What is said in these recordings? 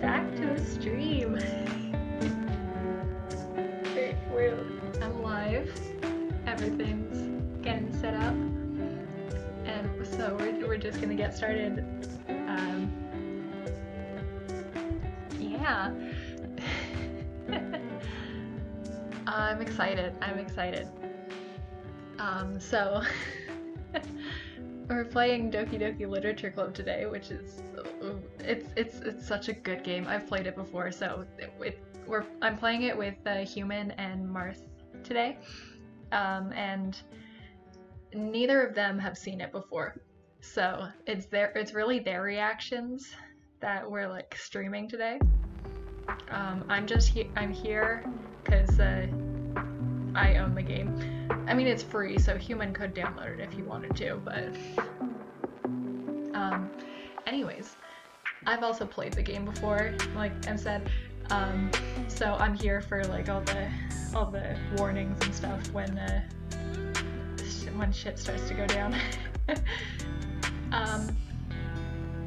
back to a stream. I'm live. Everything's getting set up, and so we're just gonna get started. Yeah. I'm excited. So we're playing Doki Doki Literature Club today, which is it's such a good game. I've played it before, so I'm playing it with Human and Marth today, and neither of them have seen it before, so it's really their reactions that we're like streaming today. I'm here because I own the game. I mean, it's free, so Human could download it if he wanted to, but anyways, I've also played the game before, like I said, so I'm here for like all the warnings and stuff when shit starts to go down.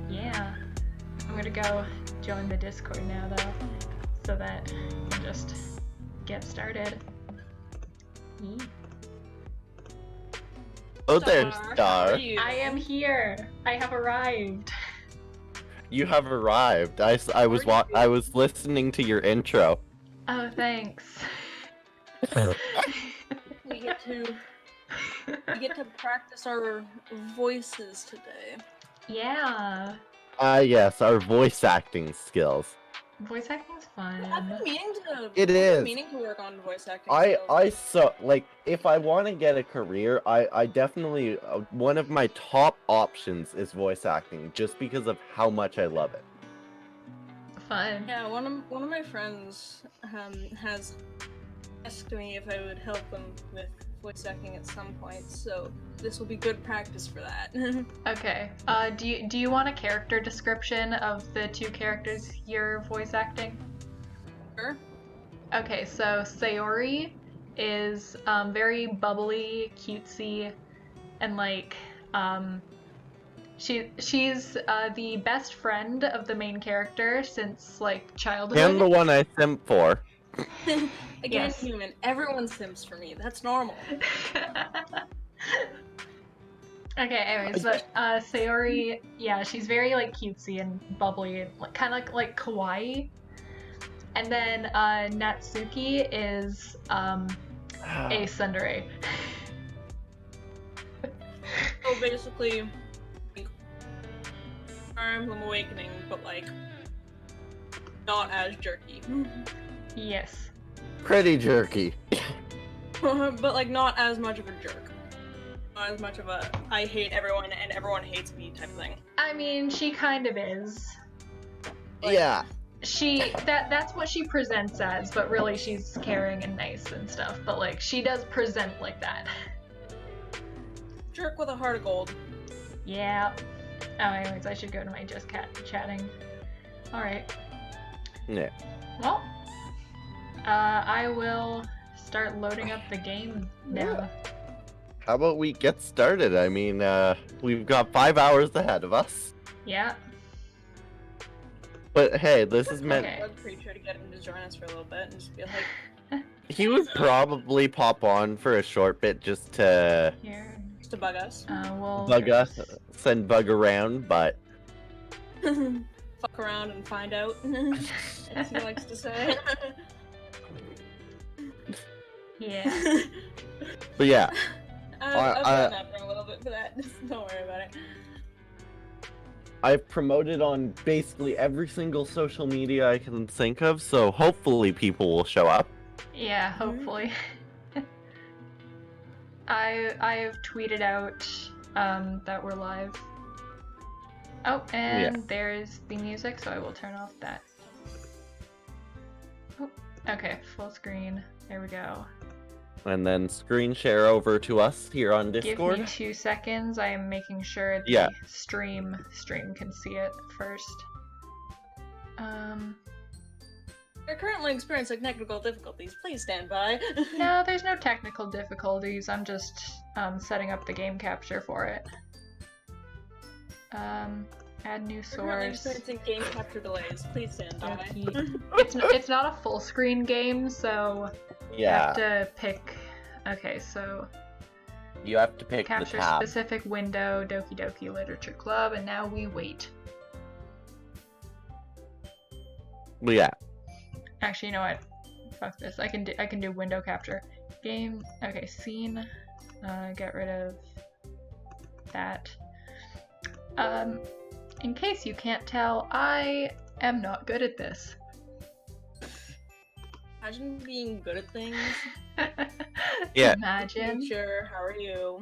Yeah, I'm gonna go join the Discord now though, so that we can just get started. Oh, there, Star. I am here. I have arrived. You have arrived. I was listening to your intro. Oh, thanks. We get to practice our voices today. Yeah. Yes, our voice acting skills. Voice acting's fun. I've been meaning to. It is. Meaning to work on voice acting. Like, if I want to get a career, I definitely one of my top options is voice acting, just because of how much I love it. Fun. Yeah, one of my friends has asked me if I would help them with voice acting at some point, so this will be good practice for that. Okay. Do you want a character description of the two characters you're voice acting? Sure. Okay, so Sayori is very bubbly, cutesy, and like she's the best friend of the main character since like childhood. And the one I simp for. Again, Yes. Human. Everyone sims for me. That's normal. Okay, anyways, but Sayori, yeah, she's very like cutesy and bubbly and kind of like kawaii. And then Natsuki is a tsundere. So basically, Fire Emblem Awakening, but like not as jerky. Yes. Pretty jerky. But like not as much of a jerk. Not as much of a I hate everyone and everyone hates me type thing. I mean, she kind of is. Like, Yeah. That's what she presents as, but really she's caring and nice and stuff. But like she does present like that. Jerk with a heart of gold. Yeah. Oh, anyways, I should go to my just chatting. All right. Yeah. Well, I will start loading up the game now. How about we get started? I mean, we've got 5 hours ahead of us. Yeah. But hey, this is meant. Okay. I'd pretty sure to get him to join us for a little bit and just be like, He would probably pop on for a short bit just to Here. just to bug us. We'll bug us, send bug around, but Fuck around and find out, as he likes to say. Yeah. but yeah. I've been out for a little bit for that. Don't worry about it. I've promoted on basically every single social media I can think of, so hopefully people will show up. Yeah, hopefully. I've tweeted out that we're live. Oh, and there's the music, so I will turn off that. Oh, okay, full screen. There we go. And then screen share over to us here on Discord. Give me 2 seconds. I am making sure the Yeah. stream can see it first. You're currently experiencing technical difficulties. Please stand by. No, there's no technical difficulties. I'm just setting up the game capture for it. Add new We're currently source. experiencing game capture delays. Please stand by. Doki. It's not a full screen game, so you have Yeah, to pick. Okay, so you have to pick the capture tab. specific window, Doki Doki Literature Club, and now we wait. Yeah. Actually, you know what? Fuck this. I can do window capture. Game. Okay, scene. Get rid of that. In case you can't tell, I am not good at this. Imagine being good at things. Yeah. Imagine. Future, how are you?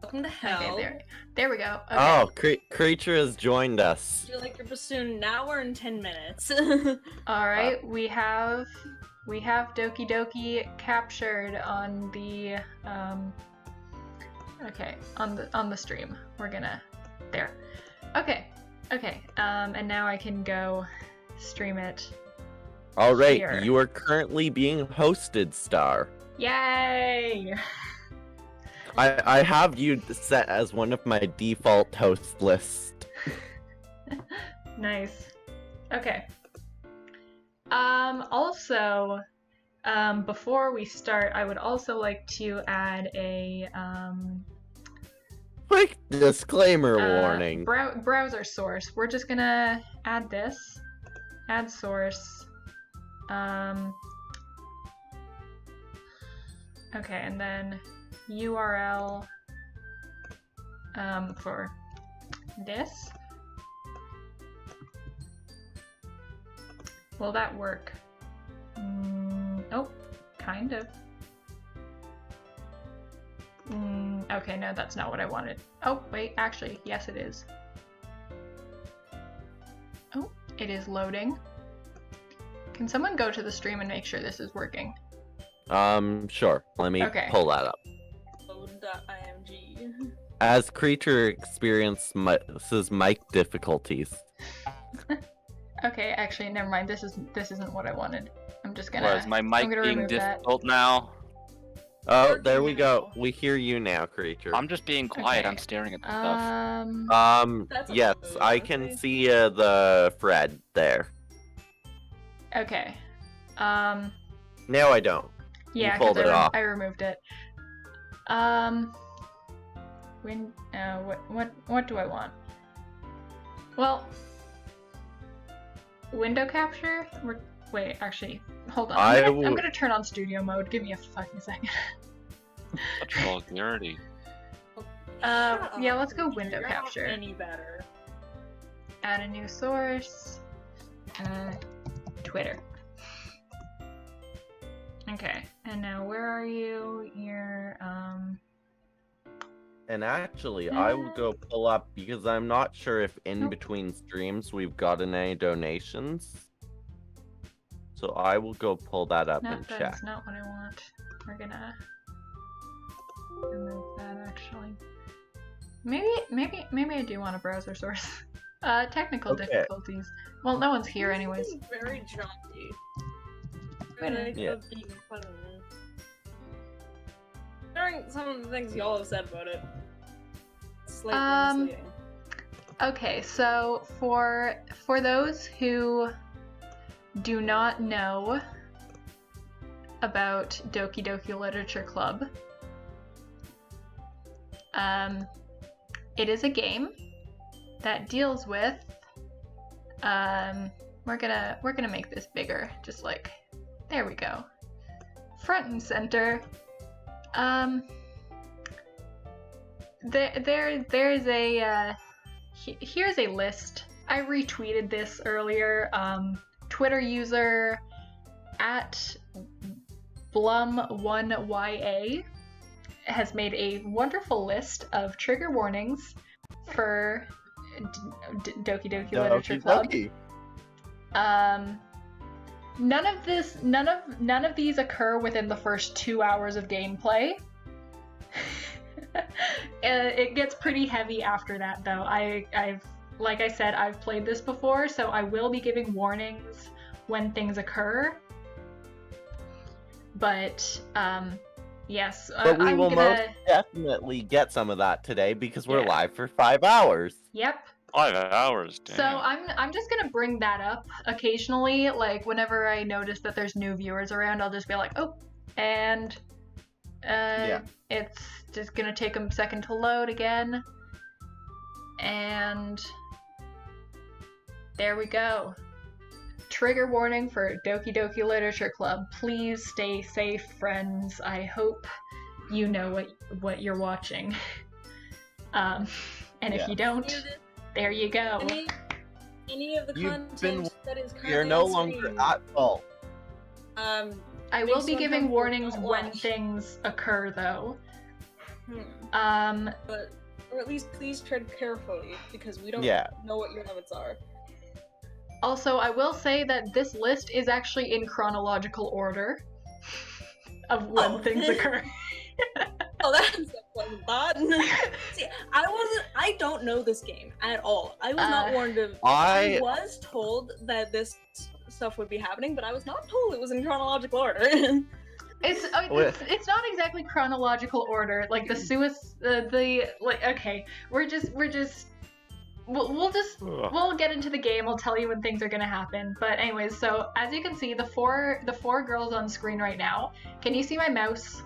Welcome to hell. Okay, there we go. Okay. Oh, Creature has joined us. Feel like you're pursuing now or in 10 minutes. All right, we have Doki Doki captured on the okay, on the stream. We're gonna there. Okay. And now I can go stream it. All right, Here. you are currently being hosted, Star. Yay! I have you set as one of my default host list. Nice. Okay. Also, before we start, I would also like to add a Quick disclaimer warning. browser source. We're just gonna add this. Add source. Okay, and then URL for this. Will that work? Oh, kind of. Okay, no, that's not what I wanted. Oh, wait, actually, yes it is. Oh, it is loading. Can someone go to the stream and make sure this is working? Sure. Let me Okay. pull that up. Load.img. As Creature experiences mic difficulties. Okay, actually, never mind. This isn't what I wanted. I'm just gonna. Was my I'm mic gonna being remove that. difficult now? Oh, Working there we go. now. We hear you now, Creature. I'm just being quiet. Okay. I'm staring at the stuff. That's a Yes, load, I honestly. can see the Fred there. Okay. Now I don't. Yeah, pulled because it off. I removed it. What do I want? Well, window capture. Wait, actually, hold on. I'm gonna turn on studio mode. Give me a fucking second. Such vulgarity. Shut Yeah, up, let's go Creature, window you're not capture. Any better. Add a new source. Twitter. Okay, and now where are you? You're And actually, I will go pull up because I'm not sure if in Nope. between streams we've gotten any donations. So I will go pull that up and check. That's not what I want. We're gonna remove that actually. Maybe I do want a browser source. Technical Okay. difficulties. Well, no one's here anyways. This is very jaunty. Wait, Yeah. Being fun. During some of the things y'all have said about it, slightly misleading. Okay, so for those who do not know about Doki Doki Literature Club, it is a game that deals with we're gonna make this bigger, just like there we go, front and center. There's a here's a list. I retweeted this earlier. Twitter user at Blum1YA has made a wonderful list of trigger warnings for Doki Doki Literature Club. Doki. None of these occur within the first 2 hours of gameplay. It gets pretty heavy after that, though. I've like I said, I've played this before, so I will be giving warnings when things occur. But yes, But we I'm will gonna. most definitely get some of that today because we're Yeah. live for 5 hours. Yep, 5 hours, damn. So I'm just gonna bring that up occasionally, like whenever I notice that there's new viewers around, I'll just be like, oh, and it's just gonna take a second to load again, and there we go. Trigger warning for Doki Doki Literature Club. Please stay safe, friends. I hope you know what you're watching. And if you don't, there you go. Any of the content that is currently You're no on longer stream, at fault. I will be giving warnings when things occur, though. But or at least please tread carefully because we don't know what your limits are. Also, I will say that this list is actually in chronological order of when things occur. Oh, that's a pleasant thought. See, I don't know this game at all. I was not warned of. I was told that this stuff would be happening, but I was not told it was in chronological order. It's not exactly chronological order. Like okay, we'll get into the game. I'll tell you when things are gonna happen. But anyways, so as you can see, the four girls on screen right now. Can you see my mouse?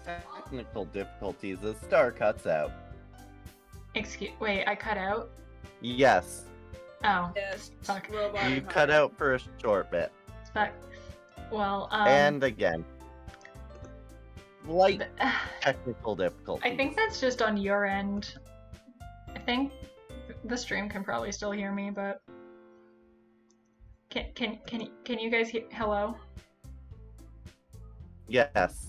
Technical difficulties. The star cuts out. Wait, I cut out? Yes. Oh. Yes. Fuck. You cut out for a short bit. Fuck. Well, and again. Light technical difficulties. I think that's just on your end. I think the stream can probably still hear me, but can you guys hear? Hello? Yes.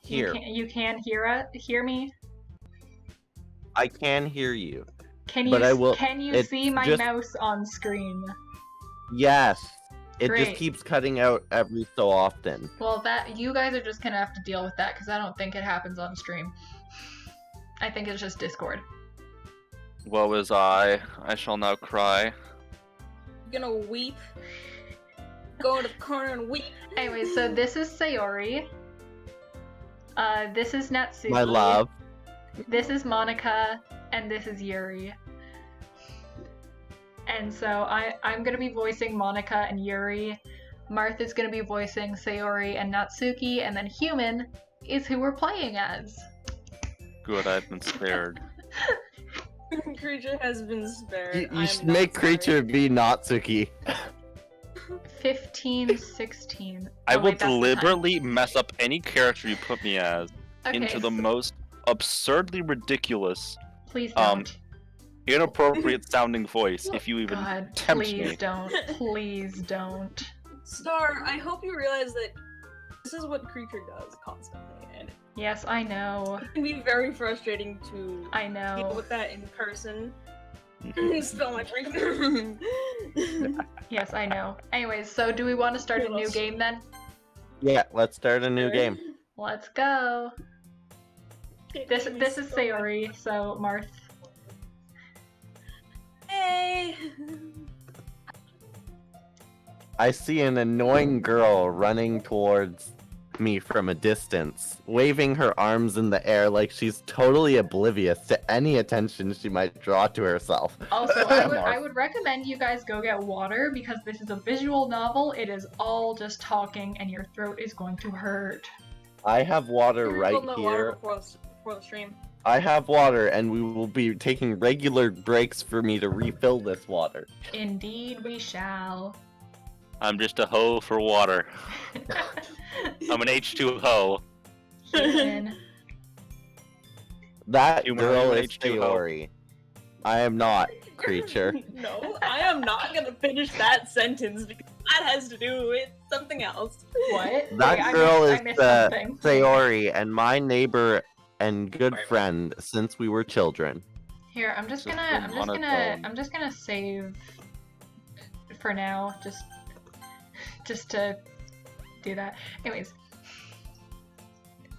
Here. You can't hear me? I can hear you. Can you see my mouse on screen? Yes. It Great. just keeps cutting out every so often. Well, that you guys are just gonna have to deal with that because I don't think it happens on stream. I think it's just Discord. Woe is I shall now cry. Gonna weep. Go into the corner and weep. Anyway, so this is Sayori. This is Natsuki. My love. This is Monica, and this is Yuri. And so I'm gonna be voicing Monica and Yuri. Martha's gonna be voicing Sayori and Natsuki, and then Human is who we're playing as. Good, I've been spared. Creature has been spared. You should make Creature be Natsuki. 15, 16. I will deliberately mess up any character you put me as into the most absurdly ridiculous, please don't. Inappropriate sounding voice if you even tempt me. Please don't. Please don't. Star, I hope you realize that this is what Creature does constantly, and yes, I know. It can be very frustrating to deal with that in person. Spill my drink. Yes, I know. Anyways, so do we want to start a new game then? Yeah, let's start a new game. Let's go. This is Sayori, so Marth. Hey. I see an annoying girl running towards me from a distance, waving her arms in the air like she's totally oblivious to any attention she might draw to herself. Also, I would recommend you guys go get water because this is a visual novel. It is all just talking and your throat is going to hurt. I have water right here. Before the stream. I have water, and we will be taking regular breaks for me to refill this water. Indeed we shall. I'm just a hoe for water. I'm an H2O. That Human girl is H2O. Sayori. I am not, Creature. No, I am not gonna finish that sentence because that has to do with something else. What? That girl is something. Sayori, and my neighbor and good friend since we were children. Here, I'm just gonna save for now, just to do that. Anyways.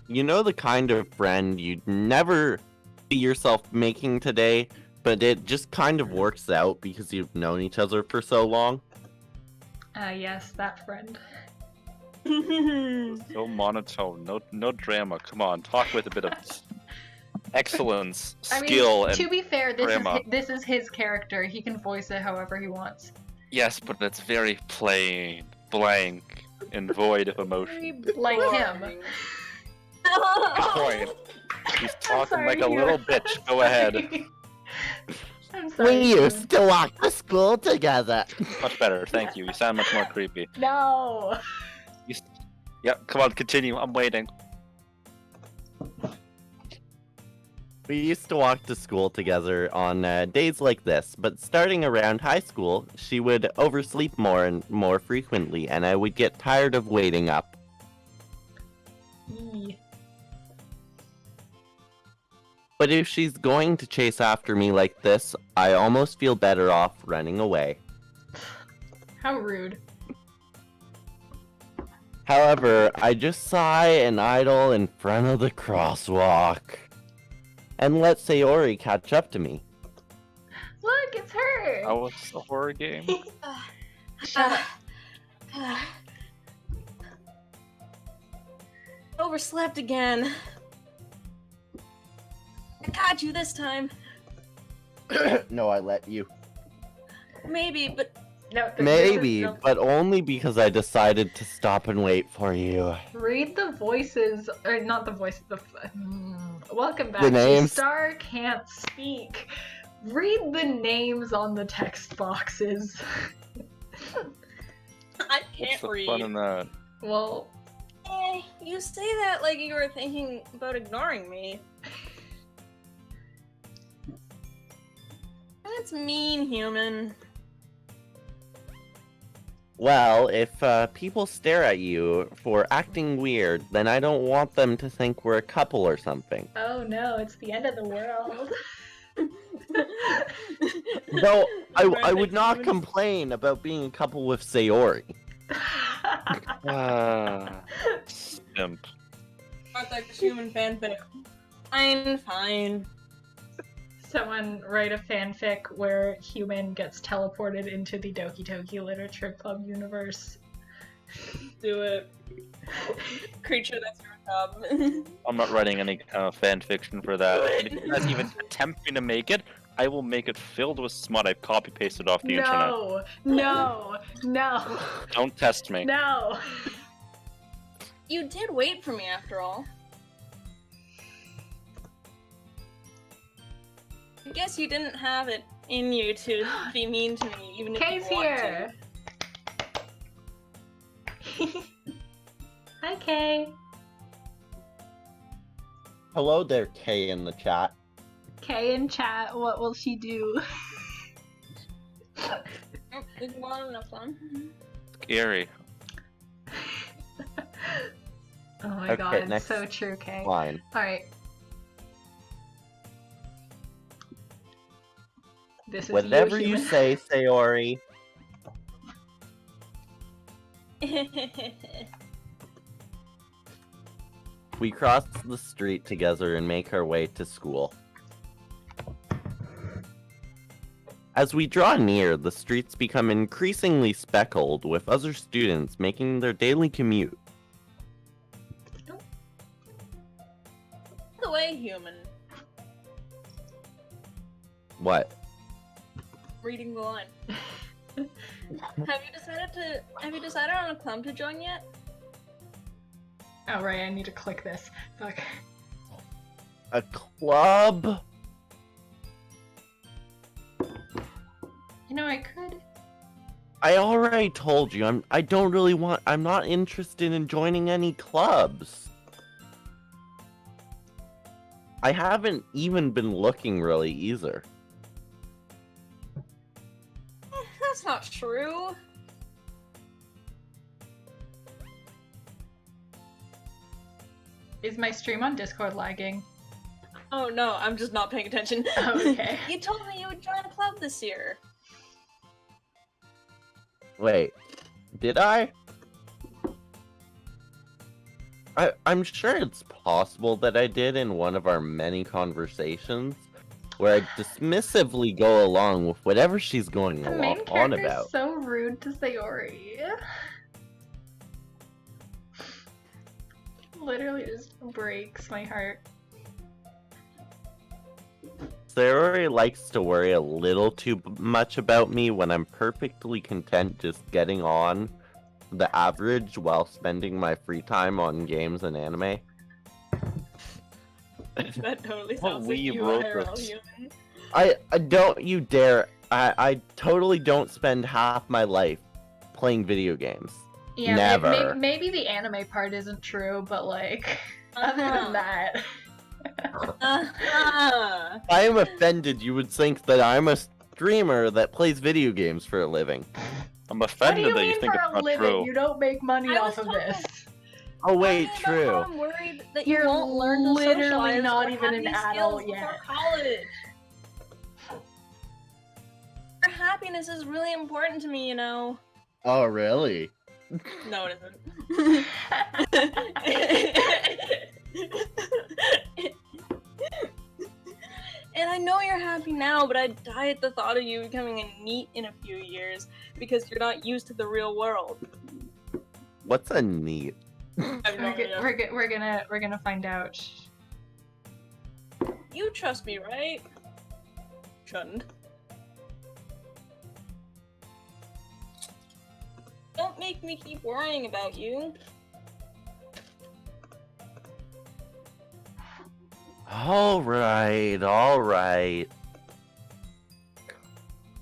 You know the kind of friend you'd never see yourself making today, but it just kind of works out because you've known each other for so long? Yes, that friend. So monotone, no drama. Come on, talk with a bit of excellence, I mean, skill, to and be fair, grandma. this is his character. He can voice it however he wants. Yes, but it's very plain, blank, and void of emotion. Like him. Boring. Good point. He's talking sorry, like a you- little bitch. Go ahead. I'm sorry. We used to walk to school together. Much better, thank you. You sound much more creepy. No. Yep, come on, continue. I'm waiting. We used to walk to school together on days like this, but starting around high school, she would oversleep more and more frequently, and I would get tired of waiting up. Yee. But if she's going to chase after me like this, I almost feel better off running away. How rude. However, I just sigh and idle in front of the crosswalk. And let Sayori catch up to me. Look, it's her. Oh, it's a horror game. Overslept again. I got you this time. No, I let you. Maybe, but No, this Maybe, is- but only because I decided to stop and wait for you. Read the voices, or not the voices. Welcome back. The names. Star can't speak. Read the names on the text boxes. I What's can't the read. fun in that? Well, You say that like you were thinking about ignoring me. That's mean, human. Well, if people stare at you for acting weird, then I don't want them to think we're a couple or something. oh no, it's the end of the world. Though I would not complain about being a couple with Sayori. Simp. Like human fanfic. Fine. Someone write a fanfic where human gets teleported into the Doki Doki Literature Club universe. Do it. Creature, that's your job. I'm not writing any kind of fan fiction for that. And if you guys even attempting to make it, I will make it filled with smut I've copy pasted off the internet. No. Don't test me. No. You did wait for me after all. I guess you didn't have it in you to be mean to me, even if Kay's you want here. Hi, Kay. Hello there, Kay in the chat. Kay in chat. What will she do? to. Oh, did you want enough fun? Scary. Oh my Okay, god, next so true, Kay. Fine. Alright. This is Whatever you human. say, Sayori. We cross the street together and make our way to school. As we draw near, the streets become increasingly speckled with other students making their daily commute. the way, human. What? Reading the line. Have you decided on a club to join yet? Oh right, I need to click this. Fuck. A club? You know, I could. I already told you, I'm not interested in joining any clubs. I haven't even been looking really either. That's not true. Is my stream on Discord lagging? Oh no, I'm just not paying attention. Okay. You told me you would join a club this year. Wait, did I? I'm sure it's possible that I did in one of our many conversations, where I dismissively go along with whatever she's going The main on character about. is so rude to Sayori. Literally just breaks my heart. Sayori likes to worry a little too much about me when I'm perfectly content just getting on the average while spending my free time on games and anime. That totally What sounds like weeb you, wrote IRL this? human. I don't you dare. I totally don't spend half my life playing video games. Yeah, Never. maybe the anime part isn't true, but like, other than that. If I am offended, you would think that I'm a streamer that plays video games for a living. I'm What do offended you that you mean think for it's a not living? true. You don't make money I off was of this. Oh wait, Talking about true. how I'm worried that You're you won't learn to literally socialize not or even have an these adult skills yet. before college. Your happiness is really important to me, you know. Oh really? No, it isn't. And I know you're happy now, but I'd die at the thought of you becoming a NEET in a few years because you're not used to the real world. What's a neat? We're gonna find out. You trust me, right? Shouldn't. Don't make me keep worrying about you. Alright.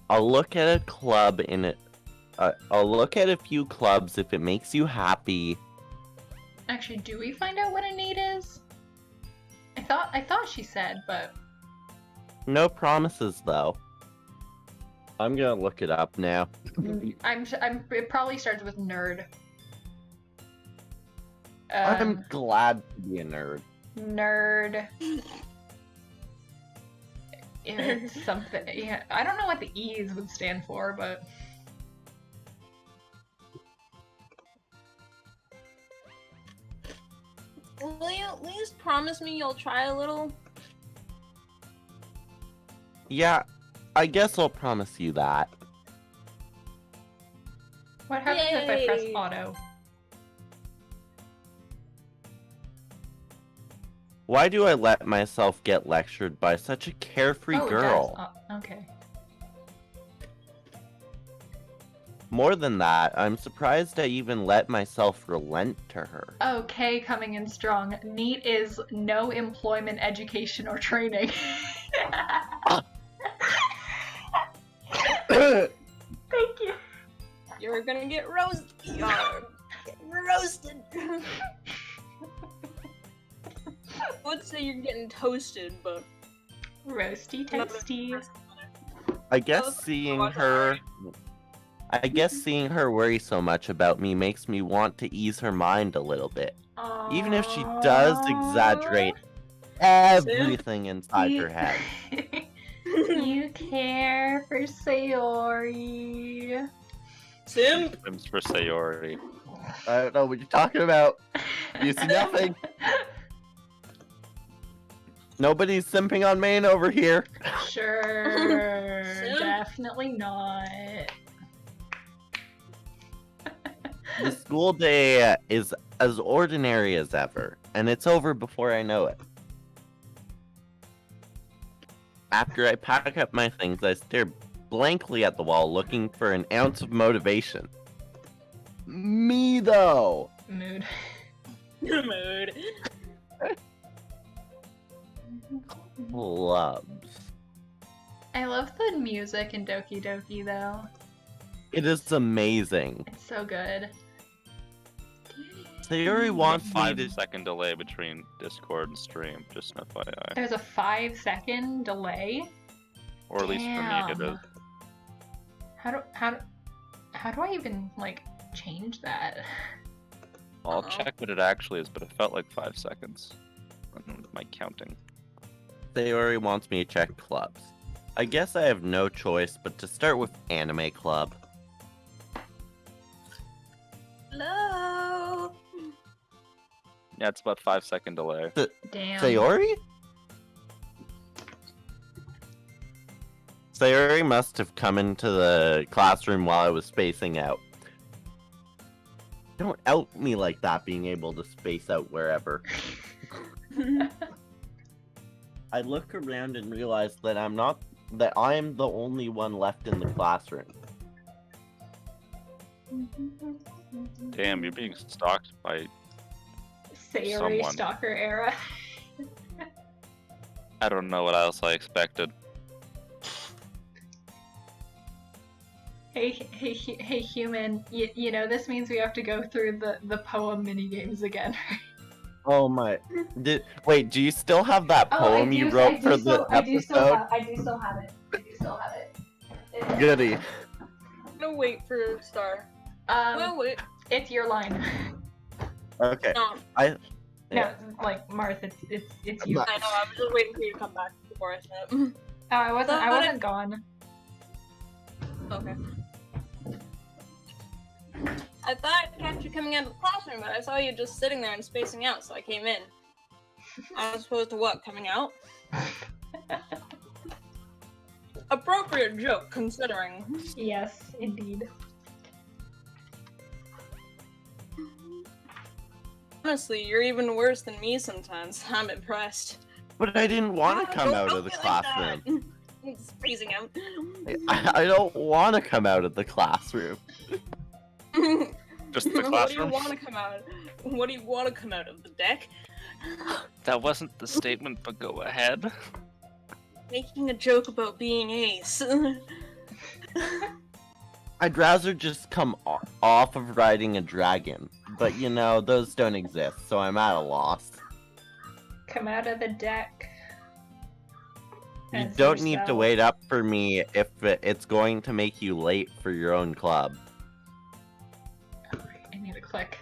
I'll look at a club in it. I'll look at a few clubs if it makes you happy. Actually, do we find out what a need is? I thought she said, but No promises though. I'm gonna look it up now. it probably starts with nerd. I'm glad to be a nerd. Nerd. It's something. Yeah, I don't know what the E's would stand for, but Will you at least promise me you'll try a little? Yeah, I guess I'll promise you that. what happens if I press Yay. auto? Why do I let myself get lectured by such a carefree Oh, it girl? does. Oh, okay. More than that, I'm surprised I even let myself relent to her. Okay, coming in strong. NEET is no employment, education, or training. Thank you. You're gonna get roasted. You're getting roasted. I would say you're getting toasted, but Roasty toasty. I guess seeing her worry so much about me makes me want to ease her mind a little bit. Even if she does exaggerate everything inside her head. You care for Sayori. Simp. Sims for Sayori. I don't know what you're talking about. You see nothing. Nobody's simping on Maine over here. Sure, Simp. definitely not. The school day is as ordinary as ever, and it's over before I know it. After I pack up my things, I stare blankly at the wall looking for an ounce of motivation. Me, though! Mood. Mood. Clubs. I love the music in Doki Doki though. It is amazing. It's so good. Sayori wants me to... 5-second delay between Discord and stream, just an FYI. There's a 5-second delay. Or at least for me, it Damn. is. How do I even like change that? I'll Uh-oh. check what it actually is, but it felt like 5 seconds. My counting. Sayori wants me to check clubs. I guess I have no choice but to start with Anime Club. Hello. Yeah, it's about 5-second delay. Damn. Sayori? Sayori must have come into the classroom while I was spacing out. Don't out me like that, being able to space out wherever. I look around and realize that I'm the only one left in the classroom. Damn, you're being stalked by Sayori someone. stalker era. I don't know what else I expected. Hey, human. You know this means we have to go through the poem mini games again. Oh my! Wait, do you still have that poem you wrote for the episode? I do still have it. Goody. No, wait for Star. No, wait. It's your line. Okay. No, No, like Martha, it's you. I know. I was just waiting for you to come back before I said. Oh, I wasn't gone. Okay. I thought I'd catch you coming out of the classroom, but I saw you just sitting there and spacing out, so I came in. As opposed to what, coming out? Appropriate joke, considering. Yes, indeed. Honestly, you're even worse than me sometimes. I'm impressed. But I didn't want to come out of the classroom. I'm spacing out. I don't want to come out of the classroom. Just the What do you classroom? want to come out? What do you want to come out of the deck? That wasn't the statement, but go ahead. Making a joke about being ace. I'd rather just come off of riding a dragon. But you know, those don't exist, so I'm at a loss. Come out of the deck. You As don't need to yourself. wait up for me if it's going to make you late for your own club. I need to click.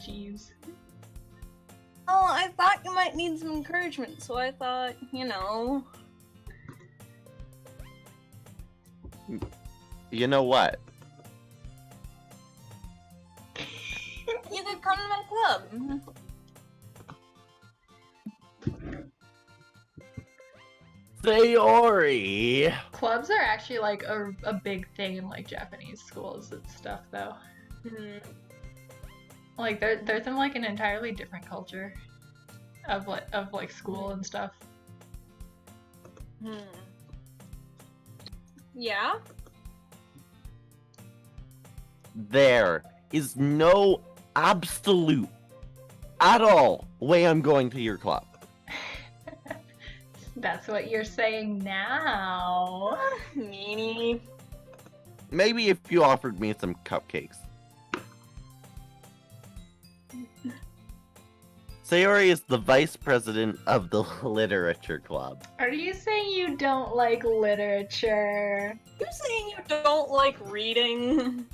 Jeez. Oh, I thought you might need some encouragement, so I thought, you know. You know what? You could come to my club. Sayori! Clubs are actually like a big thing in like Japanese schools and stuff, though. Like there's in like an entirely different culture of like school and stuff. Yeah? There is no absolute at all way I'm going to your club. That's what you're saying now. Meanie. Maybe if you offered me some cupcakes. Sayori is the vice president of the literature club. Are you saying you don't like literature? You're saying you don't like reading?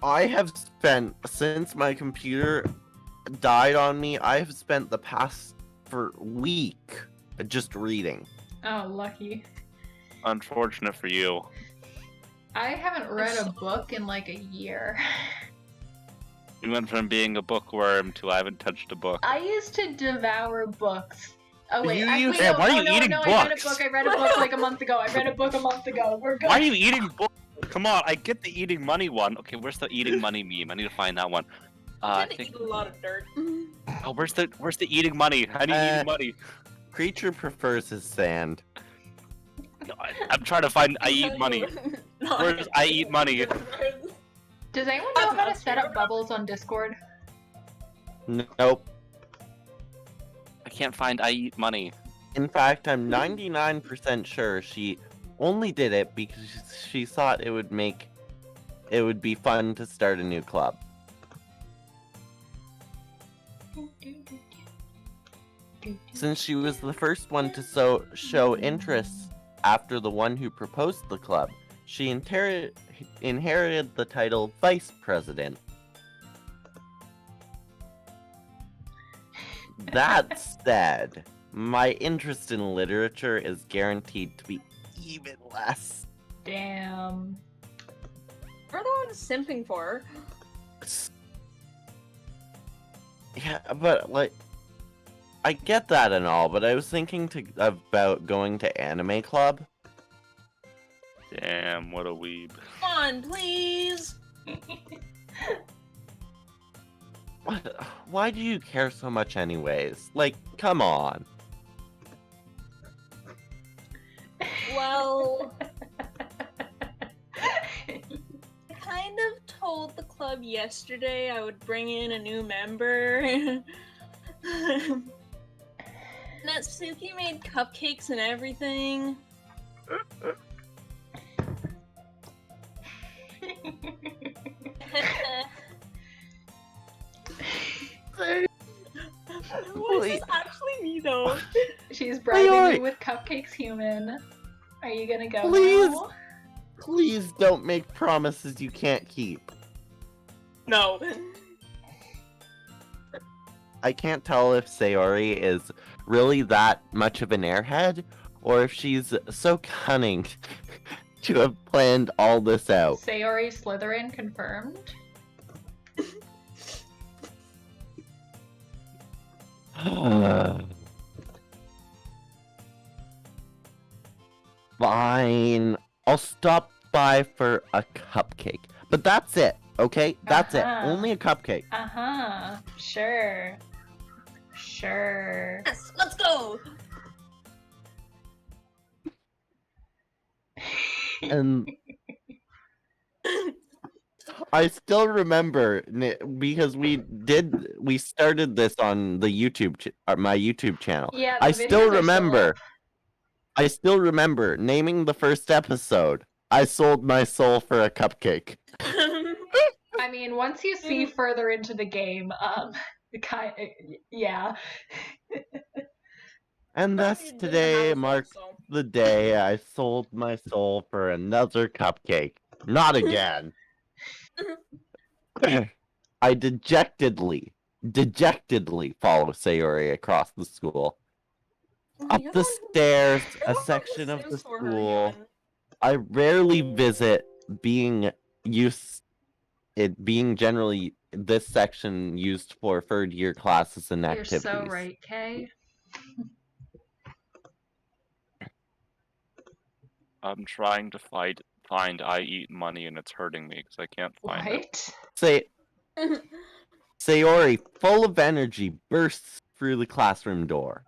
I have spent, since my computer died on me, I have spent the past week just reading. Oh, lucky. Unfortunate for you. I haven't read a book in like a year. You went from being a bookworm to I haven't touched a book. I used to devour books. Oh wait, You actually, used- no, why are oh, you no, eating no, books? I read a book like a month ago. We're good. Why are you eating books? Come on, I get the eating money one. Okay, where's the eating money meme? I need to find that one. I I tend to think. eat a lot of dirt. Oh, where's the eating money? How do you eat money? Creature prefers his sand. No, I'm trying to find I eat money. Where's I eat money? Does anyone know how to set up bubbles on Discord? Nope. I can't find I eat money. In fact, I'm 99% sure she only did it because she thought it would be fun to start a new club. Since she was the first one to show interest after the one who proposed the club, she inherited the title Vice President. That said, my interest in literature is guaranteed to be even less. Damn. We're the ones simping for her. Yeah, but like, I get that and all, but I was thinking about going to anime club. Damn, what a weeb. Come on, please. Why do you care so much anyways? Like, come on. told the club yesterday I would bring in a new member. Natsuki made cupcakes and everything. What is this actually me though? She's bribing you with cupcakes, human. Are you gonna go Please. now? Please don't make promises you can't keep. No. I can't tell if Sayori is really that much of an airhead, or if she's so cunning to have planned all this out. Sayori Slytherin confirmed. Fine. I'll stop by for a cupcake. But that's it, okay? That's it. Only a cupcake. Uh-huh. Sure. Sure. Yes, let's go. And I still remember because we started this on the YouTube my YouTube channel. Yeah, I still remember naming the first episode. I sold my soul for a cupcake. I mean, once you see further into the game, yeah. And thus today marks the day I sold my soul for another cupcake. Not again. I dejectedly follow Sayori across the school. Up the stairs, a section of the school. I rarely visit, being generally this section used for third-year classes and activities. You're so right, Kay. I'm trying to find I eat money and it's hurting me because I can't find it. Sayori, full of energy, bursts through the classroom door.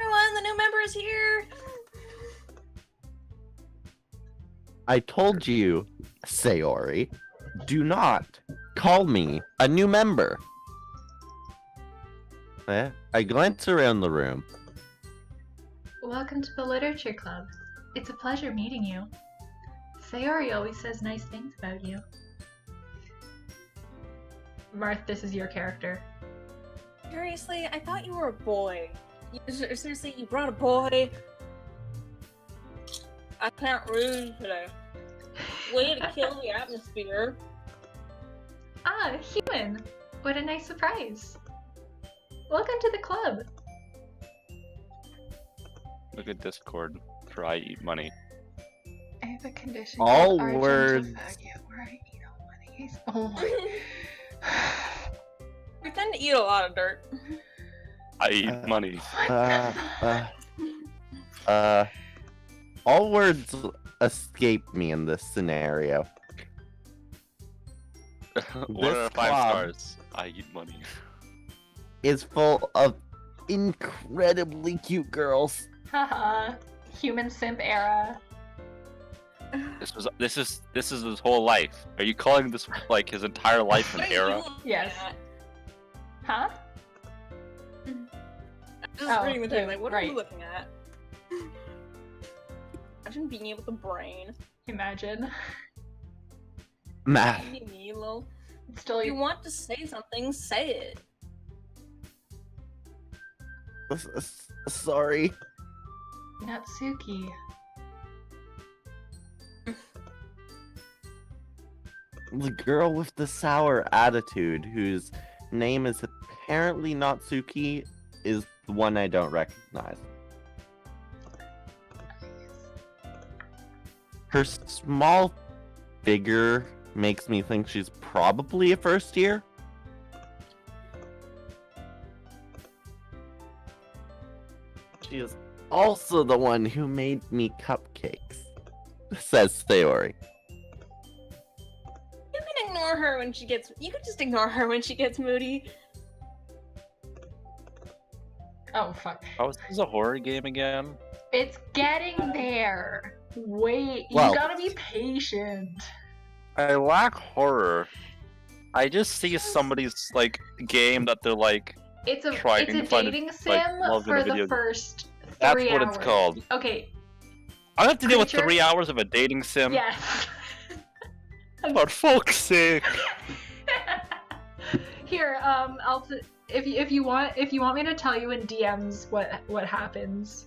Everyone, the new member is here! I told you, Sayori, do not call me a new member. I glance around the room. Welcome to the Literature Club. It's a pleasure meeting you. Sayori always says nice things about you. Marth, this is your character. Seriously, I thought you were a boy. Seriously, you brought a boy? I can't read today. Way to kill the atmosphere. Ah, human! What a nice surprise. Welcome to the club. Look at Discord for I eat money. I have a condition All called words. where I eat all money. Oh my. We tend to eat a lot of dirt. I eat money. All words escape me in this scenario. 1 out of 5 stars. I eat money. Is full of incredibly cute girls. Haha. Human simp era. This is his whole life. Are you calling this like his entire life an era? Yes. Huh? Just reading the text, you, like, what right. are you looking at? Imagine being able to brain. Imagine. Math. Me, lol. Still, If you want to say something, say it. Sorry. Natsuki. The girl with the sour attitude, whose name is apparently Natsuki, is the one I don't recognize. Her small figure makes me think she's probably a first year. She is also the one who made me cupcakes, says Sayori. You can ignore her when she gets. You could just ignore her when she gets moody. Oh fuck. Oh, is this a horror game again? It's getting there. Wait, Well- you gotta be patient. I lack horror. I just see somebody's like game that they're like. It's a Trying it's a to find dating it, sim like, love in a for the video game. first 3 That's what hours. it's called. Okay, I have to deal with Creature? 3 hours of a dating sim. yes. For fuck's sake! Here, if you want me to tell you in DMs what happens.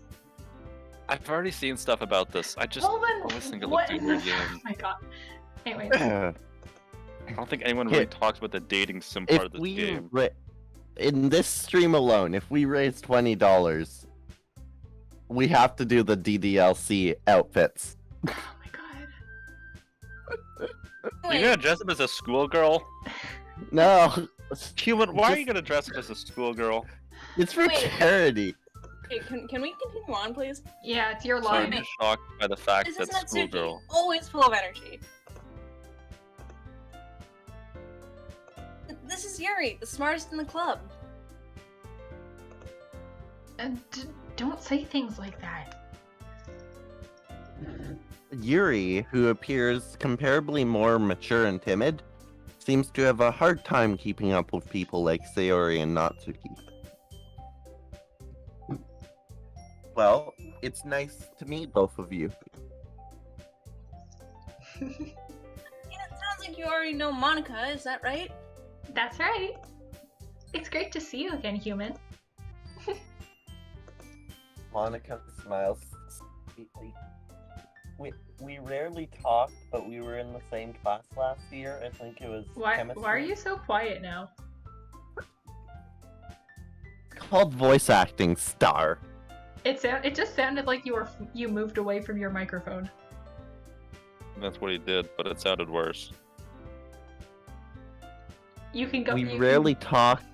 I've already seen stuff about this. I just Well then, always think it what? looks weird. Oh my god. Anyways, I don't think anyone really talks about the dating sim part If of this we game. in this stream alone, if we raise $20, we have to do the DDLC outfits. oh my god. You're gonna dress up as a schoolgirl? No, Human, why are Just- you gonna dress up as a schoolgirl? it's for Wait. charity. Okay, can we continue on, please? Yeah, it's your So I'm line. just shocked by the fact This that is not schoolgirl. Suki. Always full of energy. This is Yuri, the smartest in the club. And don't say things like that. Yuri, who appears comparably more mature and timid, seems to have a hard time keeping up with people like Sayori and Natsuki. Well, it's nice to meet both of you. Yeah, it sounds like you already know Monica, is that right? That's right. It's great to see you again, human. Monica smiles sweetly. We rarely talked, but we were in the same class last year. I think it was chemistry. Why are you so quiet now? It's called voice acting, Star. It just sounded like you moved away from your microphone. That's what he did, but it sounded worse. You can go. We you can- rarely talked,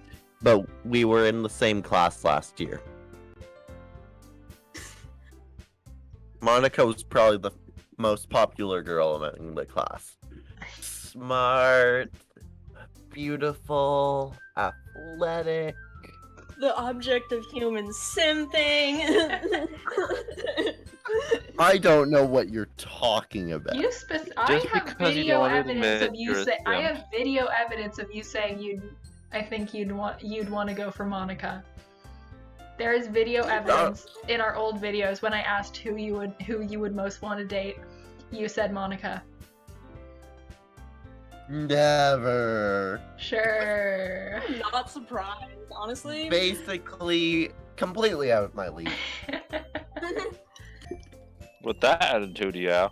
but we were in the same class last year. Monica was probably the most popular girl in the class. Smart, beautiful, athletic. The object of human simping. I don't know what you're talking about. I Just have because you video don't evidence of admit you you're a say. I simp. have video evidence of you saying I think you'd want to go for Monica. There is video evidence in our old videos when I asked who you would most want to date. You said Monica. Never. Sure. I'm not surprised, honestly. Basically, completely out of my league. With that attitude, yeah.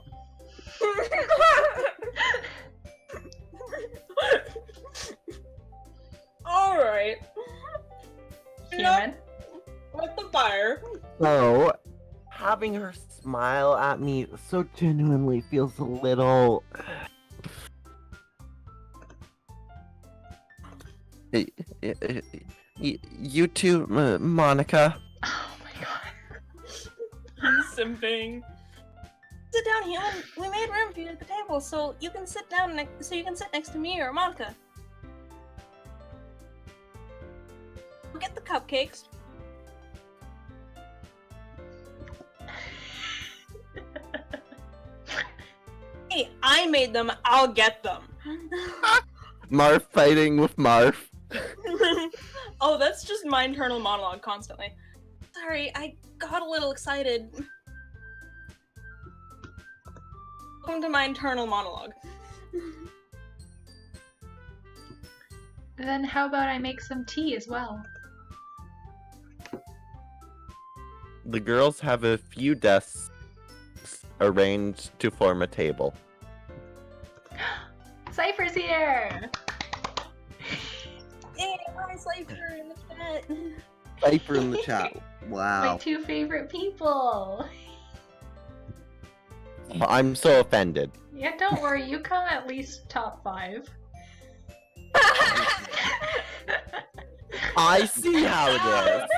Alright. Human. With the fire. So, having her smile at me so genuinely feels a little. You too, Monica. Oh my god. Simping. Sit down, human. We made room for you at the table, so you can sit down next to me or Monica. Get the cupcakes. Hey, I made them. I'll get them. Marv fighting with Marv. Oh, that's just my internal monologue constantly. Sorry, I got a little excited. Welcome to my internal monologue. Then how about I make some tea as well? The girls have a few desks arranged to form a table. Cypher's here! Hey, hi, Cypher in the chat. Cypher in the chat. My Wow. 2 favorite people! I'm so offended. Yeah, don't worry, you come at least top 5. I see how it is.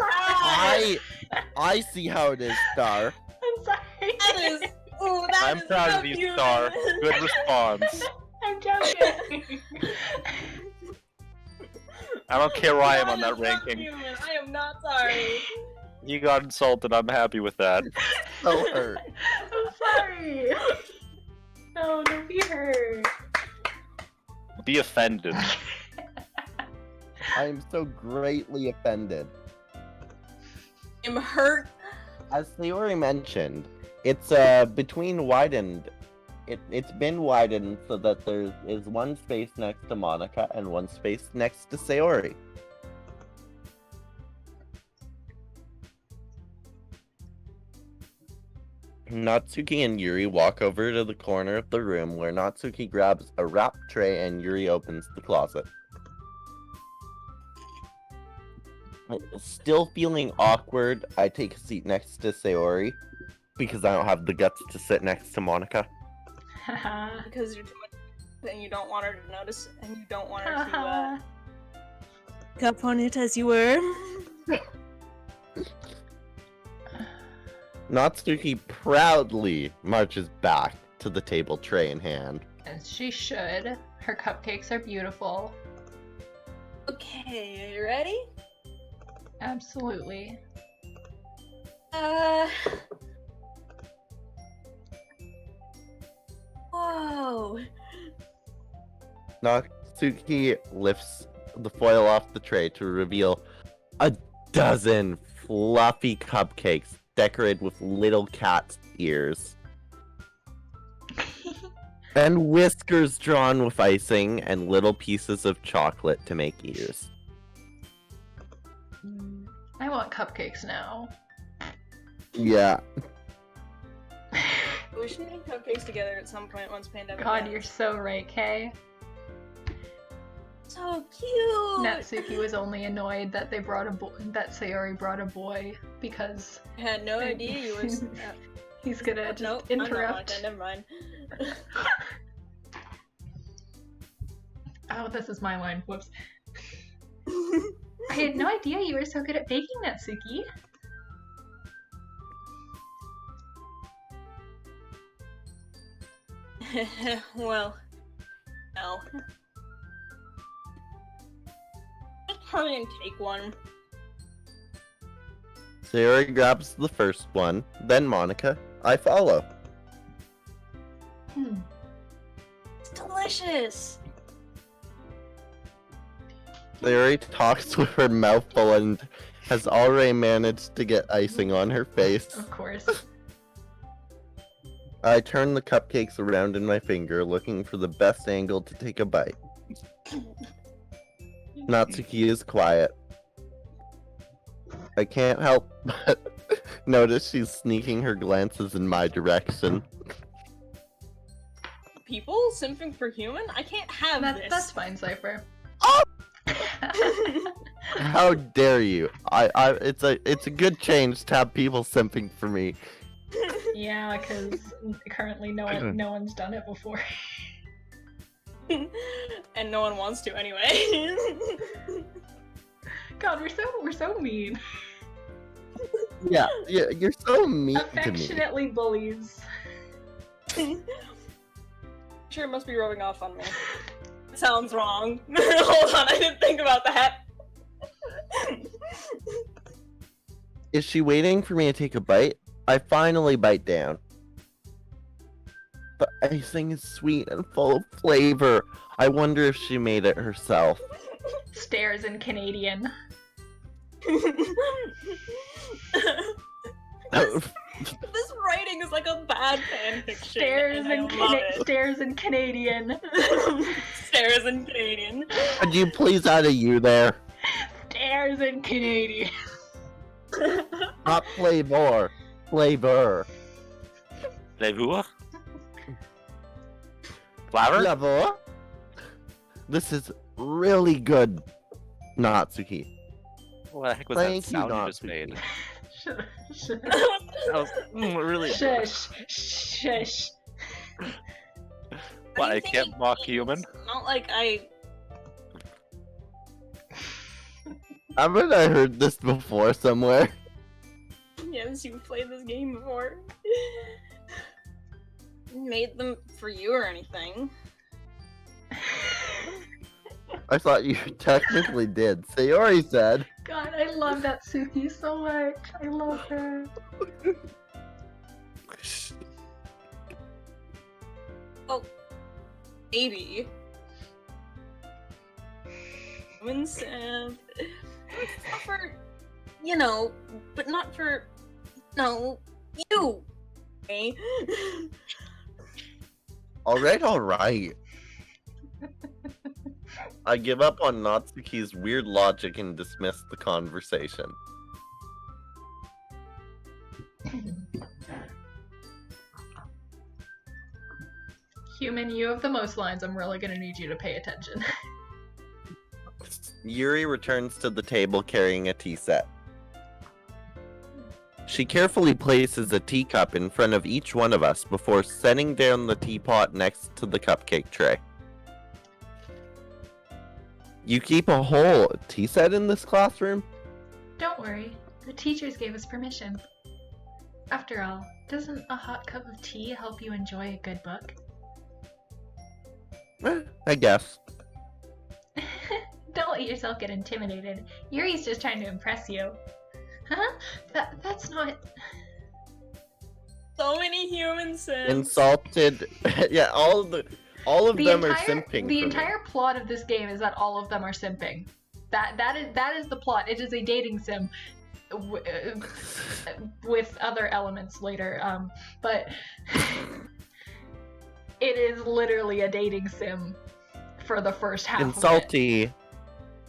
Ah, I see how it is, Star. I'm sorry. that is. Ooh, that I'm is proud so of you, human. Star. Good response. I'm joking. I don't care where I am on That that is so ranking. human. I am not sorry. You got insulted. I'm happy with that. So hurt. I'm sorry. No, don't be hurt. Be offended. I am so greatly offended. I'm hurt. As Sayori mentioned, it's between widened. It's been widened so that there is one space next to Monica and one space next to Sayori. Natsuki and Yuri walk over to the corner of the room where Natsuki grabs a wrap tray and Yuri opens the closet. Still feeling awkward, I take a seat next to Sayori because I don't have the guts to sit next to Monica. Because you're too much and you don't want her to notice and you don't want her to cup on it as you were. Natsuki proudly marches back to the table, tray in hand. As she should. Her cupcakes are beautiful. Okay, are you ready? Absolutely. Whoa. Natsuki lifts the foil off the tray to reveal a dozen fluffy cupcakes decorated with little cat's ears. And whiskers drawn with icing and little pieces of chocolate to make ears. I want cupcakes now. Yeah. We should make cupcakes together at some point once pandemic God, ends. you're so right, Kay. So cute! Natsuki was only annoyed that they brought that Sayori brought a boy because I had no idea you were... he's gonna just nope, interrupt. I'm not, never mind. Oh, this is my line. Whoops. I had no idea you were so good at baking, Natsuki. Well, no. Just hurry and take one. Sayori grabs the first one, then Monica. I follow. It's delicious! Sayori talks with her mouth full and has already managed to get icing on her face. Of course. I turn the cupcakes around in my finger, looking for the best angle to take a bite. Natsuki is quiet. I can't help but notice she's sneaking her glances in my direction. People simping for human? I can't have this. That's fine, Cypher. How dare you? It's a good change to have people simping for me. Yeah, because currently no one's done it before. And no one wants to anyway. God, we're so mean. Yeah, you're so mean to me. Affectionately bullies. Sure, it must be rubbing off on me. That sounds wrong. Hold on, I didn't think about that. Is she waiting for me to take a bite? I finally bite down. The icing is sweet and full of flavor. I wonder if she made it herself. Stares in Canadian. This writing is like a bad fanfiction. Stares in Canadian. Stares in Canadian. Could you please add a U there? Stares in Canadian. Not flavor. Flavor. Flavor? Flavor? Flavor? This is really good, Natsuki. What the heck was Thank that sound you, you just made? Shush. That was really. Shush. What, I can't mock human? It's not like I... Haven't I heard this before somewhere? Yes, you've played this game before. Made them for you or anything. I thought you technically did. Sayori said. God, I love Natsuki so much. I love her. Well, maybe. Human simp. It's not for, but not for, no, you. Okay? Alright. I give up on Natsuki's weird logic and dismiss the conversation. Human, you have the most lines. I'm really gonna need you to pay attention. Yuri returns to the table carrying a tea set. She carefully places a teacup in front of each one of us before setting down the teapot next to the cupcake tray. You keep a whole tea set in this classroom? Don't worry, the teachers gave us permission. After all, doesn't a hot cup of tea help you enjoy a good book? I guess. Don't let yourself get intimidated. Yuri's just trying to impress you. Huh? That's not... So many human simps. Insulted. Yeah, all of them are simping. The entire plot of this game is that all of them are simping. That is the plot. It is a dating sim with other elements later. But it is literally a dating sim for the first half Insulty. of it.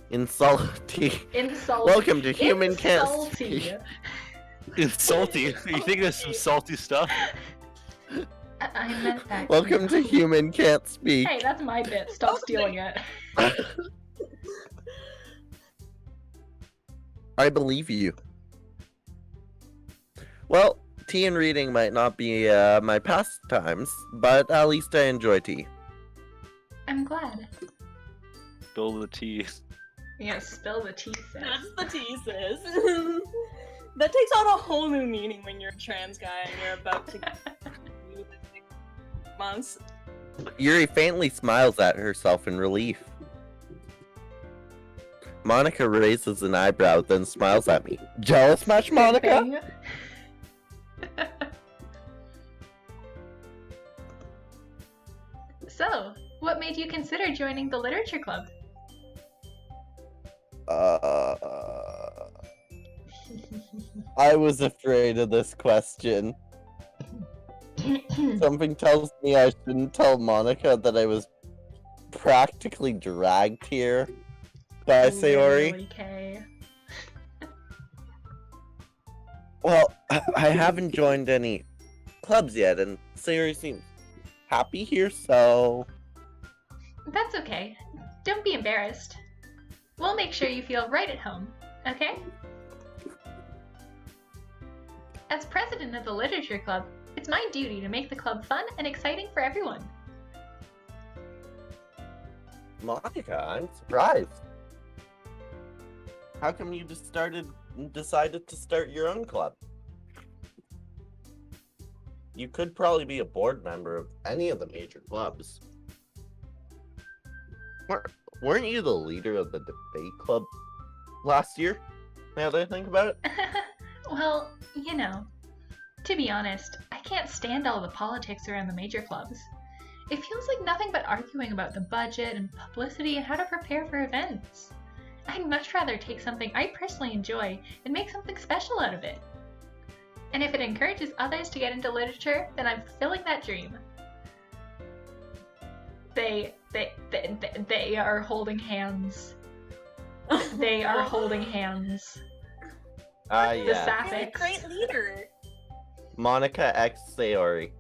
Insulty. Welcome to Human Can't Speak. Insulty? You think there's some salty stuff? I meant that. Welcome to Human Can't Speak. Hey, that's my bit. Stop stealing it. I believe you. Well, tea and reading might not be my pastimes, but at least I enjoy tea. I'm glad. Spill the tea. Yeah, spill the tea, sis. That's the tea, sis. That takes on a whole new meaning when you're a trans guy and you're about to within 6 months. Yuri faintly smiles at herself in relief. Monica raises an eyebrow, then smiles at me. Jealous much, Monica? So, what made you consider joining the literature club? I was afraid of this question. Something tells me I shouldn't tell Monica that I was practically dragged here by Sayori. Okay. Well, I haven't joined any clubs yet, and Sayori seems happy here, so... That's okay. Don't be embarrassed. We'll make sure you feel right at home, okay? As president of the literature club, it's my duty to make the club fun and exciting for everyone. Monica, I'm surprised. How come you decided to start your own club? You could probably be a board member of any of the major clubs. Weren't you the leader of the debate club last year? Now that I think about it. Well, to be honest, I can't stand all the politics around the major clubs. It feels like nothing but arguing about the budget and publicity and how to prepare for events. I'd much rather take something I personally enjoy and make something special out of it. And if it encourages others to get into literature, then I'm fulfilling that dream. They are holding hands. They are holding hands. Yeah. The Sapphics. You're a great leader. Monica X Sayori.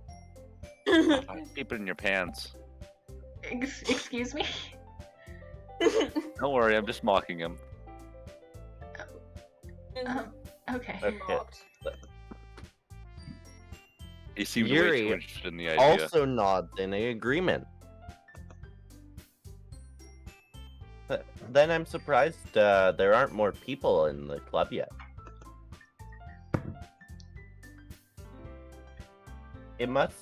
Keep it in your pants. Excuse me? Don't worry, I'm just mocking him. Okay. He seems way Yuri too interested in the idea. also nods in agreement. Then I'm surprised there aren't more people in the club yet. It must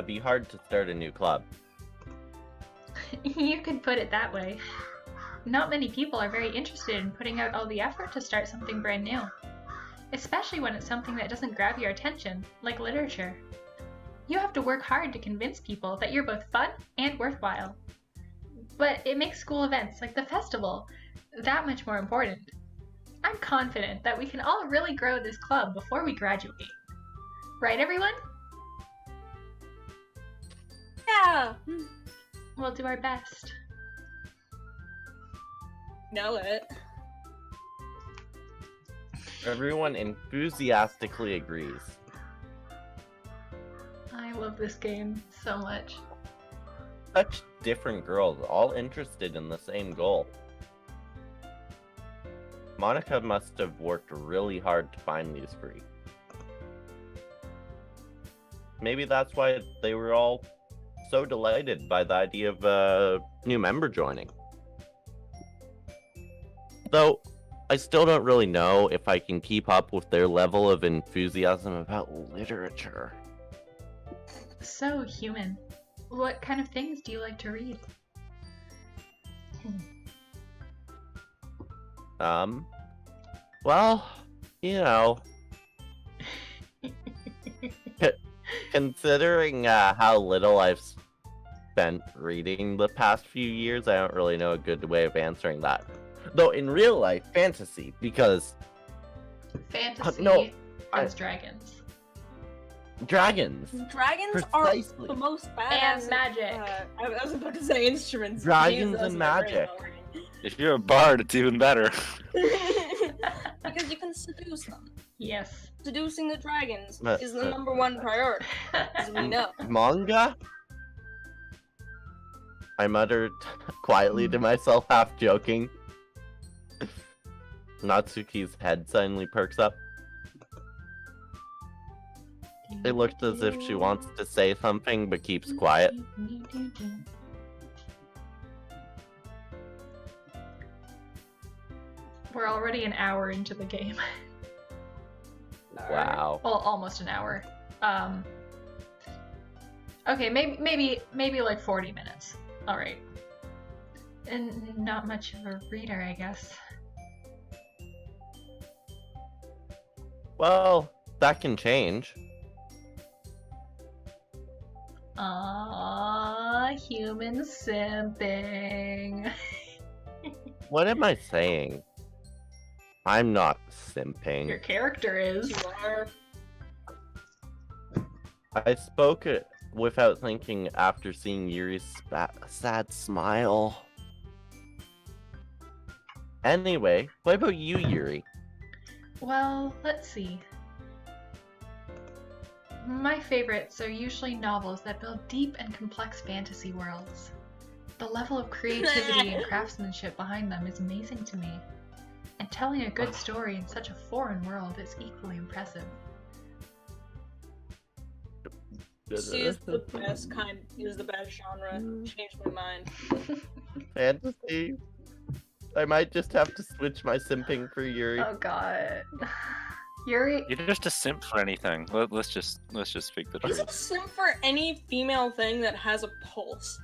be hard to start a new club. You could put it that way. Not many people are very interested in putting out all the effort to start something brand new. Especially when it's something that doesn't grab your attention, like literature. You have to work hard to convince people that you're both fun and worthwhile. But it makes school events like the festival that much more important. I'm confident that we can all really grow this club before we graduate. Right, everyone? Yeah. We'll do our best. Know it. Everyone enthusiastically agrees. I love this game so much. Such different girls, all interested in the same goal. Monica must have worked really hard to find these three. Maybe that's why they were all so delighted by the idea of a new member joining. Though, I still don't really know if I can keep up with their level of enthusiasm about literature. So human. What kind of things do you like to read? Well, you know, considering how little I've spent reading the past few years, I don't really know a good way of answering that. Though in real life, fantasy, because... Fantasy no, has dragons. Dragons! Dragons Precisely. are the most badass. And magic. I was about to say instruments. Dragons Jesus, and my brain magic. already. If you're a bard, it's even better. Because you can seduce them. Yes. Seducing the dragons is the #1 priority, as we know. Manga? I muttered quietly to myself, half joking. Natsuki's head suddenly perks up. It looks as if she wants to say something but keeps quiet. We're already an hour into the game. Wow. Well, almost an hour. Okay, maybe like 40 minutes. All right. And not much of a reader, I guess. Well, that can change. Human simping. What am I saying? I'm not simping. Your character is. You are. I spoke it without thinking after seeing Yuri's sad smile. Anyway, what about you, Yuri? Well, let's see. My favorites are usually novels that build deep and complex fantasy worlds. The level of creativity and craftsmanship behind them is amazing to me. And telling a good story in such a foreign world is equally impressive. Fantasy is the best kind. Is the best genre. Changed my mind. Fantasy? I might just have to switch my simping for Yuri. Oh god. Yuri? You're just a simp for anything. Let's just speak the Is truth. a simp for any female thing that has a pulse?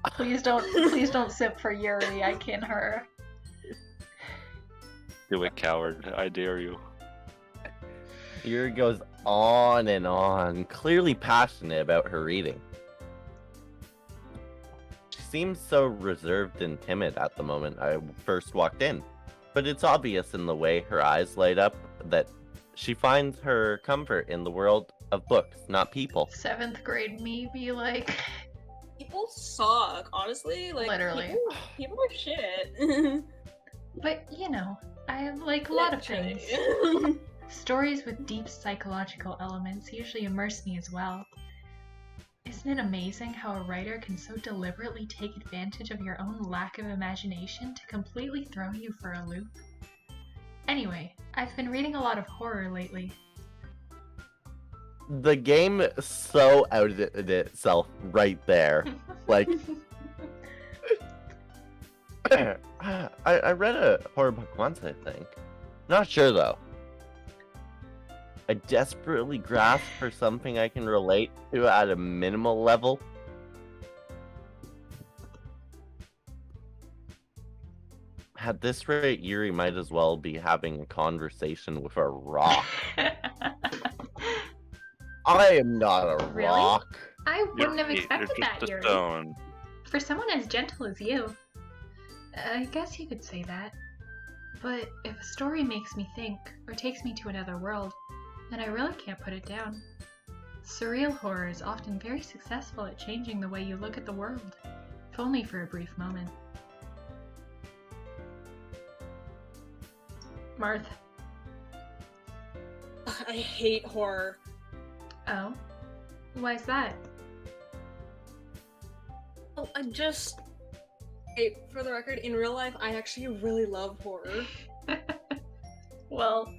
Please don't simp for Yuri, I kin her. Do it, coward. I dare you. Yuri goes on and on, clearly passionate about her reading. She seems so reserved and timid at the moment I first walked in, but it's obvious in the way her eyes light up that she finds her comfort in the world of books, not people. 7th grade me be like... People suck, honestly. Like, Literally. People are shit. But, you know, I like a lot of things. Stories with deep psychological elements usually immerse me as well. Isn't it amazing how a writer can so deliberately take advantage of your own lack of imagination to completely throw you for a loop? Anyway, I've been reading a lot of horror lately. The game so outed itself right there. Like, I read a horror book once, I think. Not sure though. I desperately grasp for something I can relate to at a minimal level. At this rate, Yuri might as well be having a conversation with a rock. I am not a Really? rock. I wouldn't have You're expected that, just a Yuri. stone. For someone as gentle as you. I guess you could say that. But if a story makes me think, or takes me to another world, then I really can't put it down. Surreal horror is often very successful at changing the way you look at the world, if only for a brief moment. Marth. I hate horror. Oh? Why's that? Oh, hey, for the record, in real life, I actually really love horror. Well,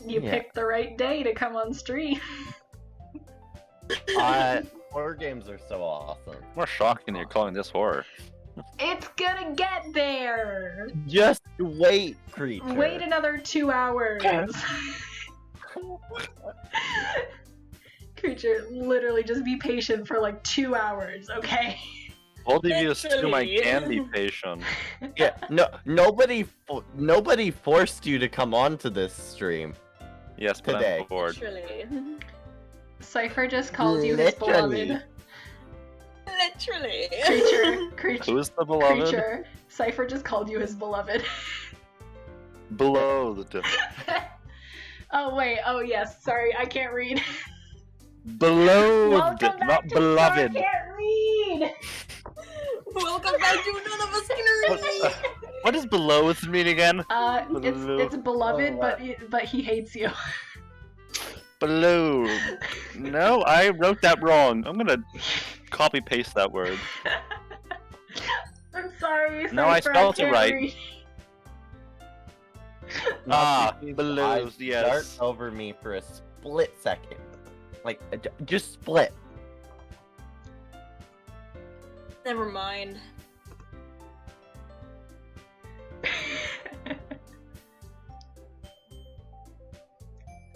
you picked the right day to come on stream. Horror games are so awesome. More shocking you're calling this horror. It's gonna get there! Just wait, creature. Wait another 2 hours. Creature, literally just be patient for like 2 hours, okay? Both of you to my Literally. candy patient. Yeah, nobody forced you to come onto this stream. Yes, but Today. I'm bored. Literally. Cypher just called you his Literally. beloved. Literally. Creature. Who's the beloved? Creature. Cypher just called you his beloved. Beloved. Oh wait, oh yes, sorry, I can't read. Beloved, Welcome back not to beloved. I can't read! Welcome back to none of us can read. What does beloved mean again? It's beloved, Oh, but he hates you. Beloved. No, I wrote that wrong. I'm gonna copy paste that word. I'm sorry, Cypher, No, I spelled it can't right. read. Ah, These below, eyes yes. dart over me for a split second. Like, just split. Never mind.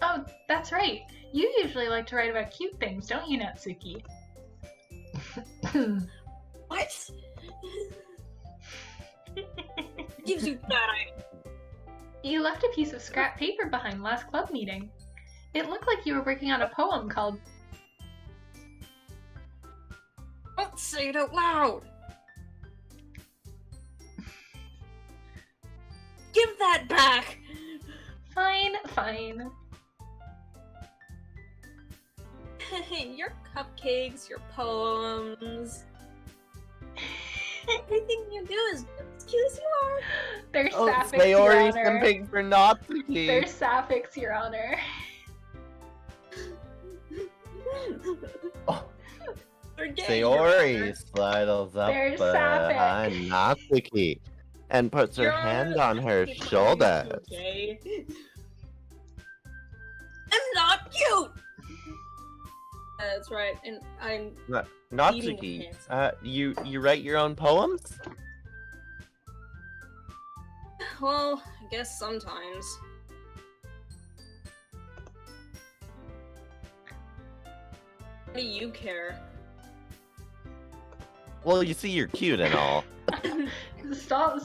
Oh, that's right. You usually like to write about cute things, don't you, Natsuki? What? Gives you that idea. You left a piece of scrap paper behind last club meeting. It looked like you were working on a poem called... Don't say it out loud. Give that back. Fine, fine. Your cupcakes, your poems. Everything you do is as cute as you are. They're Oh, sapphics, Your Sayori Honor. simping for Natsuki. They're sapphics, Your Honor. Oh, They're gay, Your Sayori Honor. sidles up They're behind Natsuki and puts her Your hand Honor, on her keep calling shoulder. me gay. I'm not cute. That's right, and I'm Natsuki, pants. you write your own poems? well, I guess sometimes. Why do you care? Well, you see, you're cute and all. Stop.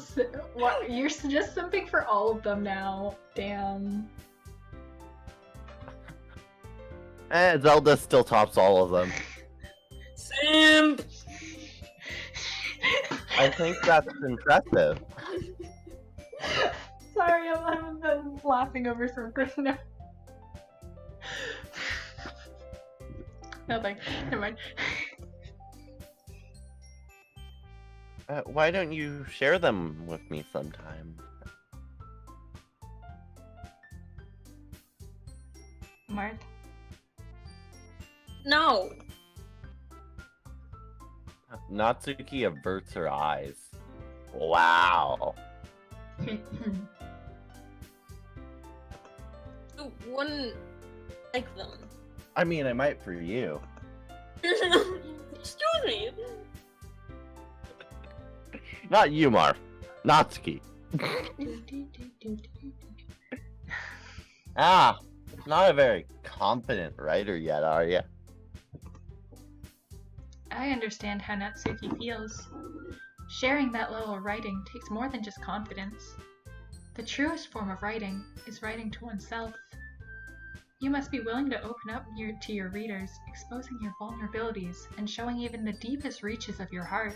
What? You're just simping for all of them now. Damn. Zelda still tops all of them. Simp! I think that's impressive. Sorry, I'm laughing over something. No. Nothing. Never mind. Why don't you share them with me sometime? Marth. No! Natsuki averts her eyes. Wow. You wouldn't like them. I mean, I might for you. Excuse me! Not you, Marv. Natsuki. Ah, not a very confident writer yet, are you? I understand how Natsuki feels. Sharing that level of writing takes more than just confidence. The truest form of writing is writing to oneself. You must be willing to open up to your readers, exposing your vulnerabilities and showing even the deepest reaches of your heart.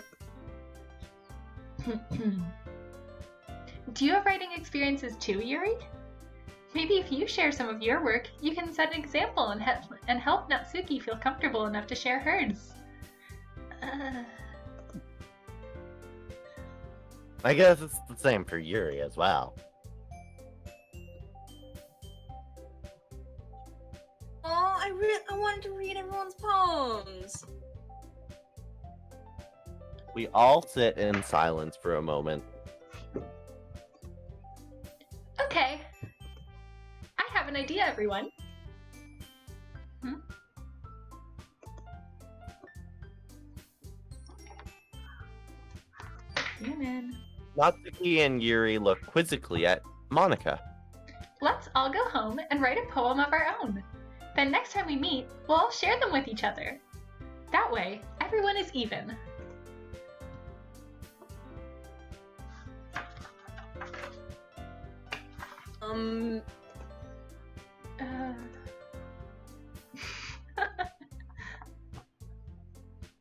Do you have writing experiences too, Yuri? Maybe if you share some of your work, you can set an example and help Natsuki feel comfortable enough to share hers. I guess it's the same for Yuri as well. Oh, I wanted to read everyone's poems. We all sit in silence for a moment. Okay. I have an idea, everyone. Human. Natsuki and Yuri look quizzically at Monica. Let's all go home and write a poem of our own. Then next time we meet, we'll all share them with each other. That way, everyone is even. Your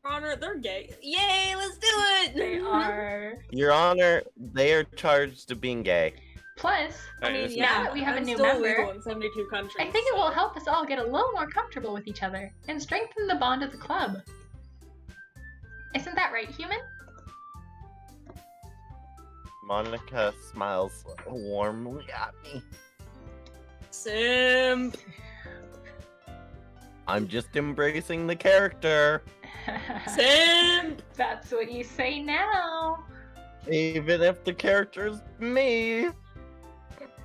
Honor, they're gay. Yay, let's do it! They are. Your Honor, they are charged of being gay. Plus, I mean, now yeah, that we have a it's new still member, illegal in 72 countries. I think it will help us all get a little more comfortable with each other and strengthen the bond of the club. Isn't that right, human? Monica smiles warmly at me. Simp! I'm just embracing the character. Simp! That's what you say now. Even if the character's me.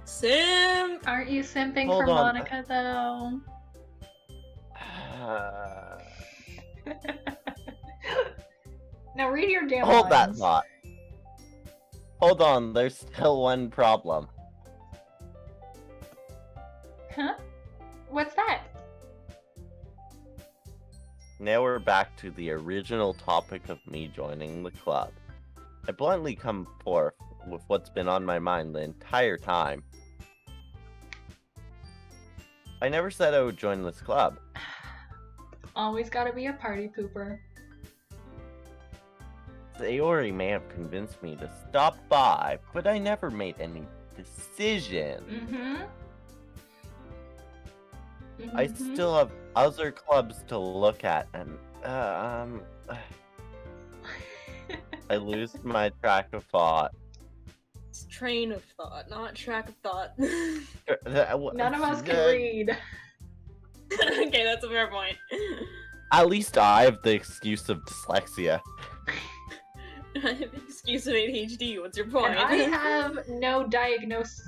Simp! Aren't you simping Hold for on. Monica, though? Now read your damn Hold that lines. thought. Hold on, there's still one problem. Huh? What's that? Now we're back to the original topic of me joining the club. I bluntly come forth with what's been on my mind the entire time. I never said I would join this club. Always gotta be a party pooper. Sayori may have convinced me to stop by, but I never made any decision. I still have other clubs to look at, and I lose my track of thought. It's train of thought, not track of thought. None of us can read. Okay, that's a fair point. At least I have the excuse of dyslexia. I have the excuse of ADHD. What's your point? And I have no diagnosed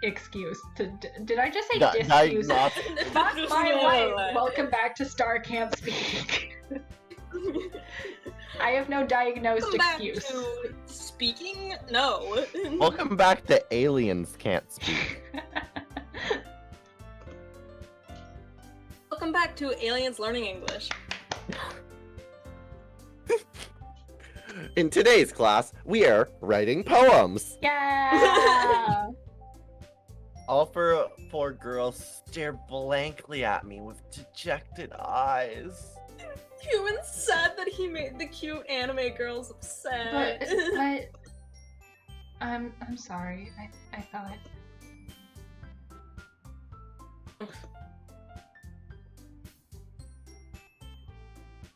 excuse. Did I just say disuse? Fuck my life. Welcome back to Star Can't Speak. I have no diagnosed excuse. Back to speaking? No. Welcome back to Aliens Can't Speak. Welcome back to Aliens Learning English. In today's class, we are writing poems. Yeah. All four girls stare blankly at me with dejected eyes. Human's sad that he made the cute anime girls upset. but I'm sorry. I thought.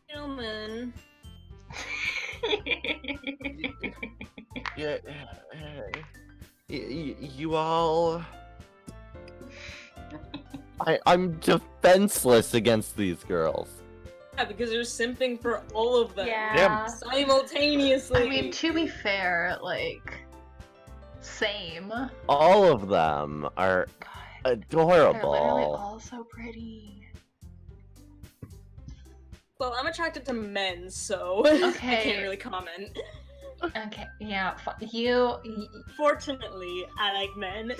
Human. Yeah, you all. I'm defenseless against these girls. Yeah, because you're simping for all of them. Yeah. Simultaneously. I mean, to be fair, like, same. All of them are adorable. They're literally all so pretty. Well, I'm attracted to men, so Okay. I can't really comment. Okay, yeah, you. Fortunately, I like men.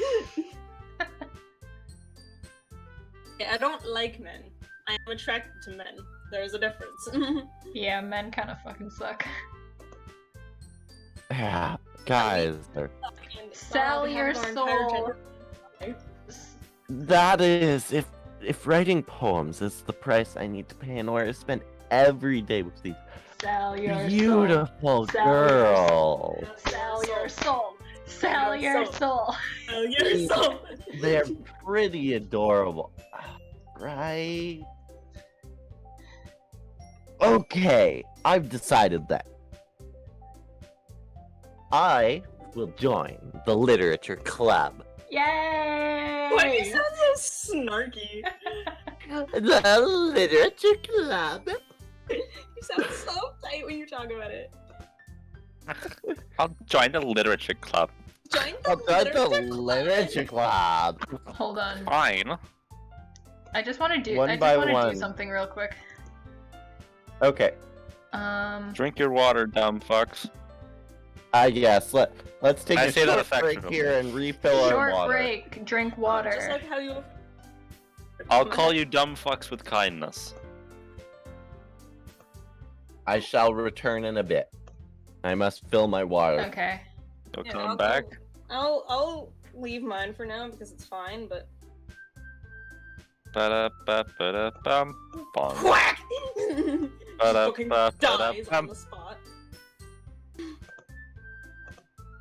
Yeah, I don't like men. I am attracted to men. There's a difference. Yeah, men kind of fucking suck. Yeah, guys. Sell your soul. That is, if writing poems is the price I need to pay in order to spend every day with these Sell your beautiful Sell girls. Sell your soul. Sell your soul. Sell your soul. They're pretty adorable, right? Okay, I've decided that I will join the literature club. Yay! Why do you sound so snarky? The literature club. You sound so tight when you talk about it. I'll join the literature club. Join I'll the join the literature club. literature club. Hold on. Fine. I just want to do. One I just by want to one. do something real quick. Okay, Drink your water, dumb fucks. yes. Let's take I a say that short break affectionately. here and refill our Short water. break. Drink water. Just like how you. I'll call you dumb fucks with kindness. I shall return in a bit. I must fill my water. Okay. You'll Yeah, come I'll back. I'll leave mine for now because it's fine, but. Ba-da-ba-ba-da-bum. Bum. Quack! Fucking dies on Ba-da-ba-ba-da-bum. the spot.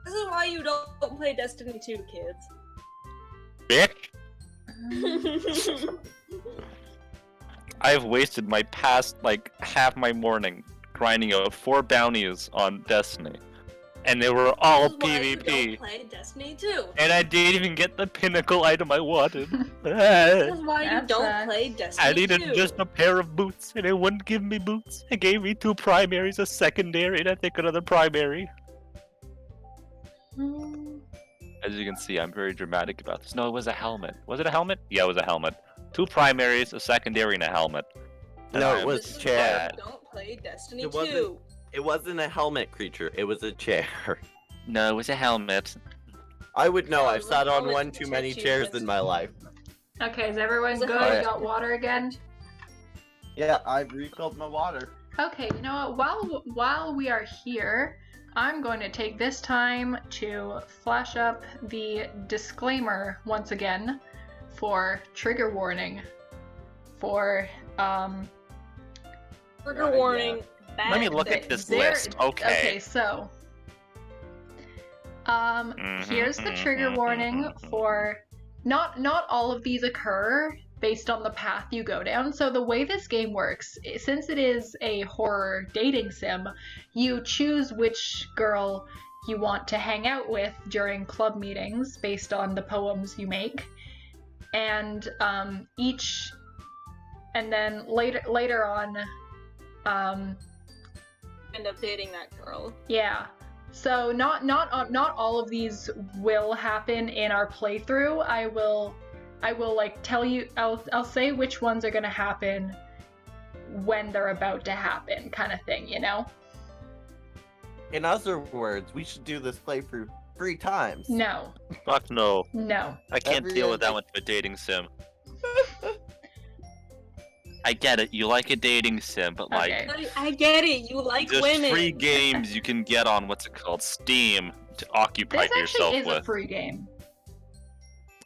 This is why you don't play Destiny 2, kids. Bitch! I've wasted my past, like, half my morning grinding out 4 bounties on Destiny. And they were all This is why you don't PvP. play Destiny 2. And I didn't even get the pinnacle item I wanted. This is why you That don't sucks. play Destiny I needed 2. just a pair of boots, and it wouldn't give me boots. It gave me 2 primaries, a secondary, and I think another primary. As you can see, I'm very dramatic about this. No, it was a helmet. Was it a helmet? Yeah, it was a helmet. 2 primaries, a secondary, and a helmet. And No, I it am was This is chair. why you don't play Destiny It 2. wasn't- It wasn't a helmet creature, it was a chair. No, it was a helmet. I would know, Yeah, I've it sat was on helmet one to too many protect you chairs against- in my life. Okay, is everyone Is it good? hard? Got water again? Yeah, I've refilled my water. Okay, you know what? While we are here, I'm going to take this time to flash up the disclaimer once again for trigger warning for Trigger warning. Bad Let me look at things. this there- list. Okay. so here's the trigger warning for not all of these occur based on the path you go down. So the way this game works, since it is a horror dating sim, you choose which girl you want to hang out with during club meetings based on the poems you make, and then later on, End up dating that girl. yeah. So not all of these will happen in our playthrough. I will like tell you. I'll say which ones are gonna happen when they're about to happen, kind of thing. You know? In other words, we should do this playthrough 3 times. No. Fuck no. No. I can't Every deal with that other- much of a dating sim. I get it, you like a dating sim, but like, Okay. I get it. You like there's women. free games you can get on what's it called, Steam, to occupy This yourself actually is a with. free game.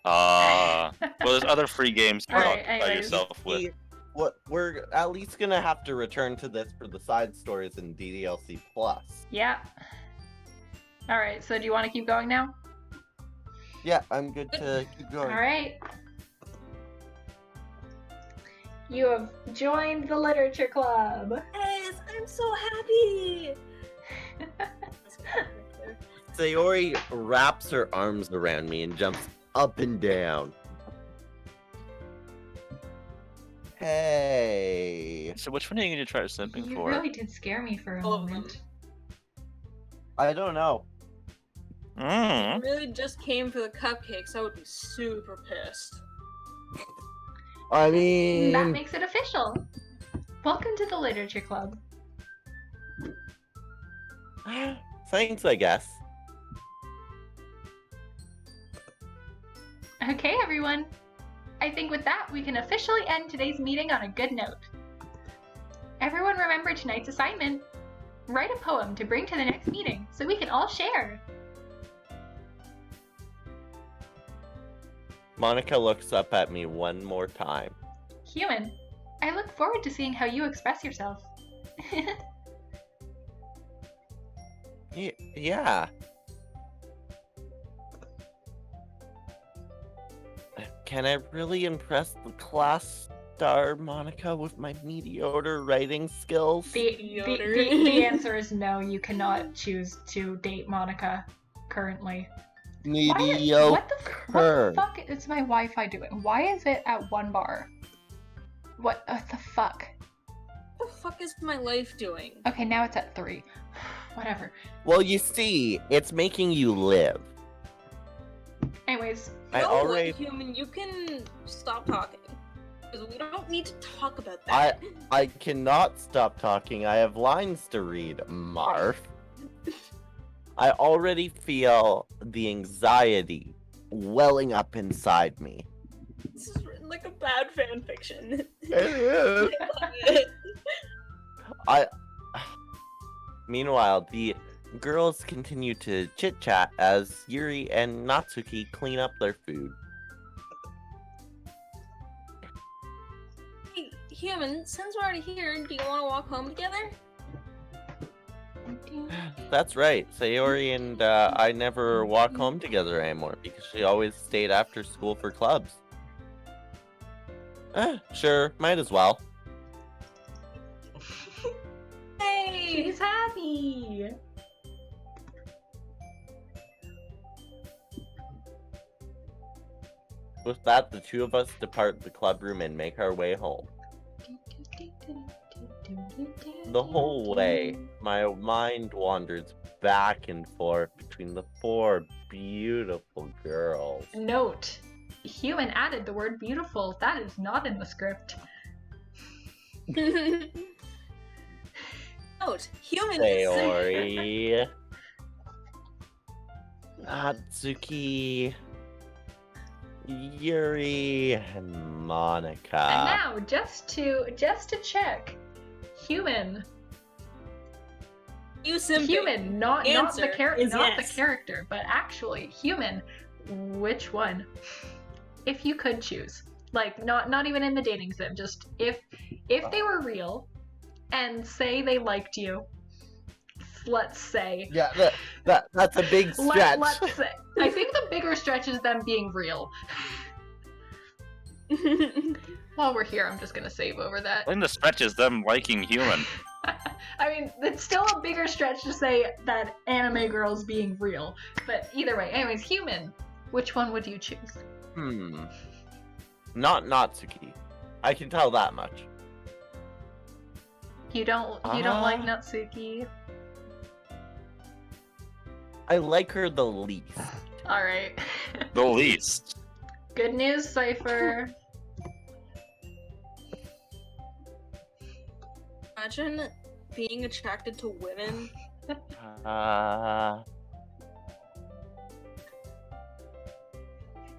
Well, there's other free games to Alright, occupy anyways. yourself with. What we're at least gonna have to return to this for the side stories in DLC Plus. Yeah. All right. So do you want to keep going now? Yeah, I'm good to keep going. All right. You have joined the literature club. Yes, I'm so happy. Sayori wraps her arms around me and jumps up and down. Hey. So which one are you going to try simping You for? really did scare me for a All of them. moment. I don't know. If Mm. I really just came for the cupcakes, I would be super pissed. I mean, That makes it official. Welcome to the literature club. thanks, I guess. Okay, everyone. I think with that, we can officially end today's meeting on a good note. Everyone remember tonight's assignment. Write a poem to bring to the next meeting so we can all share. Monica looks up at me one more time. Human, I look forward to seeing how you express yourself. Yeah. Can I really impress the class star, Monica, with my mediocre writing skills? The answer is no, you cannot choose to date Monica currently. Mediocre. What the fuck is my Wi-Fi doing? Why is it at 1 bar? What the fuck? What the fuck is my life doing? Okay, now it's at 3. Whatever. Well, you see, it's making you live. Anyways. Human, you can stop talking. Because we don't need to talk about that. I cannot stop talking. I have lines to read, Marf. I already feel the anxiety welling up inside me. This is written like a bad fan fiction. It is. Meanwhile, the girls continue to chit-chat as Yuri and Natsuki clean up their food. Hey, Human, since we're already here, do you want to walk home together? That's right. Sayori and I never walk home together anymore because she always stayed after school for clubs. Sure, might as well. Hey! She's happy! With that, the two of us depart the club room and make our way home. The whole way, my mind wanders back and forth between the 4 beautiful girls. Note, Human added the word beautiful. That is not in the script. Note, Human Sayori, Natsuki, Yuri, and Monica. And now, just to check, Human. You simply Human, not the answer is yes. character, but actually Human. Which one? If you could choose, like not even in the dating sim, just if they were real, and say they liked you. Let's say. Yeah, that's a big stretch. Let's say. I think the bigger stretch is them being real. While we're here, I'm just gonna save over that. I think the stretch is them liking Human. I mean, it's still a bigger stretch to say that anime girls being real. But either way, anyways, Human, which one would you choose? Not Natsuki. I can tell that much. You don't like Natsuki? I like her the least. Alright. The least. Good news, Cypher. Imagine being attracted to women. Uh,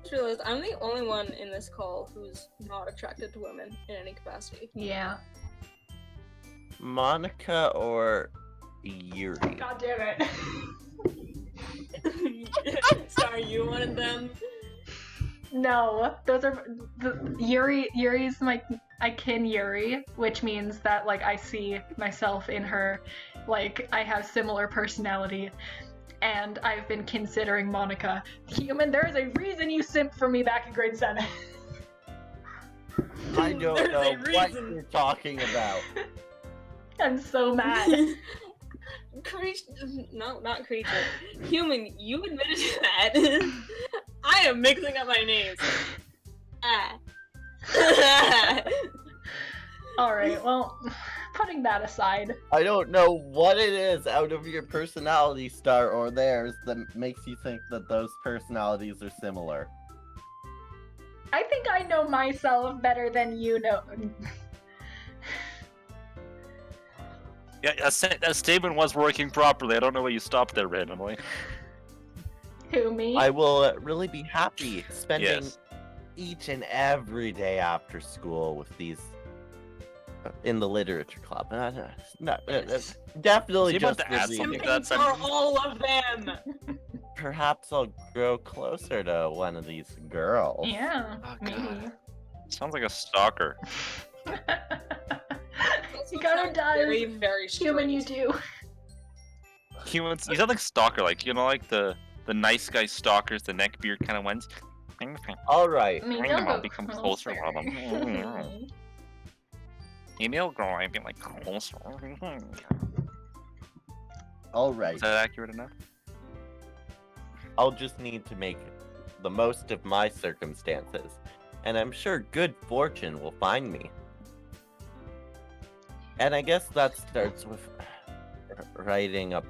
just realized I'm the only one in this call who's not attracted to women in any capacity. Yeah. Monica or Yuri? God damn it. Sorry, you wanted them. No, those are Yuri's I kin Yuri, which means that like I see myself in her, like I have similar personality, and I've been considering Monica. Human, there is a reason you simped for me back in grade 7. I don't know what you're talking about. I'm so mad. Not creature. Human, you admitted to that. I am mixing up my names. Alright, well, putting that aside. I don't know what it is out of your personality star or theirs that makes you think that those personalities are similar. I think I know myself better than you know. Yeah, that statement was working properly. I don't know why you stopped there randomly. Who, me? I will really be happy spending Yes. each and every day after school with these in the literature club. Definitely Is he about just to add for something the- to that For all of them. perhaps I'll grow closer to one of these girls. Yeah, Oh, maybe. God. Sounds like a stalker. You gotta die. Very, very Human, you straight. do. Humans, you sound like stalker, like, you know, like the nice guy stalkers, the neckbeard kind of ones. Alright. Maybe I'll I'll go become closer. closer with them. Maybe I'll go and be like closer. Alright. Is that accurate enough? I'll just need to make the most of my circumstances, and I'm sure good fortune will find me. And I guess that starts with writing a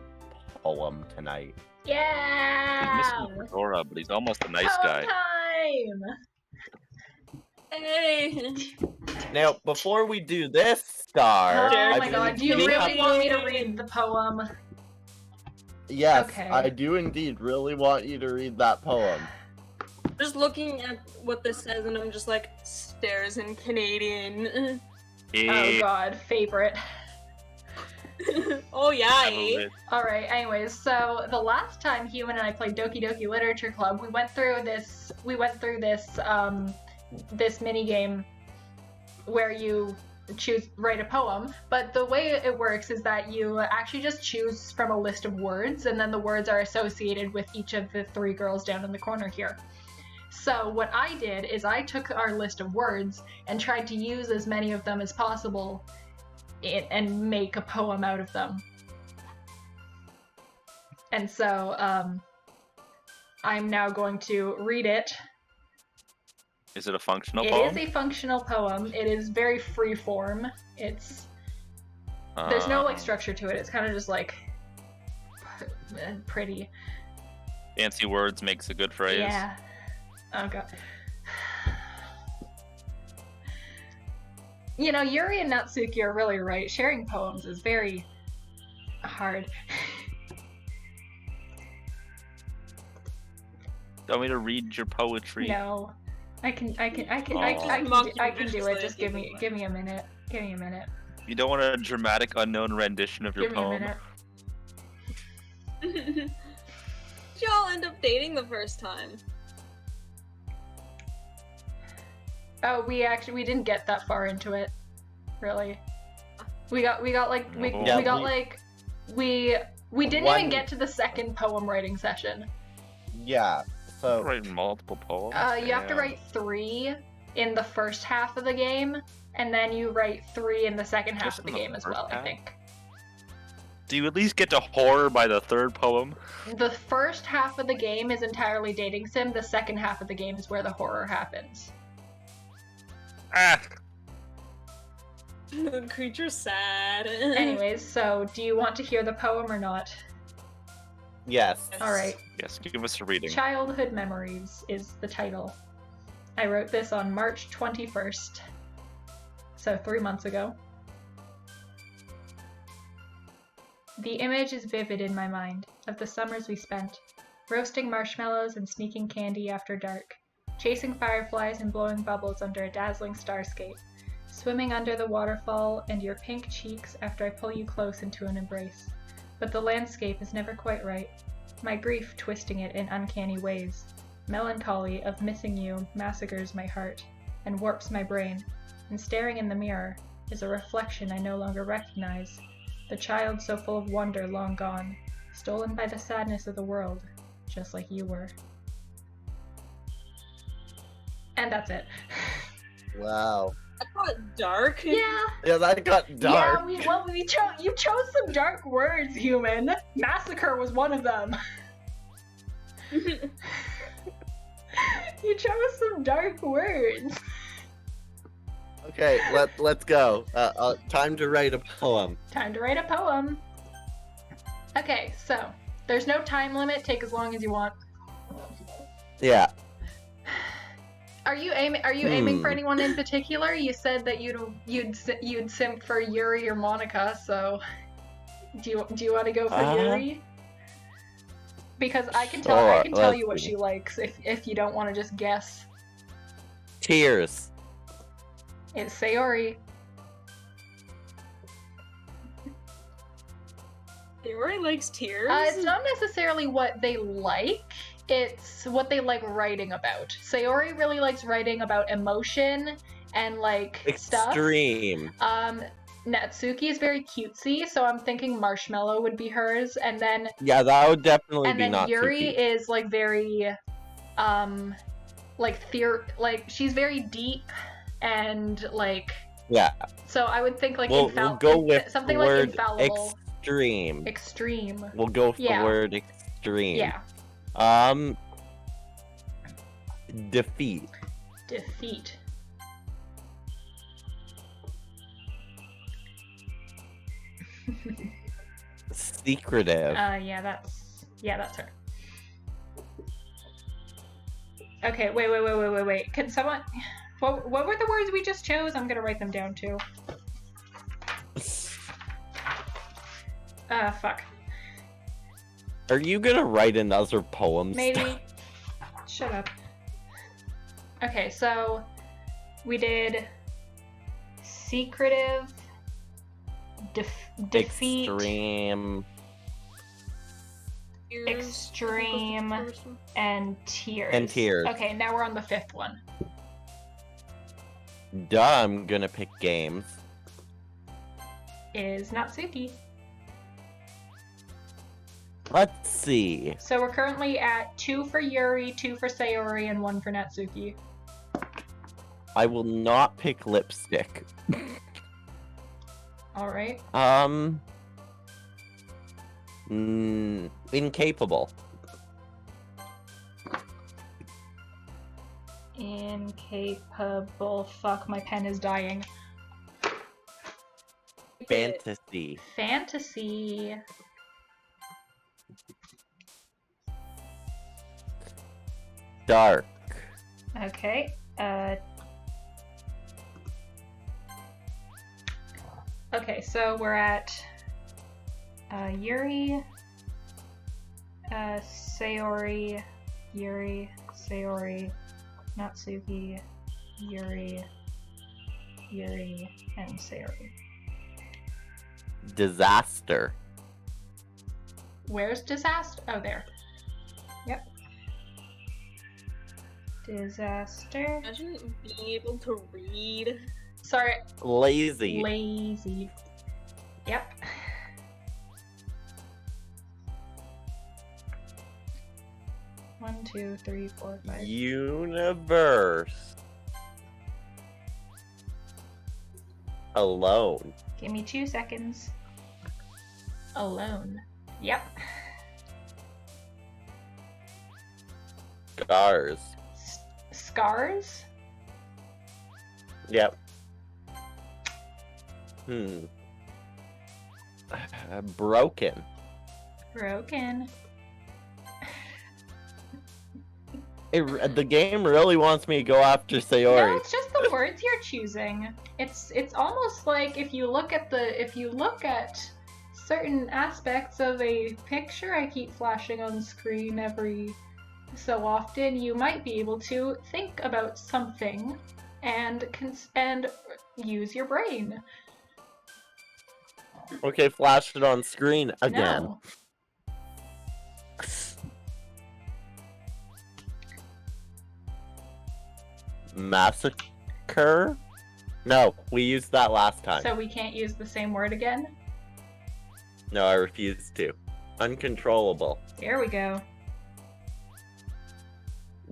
poem tonight. He's Yeah! missing the fedora, but he's almost a nice Poem guy. time! Hey. Now, before we do this, Star, Oh I my god, believe do you we really have- want me to read the poem? Yes, Okay. I do indeed really want you to read that poem. Just looking at what this says, and I'm just like, stairs in Canadian. Oh god, favorite. Oh yeah. It. Alright, anyways, so the last time Human and I played Doki Doki Literature Club, we went through this this mini game where you write a poem, but the way it works is that you actually just choose from a list of words, and then the words are associated with each of the 3 girls down in the corner here. So what I did is I took our list of words and tried to use as many of them as possible and make a poem out of them. And so I'm now going to read it. Is it a functional It poem? is a functional poem. It is very free form. It's there's no like structure to it. It's kind of just like pretty. Fancy words makes a good phrase. Yeah. Oh god. You know, Yuri and Natsuki are really right. Sharing poems is very hard. Do you want me to read your poetry? No. I can Mock you do it. Just give me viciously. a minute. Give me a minute. You don't want a dramatic unknown rendition of your Give me a poem? minute. Did y'all end up dating the first time? Oh, we didn't get that far into it, really. We got like we Yeah, got like we didn't even One- get to the second poem writing session. Yeah, so Writing multiple poems? You have to Damn. write 3 in the first half of the game, and then you write 3 in the second half Just of the in the game as first well, I half? think. Do you at least get to horror by the third poem? The first half of the game is entirely dating sim. The second half of the game is where the horror happens. Ah! The creature's sad. Anyways, so do you want to hear the poem or not? yes. Alright. Yes, give us a reading. Childhood Memories is the title. I wrote this on March 21st, so 3 months ago. The image is vivid in my mind of the summers we spent, roasting marshmallows and sneaking candy after dark, chasing fireflies and blowing bubbles under a dazzling starscape, swimming under the waterfall and your pink cheeks after I pull you close into an embrace. But the landscape is never quite right, my grief twisting it in uncanny ways. Melancholy of missing you massacres my heart and warps my brain, and staring in the mirror is a reflection I no longer recognize, the child so full of wonder long gone, stolen by the sadness of the world, just like you were. And that's it. Wow. That got dark. Yeah. Yeah, that got dark. Yeah, you chose some dark words, Human. Massacre was one of them. You chose some dark words. Okay, let's go. Time to write a poem. Time to write a poem. Okay, so there's no time limit. Take as long as you want. Yeah. Are you aiming for anyone in particular? You said that you'd simp for Yuri or Monica, so do you want to go for Yuri? Because I can tell Sure, you what let's she likes if you don't want to just guess. Tears. It's Sayori. Sayori likes tears? It's not necessarily what they like, it's what they like writing about. Sayori really likes writing about emotion and, like, Extreme. stuff. Natsuki is very cutesy, so I'm thinking Marshmallow would be hers, and then... Yeah, that would definitely be Natsuki. Yuri is, like, very, she's very deep, and, like... Yeah. So I would think, like, we'll go with something the word like infallible. Extreme. Extreme. We'll go with the word extreme. Yeah. Defeat. Defeat. Secretive. Yeah, that's her. Okay, wait. Can someone... What were the words we just chose? I'm gonna write them down, too. Fuck. Are you gonna write another poem? Maybe. Shut up. Okay, so... We did... Secretive... Defeat... Extreme... And tears. Okay, now we're on the 5th one. Duh, I'm gonna pick games. Is Natsuki. Let's see. So we're currently at 2 for Yuri, 2 for Sayori, and 1 for Natsuki. I will not pick lipstick. Alright. Incapable. Incapable. Fuck, my pen is dying. Fantasy. Fantasy. Dark. Okay. Okay, so we're at Yuri, Sayori, Yuri, Sayori, Natsuki, Yuri, and Sayori. Disaster. Where's disaster? Oh, there. Yep. Disaster. Imagine being able to read. Sorry. Lazy. Lazy. Yep. One, two, three, four, five. Universe. Alone. Give me 2 seconds. Alone. Yep. Scars. Scars? Yep. Broken. Broken. The game really wants me to go after Sayori. No, it's just the words you're choosing. It's almost like if you look at certain aspects of a picture I keep flashing on screen every so often, you might be able to think about something and use your brain. Okay, flash it on screen again. No. Massacre? No, we used that last time. So we can't use the same word again? No, I refuse to. Uncontrollable. There we go.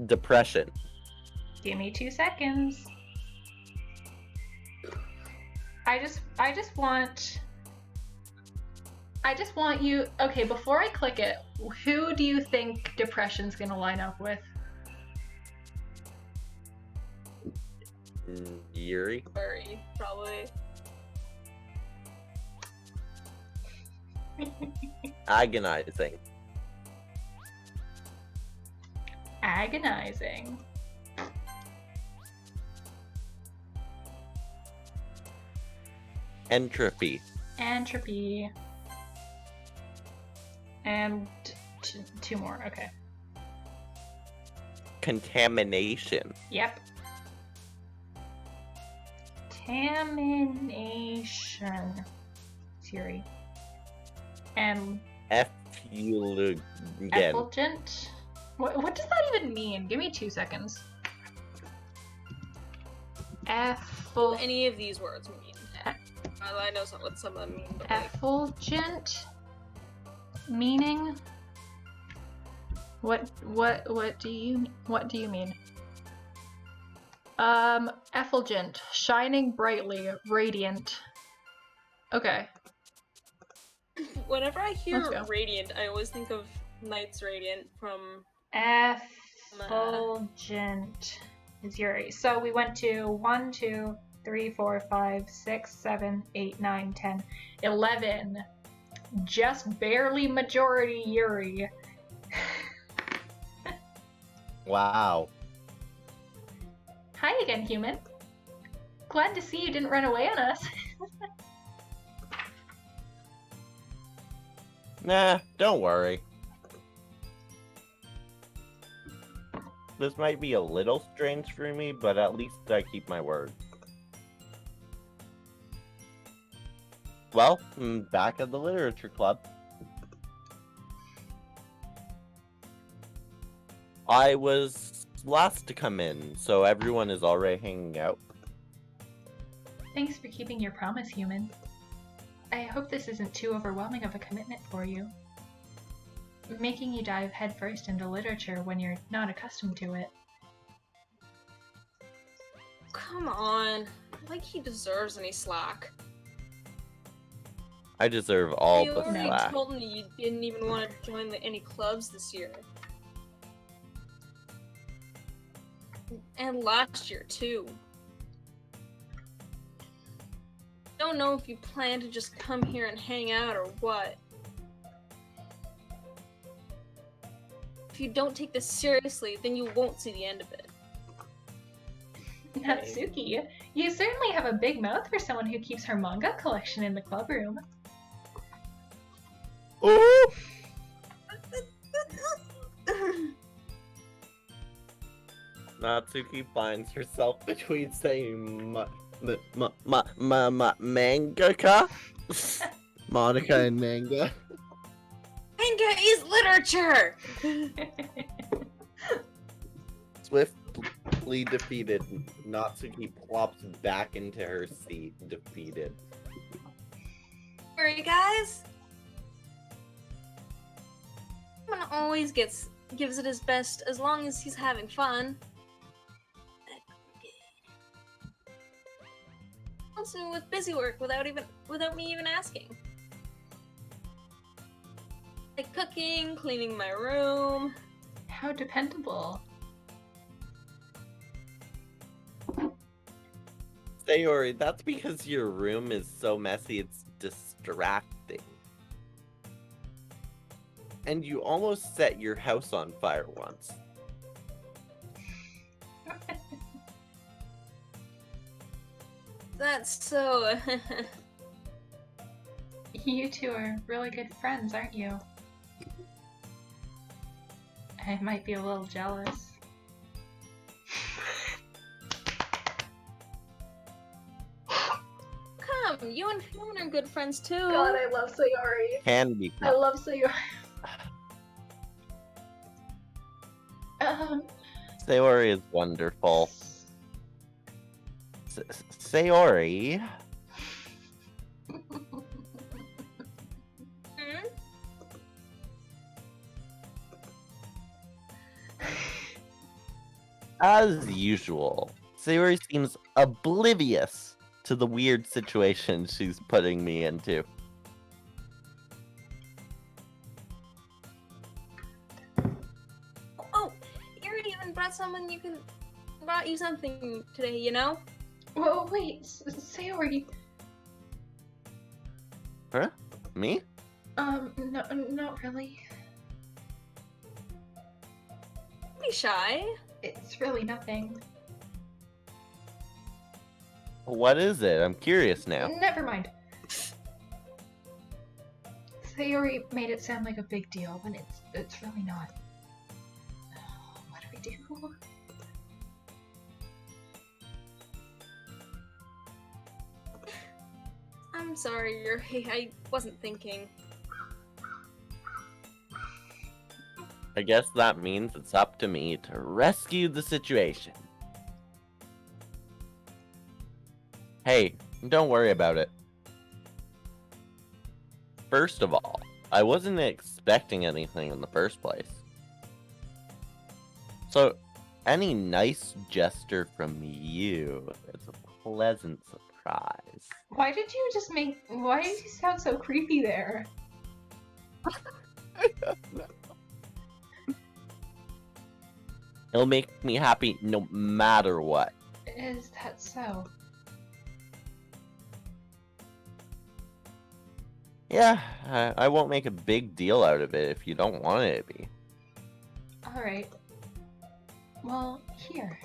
Depression. Give me 2 seconds. I just want you... Okay, before I click it, who do you think depression's gonna line up with? Yuri? Very, probably. Agonizing. Agonizing. Entropy. Entropy. And 2 more, okay. Contamination. Yep. Contamination. Fury. And Effulgent. effulgent? What does that even mean? Give me 2 seconds. Any of these words mean. I know what some of them mean. But Effulgent? Meaning? What do you mean? Effulgent, shining brightly, radiant. Okay. Whenever I hear radiant, I always think of Knights Radiant from Effulgent is Yuri. So we went to 1, 2, 3, 4, 5, 6, 7, 8, 9, 10, 11. Just barely majority Yuri. Wow. Hi again, human. Glad to see you didn't run away on us. Nah, don't worry. This might be a little strange for me, but at least I keep my word. Well, I'm back at the literature club. I was last to come in, so everyone is already hanging out. Thanks for keeping your promise, human. I hope this isn't too overwhelming of a commitment for you. Making you dive headfirst into literature when you're not accustomed to it. Come on. Like he deserves any slack. I deserve all You the already slack. told me you didn't even want to join any clubs this year. And last year, too. Don't know if you plan to just come here and hang out or what. If you don't take this seriously, then you won't see the end of it. Natsuki, you certainly have a big mouth for someone who keeps her manga collection in the club room. Oh! Natsuki finds herself between saying mangaka? Monica and manga. Manga is literature! Swiftly defeated, Natsuki plops back into her seat, defeated. Alright, guys? Someone always gives it his best as long as he's having fun. Also with busy work without me even asking. Like cooking, cleaning my room. How dependable. Sayori, that's because your room is so messy it's distracting. And you almost set your house on fire once. That's so... You two are really good friends, aren't you? I might be a little jealous. Come, you and Human are good friends too. God, I love Sayori. Can be. I love Sayori. Sayori is wonderful. Sayori. As usual, Sayori seems oblivious to the weird situation she's putting me into. Oh, Erie even brought you something today, you know? Whoa, wait, Sayori. Huh? Me? No, not really. Don't be shy. It's really nothing. What is it? I'm curious now. Never mind. Sayori made it sound like a big deal when it's really not. What do we do? I'm sorry, Yuri. I wasn't thinking. I guess that means it's up to me to rescue the situation. Hey, don't worry about it. First of all, I wasn't expecting anything in the first place. So, any nice gesture from you is a pleasant surprise. Why did you sound so creepy there? It'll make me happy no matter what. Is that so? Yeah, I won't make a big deal out of it if you don't want it to be. Alright. Well, here.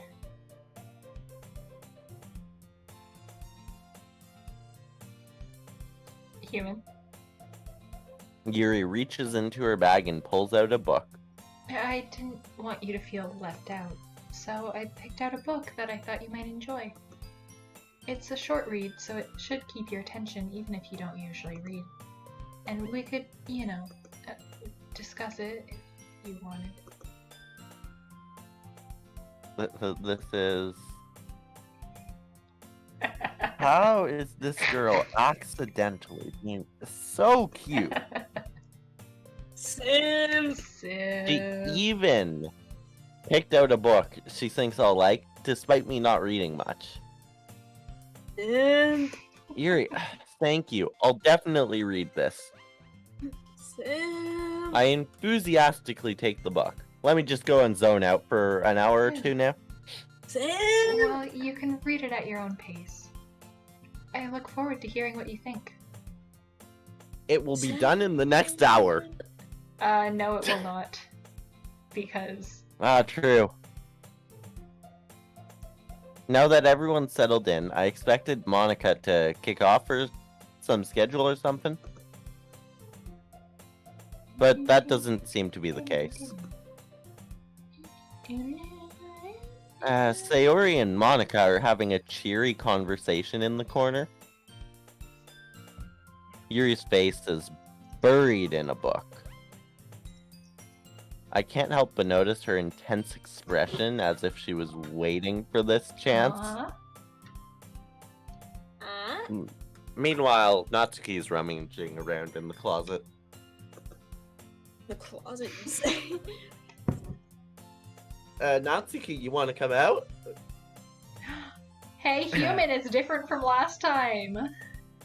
Human. Yuri reaches into her bag and pulls out a book. I didn't want you to feel left out, so I picked out a book that I thought you might enjoy. It's a short read, so it should keep your attention even if you don't usually read. And we could, discuss it if you wanted. This is... How is this girl accidentally being so cute? Sim. She even picked out a book she thinks I'll like, despite me not reading much. Sim. Yuri, thank you. I'll definitely read this. Sim. I enthusiastically take the book. Let me just go and zone out for an hour or two now. Sim. Well, you can read it at your own pace. I look forward to hearing what you think. It will be done in the next hour. No it will not. Because... Ah, true. Now that everyone's settled in, I expected Monica to kick off for some schedule or something. But that doesn't seem to be the case. Sayori and Monica are having a cheery conversation in the corner. Yuri's face is buried in a book. I can't help but notice her intense expression as if she was waiting for this chance. Meanwhile, Natsuki's rummaging around in the closet. The closet, you say? Natsuki, you want to come out? Hey, human is different from last time,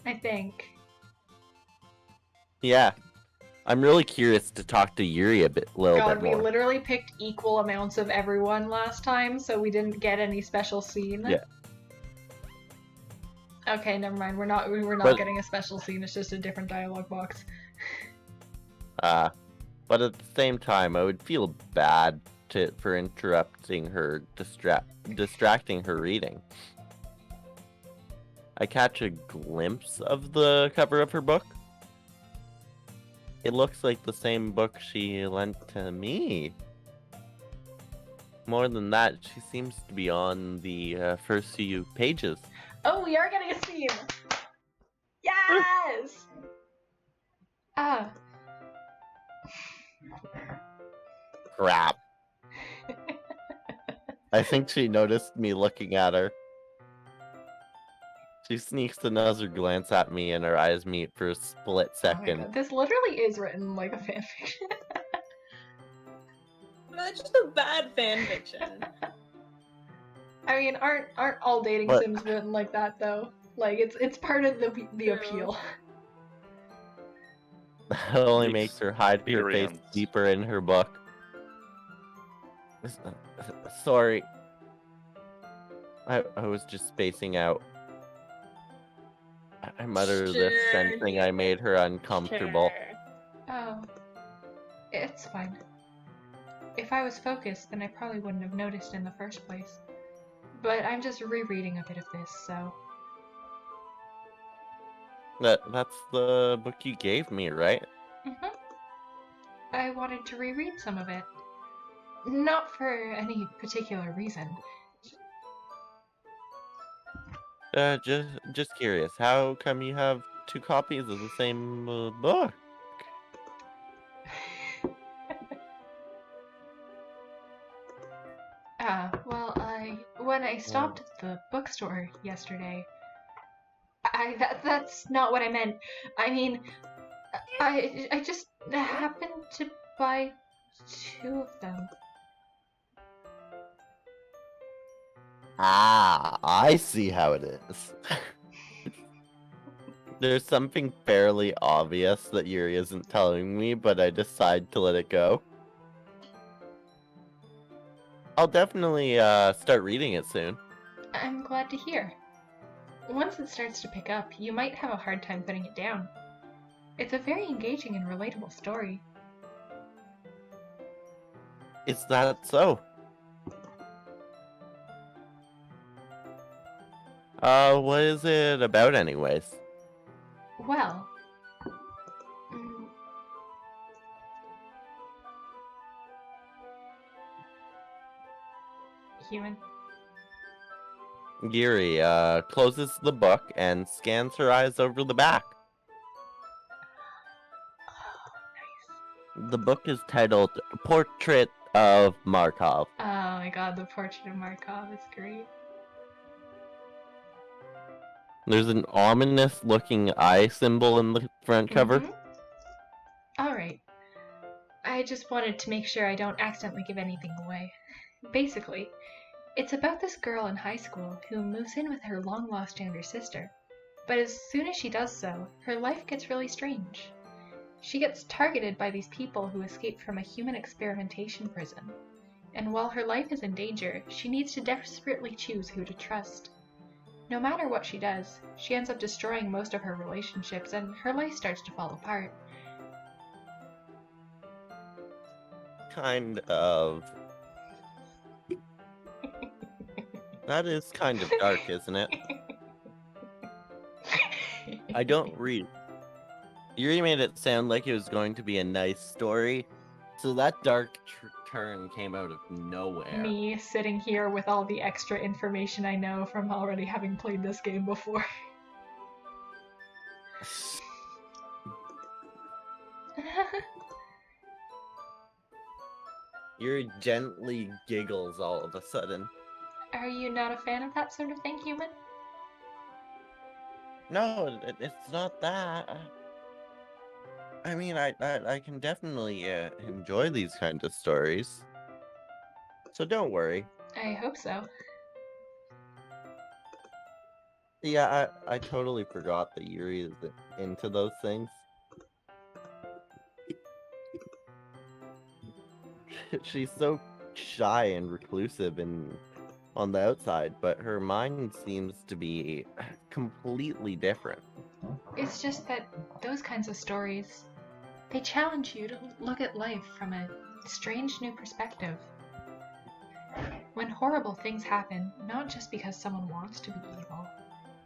I think. Yeah. I'm really curious to talk to Yuri a little bit more. We literally picked equal amounts of everyone last time, so we didn't get any special scene. Yeah. Okay, never mind. We were not getting a special scene. It's just a different dialogue box. But at the same time, I would feel bad for interrupting her, distracting her reading. I catch a glimpse of the cover of her book. It looks like the same book she lent to me. More than that, she seems to be on the first few pages. Oh, we are getting a scene! Yes! Crap. I think she noticed me looking at her. She sneaks another glance at me and our eyes meet for a split second. Oh my God. This literally is written like a fanfiction. That's just a bad fanfiction. I mean, aren't all dating sims written like that though? Like it's part of the appeal. That only makes her hide her face deeper in her book. Sorry. I was just spacing out. I mutter this, sensing I made her uncomfortable. Oh. It's fine. If I was focused, then I probably wouldn't have noticed in the first place. But I'm just rereading a bit of this, so... That's the book you gave me, right? Mm-hmm. I wanted to reread some of it. Not for any particular reason. Just curious. How come you have two copies of the same book? Well, when I stopped at the bookstore yesterday, that's not what I meant. I mean, I just happened to buy 2 of them. Ah, I see how it is. There's something fairly obvious that Yuri isn't telling me, but I decide to let it go. I'll definitely start reading it soon. I'm glad to hear. Once it starts to pick up, you might have a hard time putting it down. It's a very engaging and relatable story. Is that so? What is it about anyways? Well, mm, human. Yuri, closes the book and scans her eyes over the back. Oh, The book is titled Portrait of Markov. nice. Oh my god, the portrait of Markov is great. There's an ominous looking eye symbol in the front cover. Alright. I just wanted to make sure I don't accidentally give anything away. Basically, it's about this girl in high school who moves in with her long-lost younger sister. But as soon as she does so, her life gets really strange. She gets targeted by these people who escaped from a human experimentation prison. And while her life is in danger, she needs to desperately choose who to trust. No matter what she does, she ends up destroying most of her relationships and her life starts to fall apart. Kind of. That is kind of dark, isn't it? I don't read. Yuri made it sound like it was going to be a nice story, so that dark turn came out of nowhere. Me sitting here with all the extra information I know from already having played this game before. Yuri gently giggles all of a sudden. Are you not a fan of that sort of thing, human? No, it's not that. I mean, I can definitely enjoy these kinds of stories. So don't worry. I hope so. Yeah, I totally forgot that Yuri is into those things. She's so shy and reclusive and on the outside, but her mind seems to be completely different. It's just that those kinds of stories, they challenge you to look at life from a strange new perspective. When horrible things happen, not just because someone wants to be evil,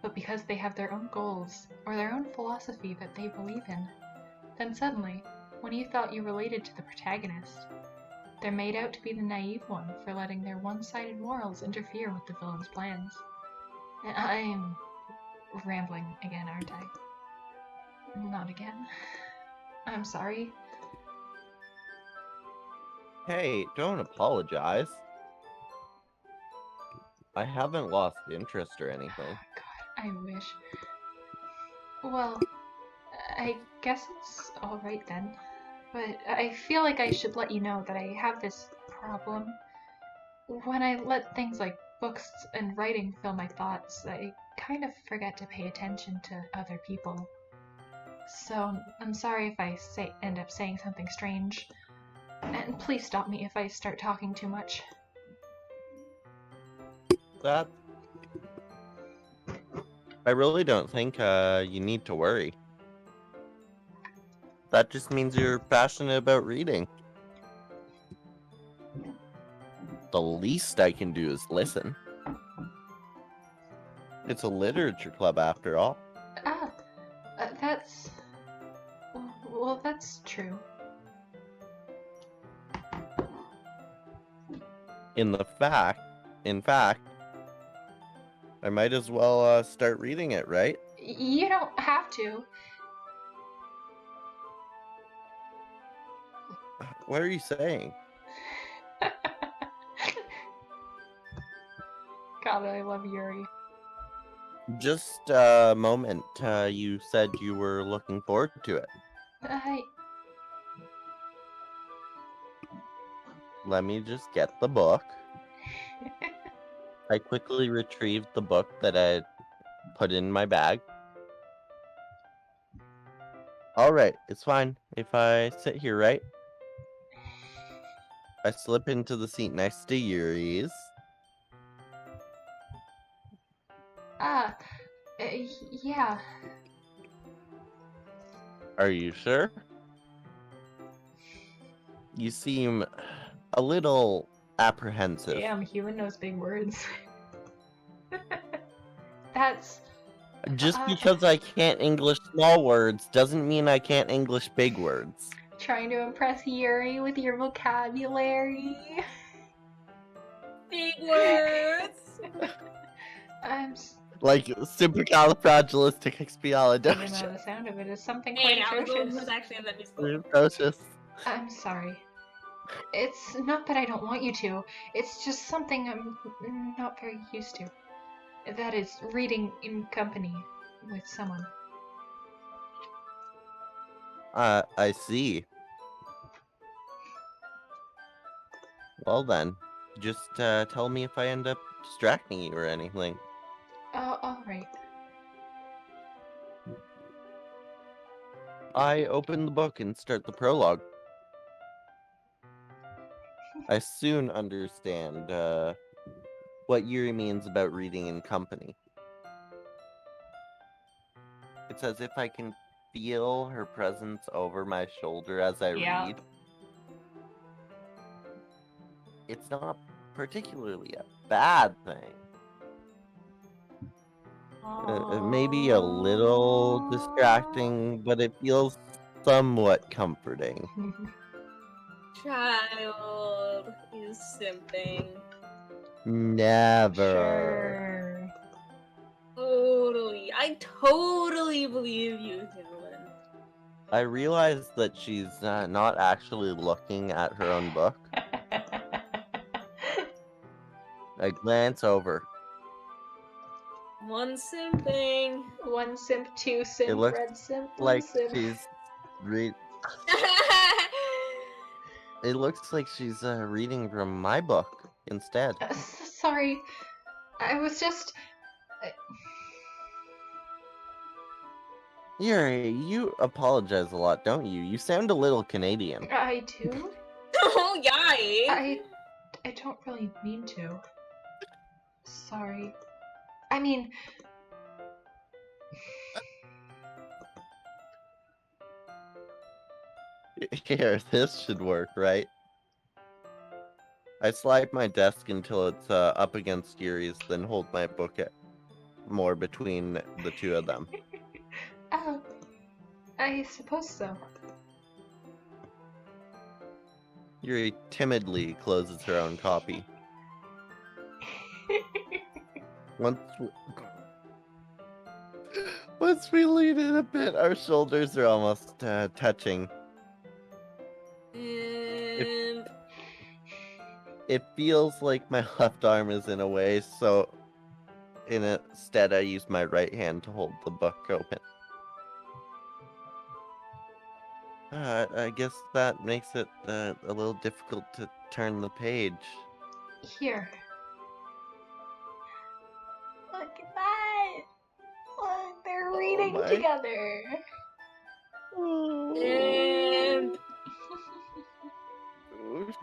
but because they have their own goals or their own philosophy that they believe in, then suddenly, when you thought you related to the protagonist, they're made out to be the naive one for letting their one-sided morals interfere with the villain's plans. And I'm rambling again, aren't I? Not again. I'm sorry. Hey, don't apologize. I haven't lost interest or anything. God, I wish. Well, I guess it's alright then. But I feel like I should let you know that I have this problem. When I let things like books and writing fill my thoughts, I kind of forget to pay attention to other people. So I'm sorry if I end up saying something strange. And please stop me if I start talking too much. That... I really don't think you need to worry. That just means you're passionate about reading. The least I can do is listen. It's a literature club after all. That's... Well, that's true. In fact, I might as well start reading it, right? You don't have to. What are you saying? God, I love Yuri. Just a moment. You said you were looking forward to it. Let me just get the book. I quickly retrieved the book that I put in my bag. Alright, it's fine. If I sit here, right? I slip into the seat next to Yuri's. Yeah. Are you sure? You seem a little apprehensive. Damn, human knows big words. That's... Just because I can't English small words doesn't mean I can't English big words. Trying to impress Yuri with your vocabulary. Big words! Like supercalifragilisticexpialidocious. I don't know, the sound of it is something quite atrocious. Was actually in that musical. Atrocious. I'm sorry. It's not that I don't want you to. It's just something I'm not very used to. That is, reading in company with someone. I see. Well then, just tell me if I end up distracting you or anything. Alright. I open the book and start the prologue. I soon understand what Yuri means about reading in company. It's as if I can feel her presence over my shoulder as I read. It's not particularly a bad thing. Maybe a little distracting, but it feels somewhat comforting. Child is simping. Never. Sure. Totally. I totally believe you, Helen. I realize that she's not actually looking at her own book. I glance over. One simping. One simp, two simp, It looks red simp, blue like simp. she's It looks like she's reading from my book instead. Sorry. I was just... Yuri, you apologize a lot, don't you? You sound a little Canadian. I do? Oh, yay! I don't really mean to. Sorry. I mean... Here, this should work, right? I slide my desk until it's up against Yuri's, then hold my book more between the two of them. Oh, I suppose so. Yuri timidly closes her own copy. Once we lean in a bit, our shoulders are almost touching. It feels like my left arm is in a way, so instead I use my right hand to hold the book open. I guess that makes it a little difficult to turn the page. Here. Look at that! Look, they're reading together!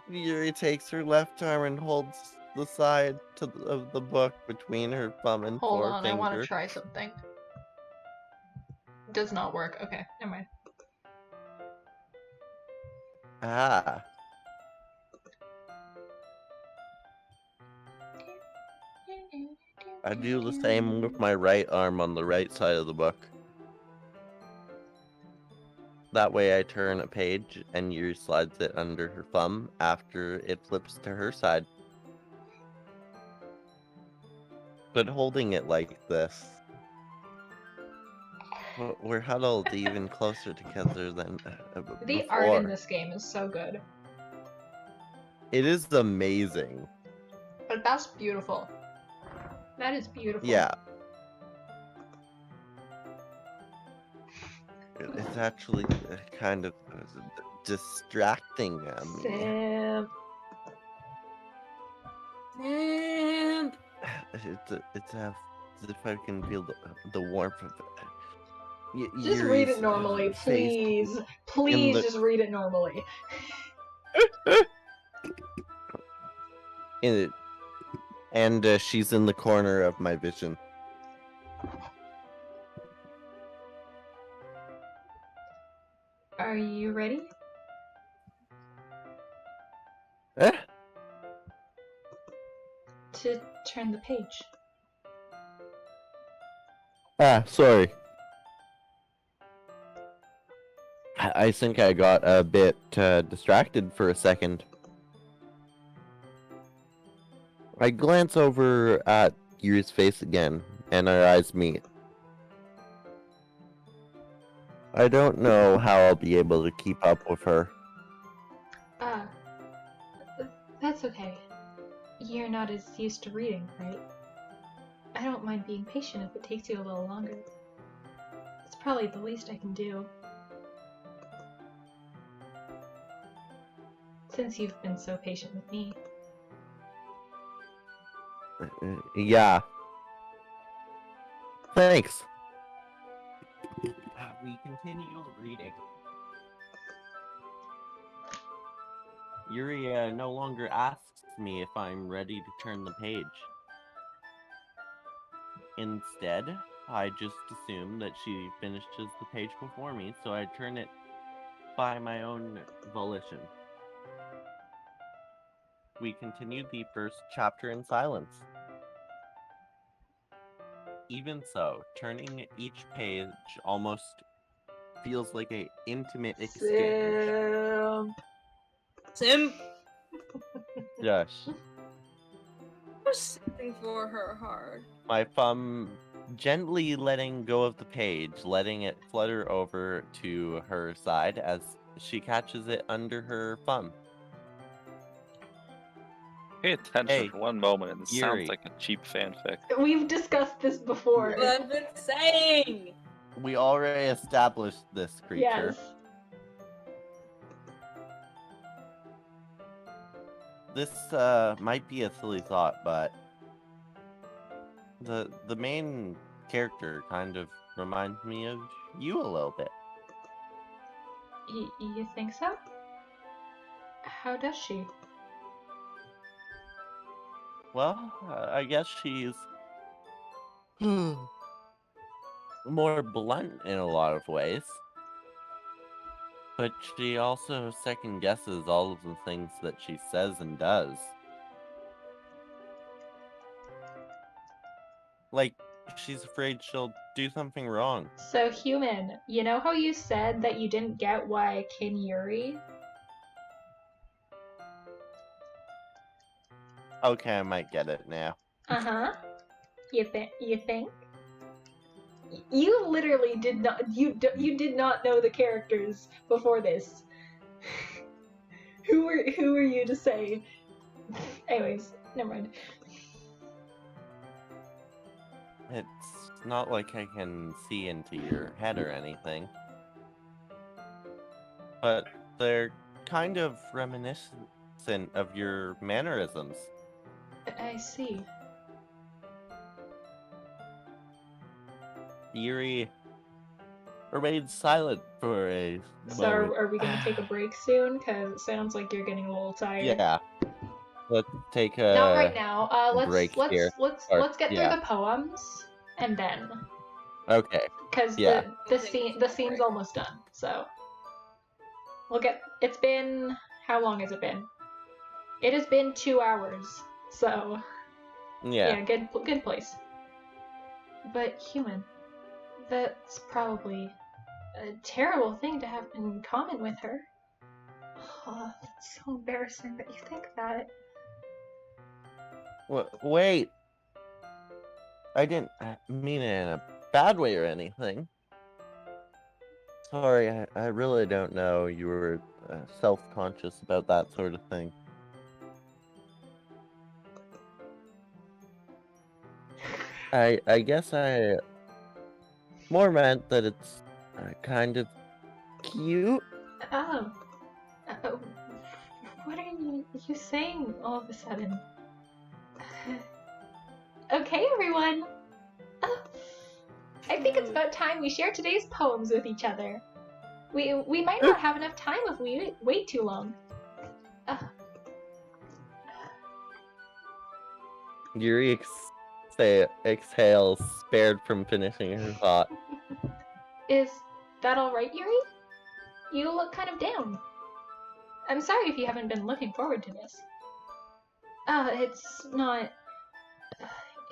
Yuri takes her left arm and holds the side of the book between her thumb and Hold forefinger. on, I want to try something. Does not work. Okay, never mind. Ah. I do the same with my right arm on the right side of the book. That way I turn a page and Yuri slides it under her thumb after it flips to her side. But holding it like this, we're huddled even closer together than before. The art in this game is so good. It is amazing. But that's beautiful. That is beautiful. Yeah. It's actually kind of distracting me. Simp. Simp. It's as if I can feel the warmth of Just read it Yuri's normally, face please. in Please the just read it normally. in it, and she's in the corner of my vision. Are you ready? Eh? To turn the page. Ah, sorry. I think I got a bit distracted for a second. I glance over at Yuri's face again, and our eyes meet. I don't know how I'll be able to keep up with her. That's okay. You're not as used to reading, right? I don't mind being patient if it takes you a little longer. It's probably the least I can do. Since you've been so patient with me. Yeah. Thanks. We continue reading. Yuri no longer asks me if I'm ready to turn the page. Instead, I just assume that she finishes the page before me, so I turn it by my own volition. We continue the first chapter in silence. Even so, turning each page almost feels like an intimate exchange. Simp. Josh. You're simping for her hard. My thumb gently letting go of the page, letting it flutter over to her side as she catches it under her thumb. Pay attention Hey, for one moment, and it Yuri. sounds like a cheap fanfic. We've discussed this before. What I've been saying. We already established this creature. Yes. This might be a silly thought, but the main character kind of reminds me of you a little bit. You think so? How does she? Well, I guess she's more blunt in a lot of ways. But she also second guesses all of the things that she says and does. Like, she's afraid she'll do something wrong. So, human, you know how you said that you didn't get why Kin Yuri? Okay, I might get it now. Uh-huh. You think? You literally did not. You did not know the characters before this. Who were you to say? Anyways, never mind. It's not like I can see into your head or anything. But they're kind of reminiscent of your mannerisms. I see. Yuri remained silent for a So moment. are we gonna take a break soon? Cause it sounds like you're getting a little tired. Yeah. Let's take a Not right now. break here. Let's get yeah. through the poems and then. Okay. Cause Yeah. the scene's almost done. So we'll get. It's been, how long has it been? It has been 2 hours. So Yeah. good place. But human, that's probably a terrible thing to have in common with her. Oh, it's so embarrassing that you think that. Wait. I didn't mean it in a bad way or anything. Sorry, I really don't know. You were self-conscious about that sort of thing. I guess I more meant that it's kind of cute. Oh, uh, what are you saying all of a sudden? Okay, everyone. I think it's about time we share today's poems with each other. We might not have enough time if we wait too long. Yuri exhales, spared from finishing her thought. Is that all right, Yuri? You look kind of down. I'm sorry if you haven't been looking forward to this. It's not...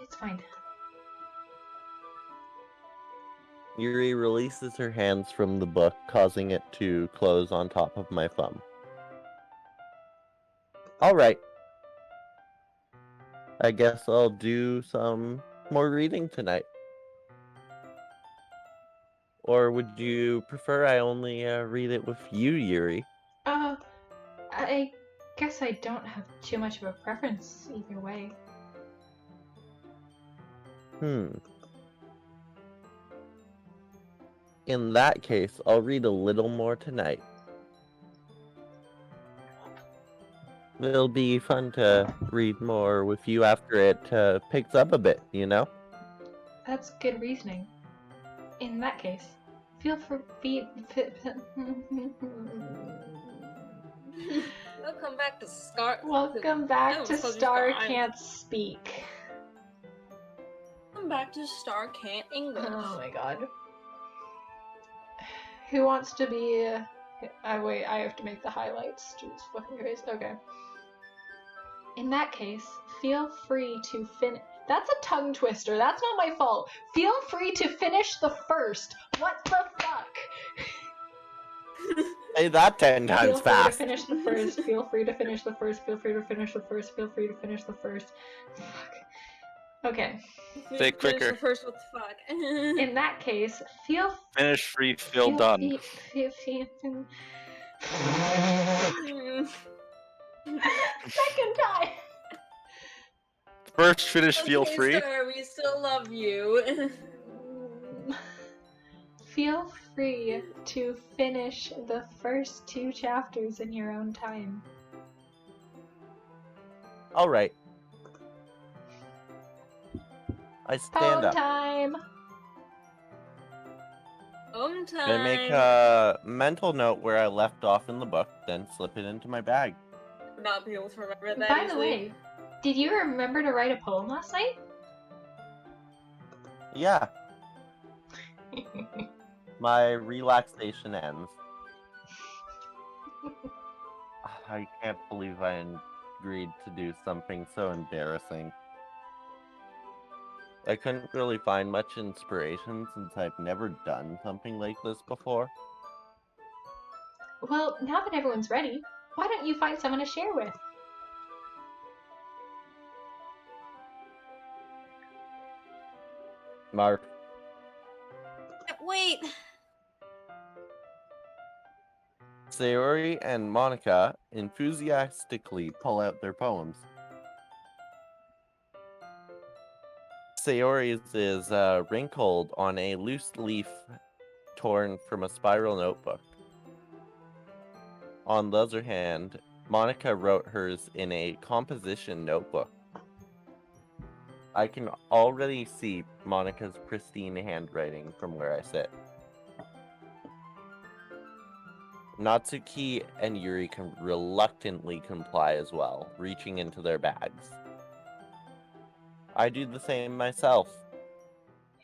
It's fine. Yuri releases her hands from the book, causing it to close on top of my thumb. Alright. I guess I'll do some more reading tonight. Or would you prefer I only read it with you, Yuri? I guess I don't have too much of a preference either way. In that case, I'll read a little more tonight. It'll be fun to read more with you after it picks up a bit, you know? That's good reasoning. In that case, feel free... Welcome back to Star. Welcome back to Star Can't Speak. Welcome back to Star Can't English. Oh my god. Who wants to be... wait, I have to make the highlights. Jeez fucking Christ. Okay. In that case, feel free to finish... That's a tongue twister. That's not my fault. Feel free to finish the first. What the fuck? Say that 10 times fast. Feel free to finish the first. Feel free to finish the first. Feel free to finish the first. Feel free to finish the first. Fuck. Okay. Say quicker. Finish the first, what the fuck? In that case, Finish free, feel done. Second time. First finish, feel Okay, free. Star, we still love you. Feel free to finish the first 2 chapters in your own time. Alright. I stand Poem up. time! Home time. I make a mental note where I left off in the book, then slip it into my bag. Not be able to remember that By easily. the way, did you remember to write a poem last night? Yeah. My relaxation ends. I can't believe I agreed to do something so embarrassing. I couldn't really find much inspiration since I've never done something like this before. Well, now that everyone's ready, why don't you find someone to share with? Mark. Wait. Sayori and Monica enthusiastically pull out their poems. Sayori's is wrinkled on a loose leaf torn from a spiral notebook. On the other hand, Monica wrote hers in a composition notebook. I can already see Monica's pristine handwriting from where I sit. Natsuki and Yuri can reluctantly comply as well, reaching into their bags. I do the same myself.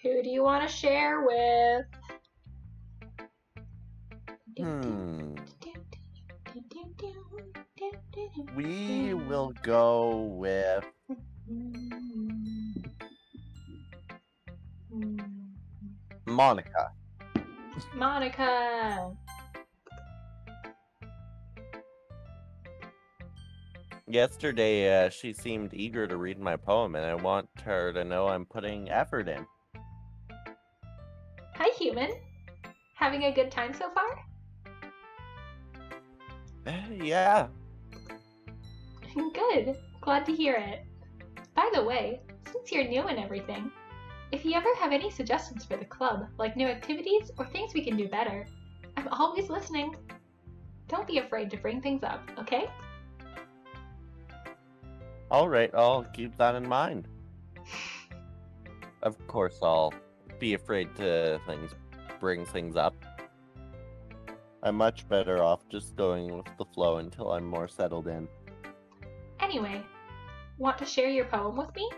Who do you want to share with? We will go with Monica. Monica! Yesterday, she seemed eager to read my poem, and I want her to know I'm putting effort in. Hi, human. Having a good time so far? Yeah. Good. Glad to hear it. By the way, since you're new and everything, if you ever have any suggestions for the club, like new activities or things we can do better, I'm always listening. Don't be afraid to bring things up, okay? Alright, I'll keep that in mind. Of course, I'll be afraid to bring things up. I'm much better off just going with the flow until I'm more settled in. Anyway, want to share your poem with me?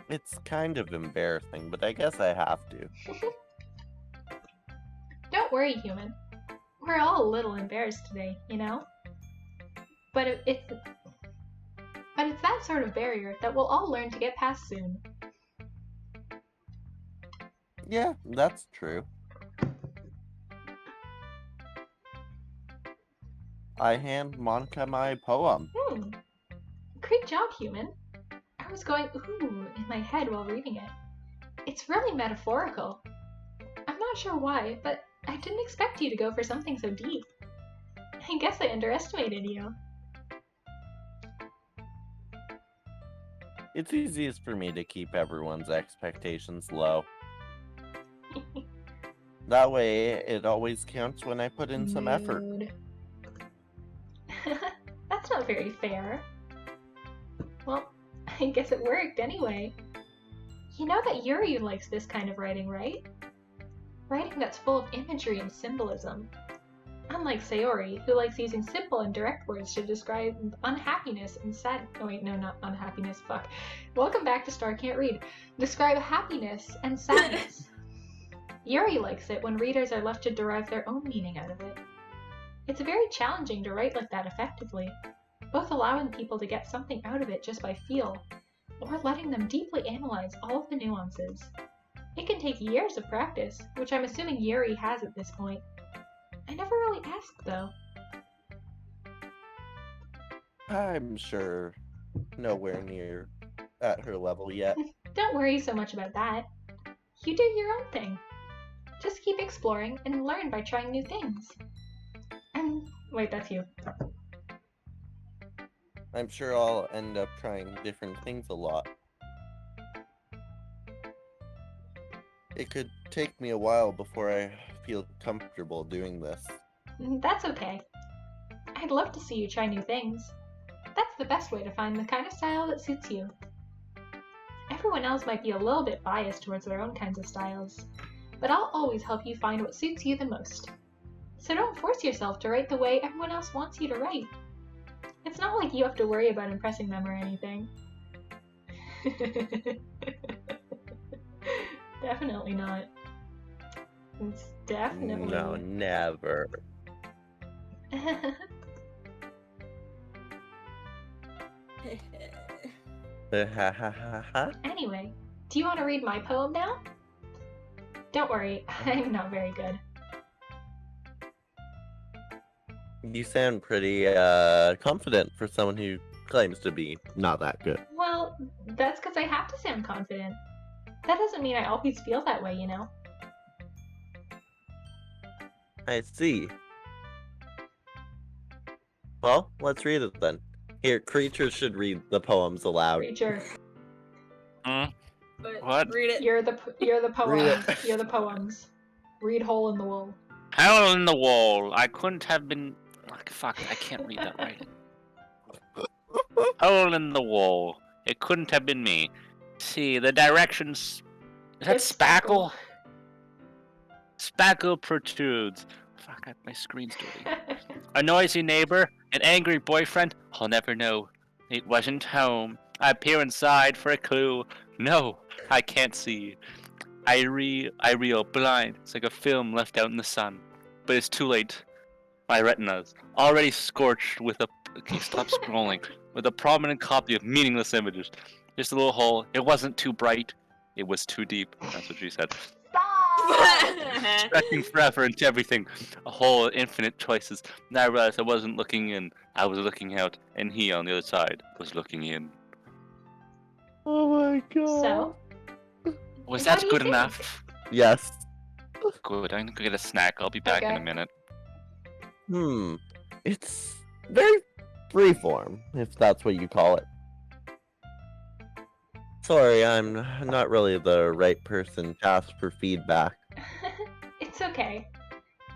It's kind of embarrassing, but I guess I have to. Don't worry, human. We're all a little embarrassed today, you know? But it's that sort of barrier that we'll all learn to get past soon. Yeah, that's true. I hand Monica my poem. Great job, human. I was going ooh in my head while reading it. It's really metaphorical. I'm not sure why, but I didn't expect you to go for something so deep. I guess I underestimated you. It's easiest for me to keep everyone's expectations low. That way, it always counts when I put in some effort. That's not very fair. Well, I guess it worked anyway. You know that Yuri likes this kind of writing, right? Writing that's full of imagery and symbolism. Unlike Sayori, who likes using simple and direct words to describe unhappiness and oh wait, no, not unhappiness, fuck. Welcome back to Star Can't Read. Describe happiness and sadness. Yuri likes it when readers are left to derive their own meaning out of it. It's very challenging to write like that effectively, both allowing people to get something out of it just by feel, or letting them deeply analyze all of the nuances. It can take years of practice, which I'm assuming Yuri has at this point. I never really asked, though. I'm sure nowhere near at her level yet. Don't worry so much about that. You do your own thing. Just keep exploring and learn by trying new things. Wait, that's you. I'm sure I'll end up trying different things a lot. It could take me a while before I feel comfortable doing this. That's okay. I'd love to see you try new things. That's the best way to find the kind of style that suits you. Everyone else might be a little bit biased towards their own kinds of styles, but I'll always help you find what suits you the most. So don't force yourself to write the way everyone else wants you to write. It's not like you have to worry about impressing them or anything. Definitely not. It's definitely... No, never. Anyway, do you want to read my poem now? Don't worry, I'm not very good. You sound pretty confident for someone who claims to be not that good. Well, that's because I have to sound confident. That doesn't mean I always feel that way, you know? I see. Well, let's read it then. Here, creatures should read the poems aloud. Creature. What? Read it. You're the poem. Read it. You're the poems. Read Hole in the Wall. Hole in the wall. I couldn't have been. Fuck, I can't read that right. Hole in the wall. It couldn't have been me. See, the directions. Is that It's spackle? Spackle protrudes. Fuck, my screen's dirty. A noisy neighbor, an angry boyfriend. I'll never know. It wasn't home. I peer inside for a clue. No, I can't see. I reel blind. It's like a film left out in the sun. But it's too late. My retina's already scorched with a... Okay, stop scrolling. With a prominent copy of meaningless images. Just a little hole. It wasn't too bright. It was too deep. That's what she said. Stop! Stretching forever into everything. A whole infinite choices. And I realized I wasn't looking in. I was looking out. And he on the other side was looking in. Oh my god. So? Was How that do you good think? enough? Yes. Good. I'm gonna go get a snack. I'll be back in Okay. a minute. It's very freeform, if that's what you call it. sorry, I'm not really the right person to ask for feedback. It's okay.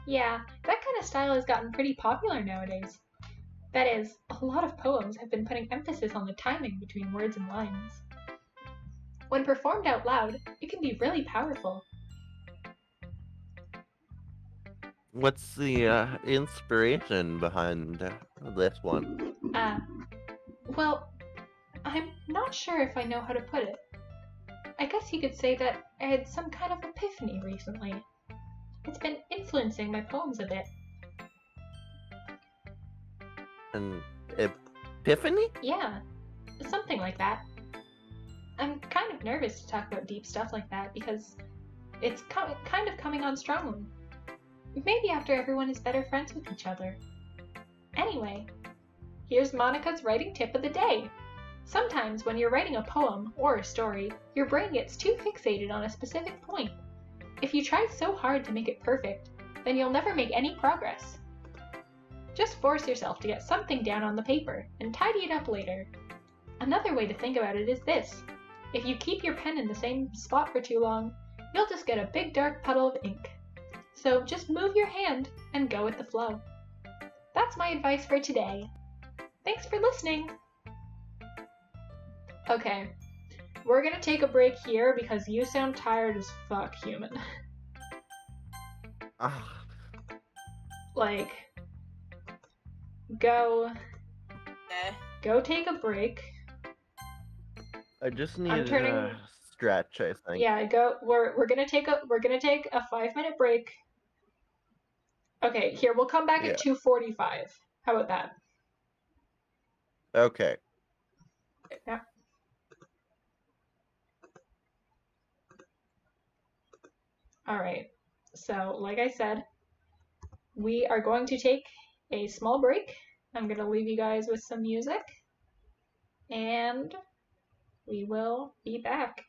Yeah, that kind of style has gotten pretty popular nowadays. That is, a lot of poems have been putting emphasis on the timing between words and lines. When performed out loud, it can be really powerful. What's the inspiration behind this one? Well, I'm not sure if I know how to put it. I guess you could say that I had some kind of epiphany recently. It's been influencing my poems a bit. An epiphany? Yeah, something like that. I'm kind of nervous to talk about deep stuff like that because it's kind of coming on strongly. Maybe after everyone is better friends with each other. Anyway, here's Monica's writing tip of the day. Sometimes when you're writing a poem or a story, your brain gets too fixated on a specific point. If you try so hard to make it perfect, then you'll never make any progress. Just force yourself to get something down on the paper and tidy it up later. Another way to think about it is this. If you keep your pen in the same spot for too long, you'll just get a big dark puddle of ink. So just move your hand and go with the flow. That's my advice for today. Thanks for listening! Okay, we're gonna take a break here because you sound tired as fuck, human. Like, go take a break. I just need a stretch, I think. Yeah, we're gonna take a 5-minute break. Okay, here, we'll come back at 2:45. How about that? Okay. Yeah. Alright, so like I said, we are going to take a small break. I'm going to leave you guys with some music, and we will be back.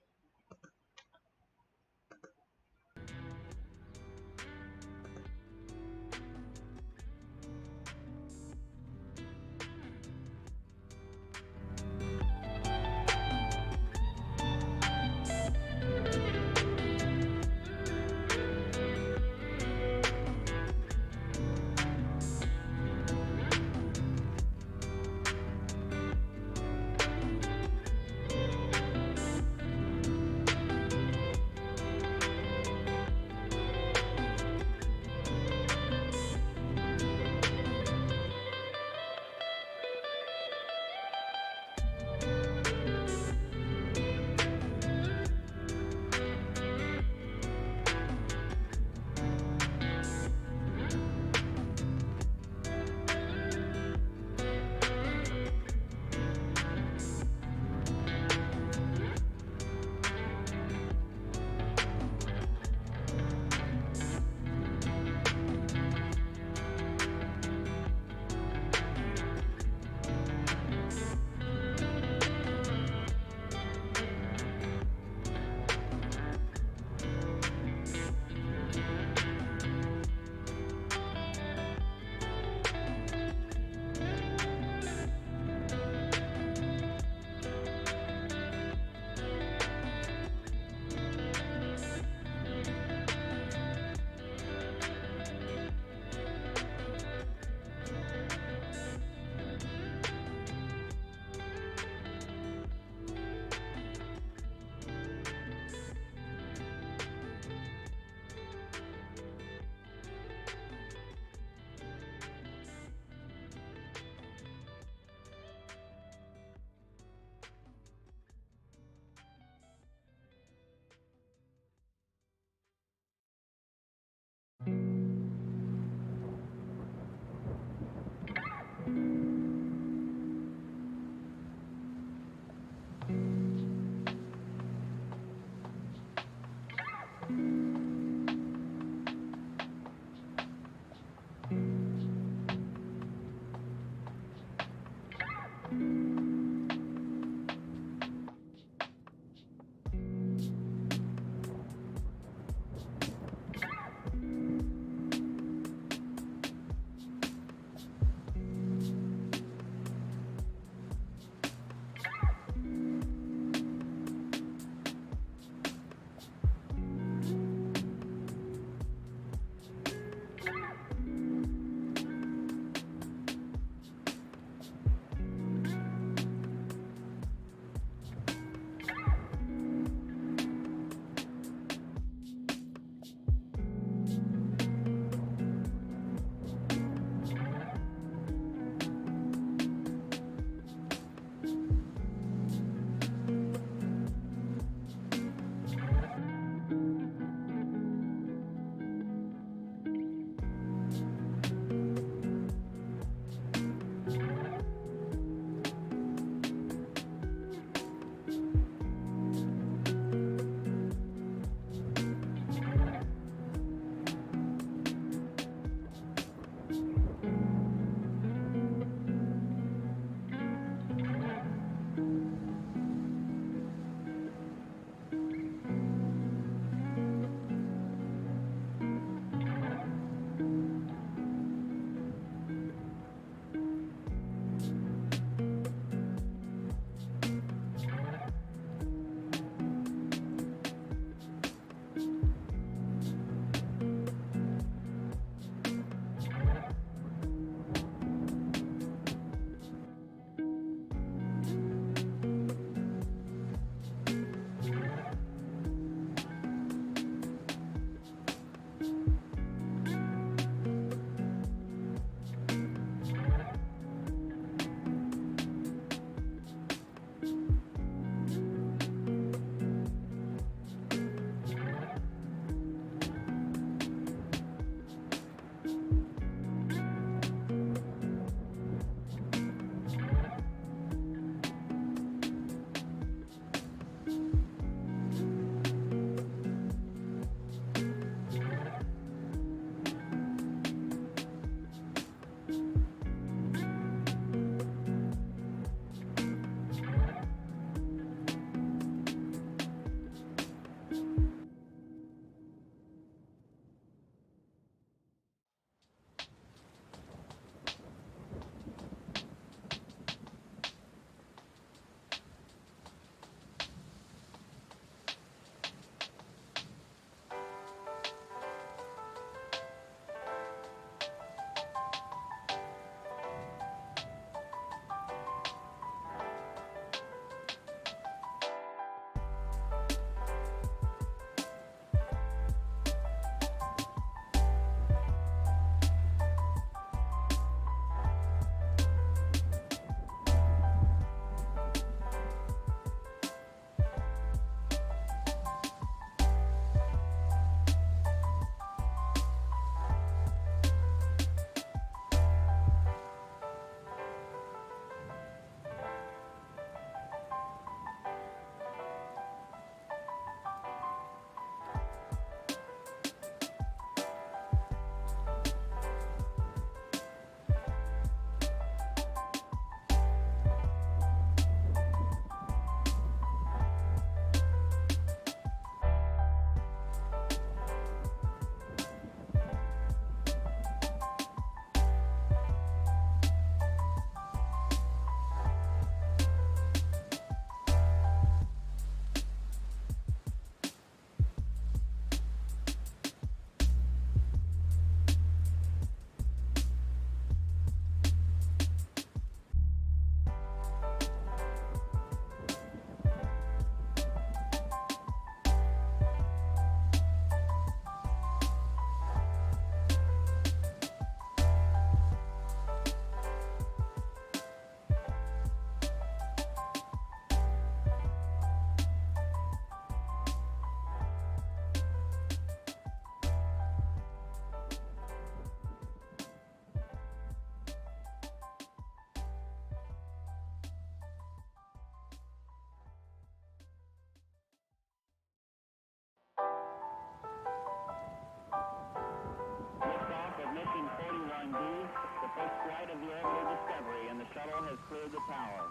has cleared the tower.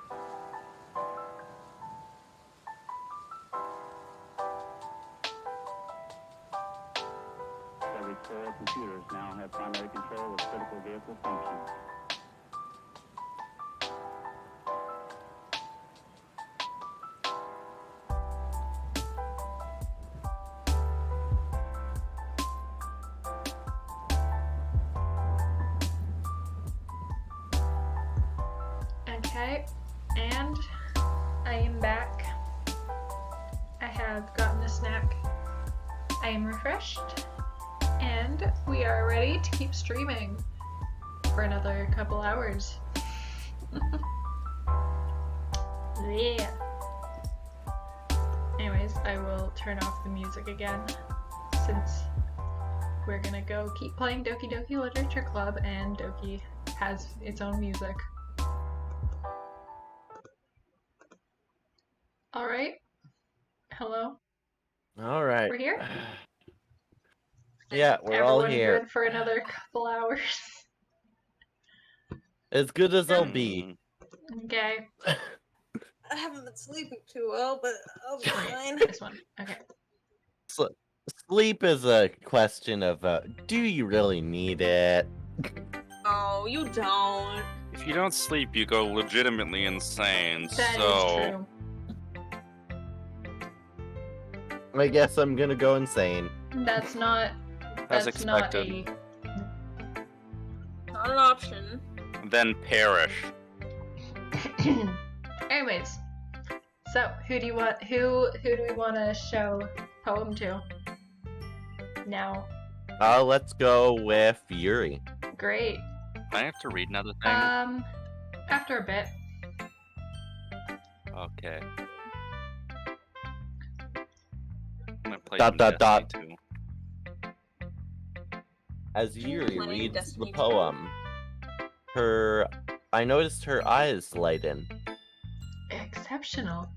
Every 4 computers now have primary control of critical vehicle functions. Okay, and I am back. I have gotten a snack. I am refreshed. And we are ready to keep streaming for another couple hours. Yeah. Anyways, I will turn off the music again since we're gonna go keep playing Doki Doki Literature Club and Doki has its own music. Alright. Hello. Alright. We're here? Yeah, we're all Everyone here. good for another couple hours. As good as they'll be. Okay. I haven't been sleeping too well, but I'll be fine. This one. Okay. Sleep is a question of, do you really need it? Oh, you don't. If you don't sleep, you go legitimately insane. That is so true. I guess I'm gonna go insane. That's not. As That's not expected. Not an option. then perish. Anyways, so who do you want? Who do we want to show poem to? Now, Let's go with Yuri. great. I have to read another thing. After a bit. Okay. I'm gonna play Dot, some dot, dot. Destiny too. As Yuri Playing reads Destiny the 2. poem, I noticed her eyes lighten. Exceptional.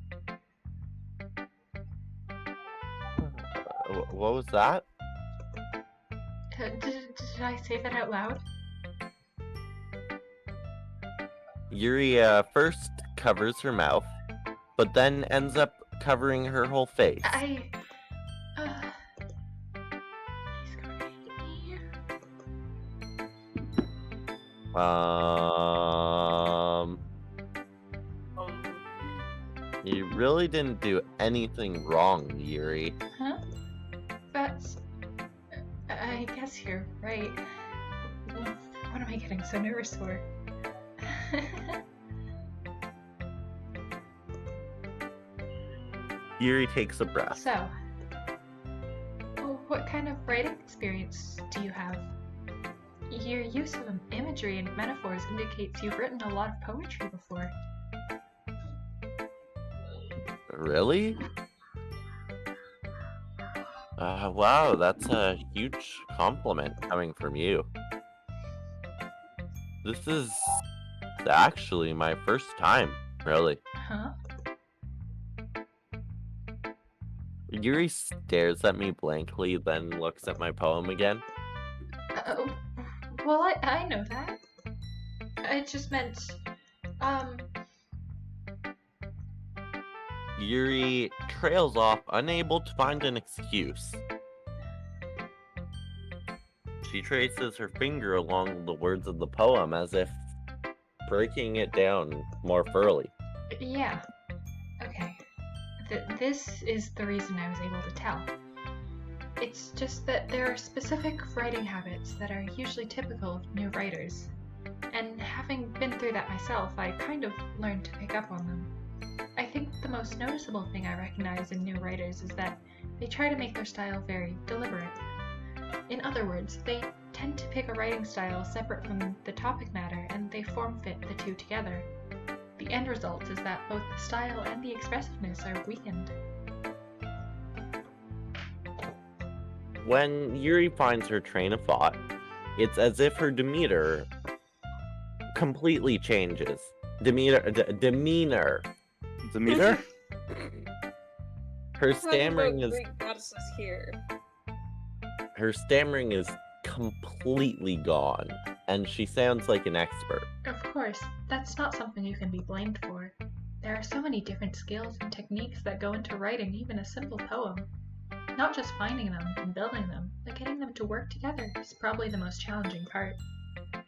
What was that? Did I say that out loud? Yuri first covers her mouth, but then ends up covering her whole face. He's gonna hate me. You really didn't do anything wrong, Yuri. Huh? That's. I guess you're right. What am I getting so nervous for? Yuri takes a breath. So, what kind of writing experience do you have? Your use of imagery and metaphors indicates you've written a lot of poetry before. Really? Wow, that's a huge compliment coming from you. This is actually my first time, really. Huh? Yuri stares at me blankly, then looks at my poem again. Well, I know that. I just meant, Yuri trails off, unable to find an excuse. She traces her finger along the words of the poem as if breaking it down more thoroughly. yeah. Okay. This is the reason I was able to tell. It's just that there are specific writing habits that are usually typical of new writers. And having been through that myself, I kind of learned to pick up on them. I think the most noticeable thing I recognize in new writers is that they try to make their style very deliberate. In other words, they tend to pick a writing style separate from the topic matter and they form-fit the two together. The end result is that both the style and the expressiveness are weakened. When Yuri finds her train of thought, it's as if her demeanor completely changes. Demeanor. Demeter? Her stammering is Greek goddesses here. her stammering is completely gone. and she sounds like an expert. Of course, that's not something you can be blamed for. There are so many different skills and techniques that go into writing even a simple poem. Not just finding them and building them, but getting them to work together is probably the most challenging part.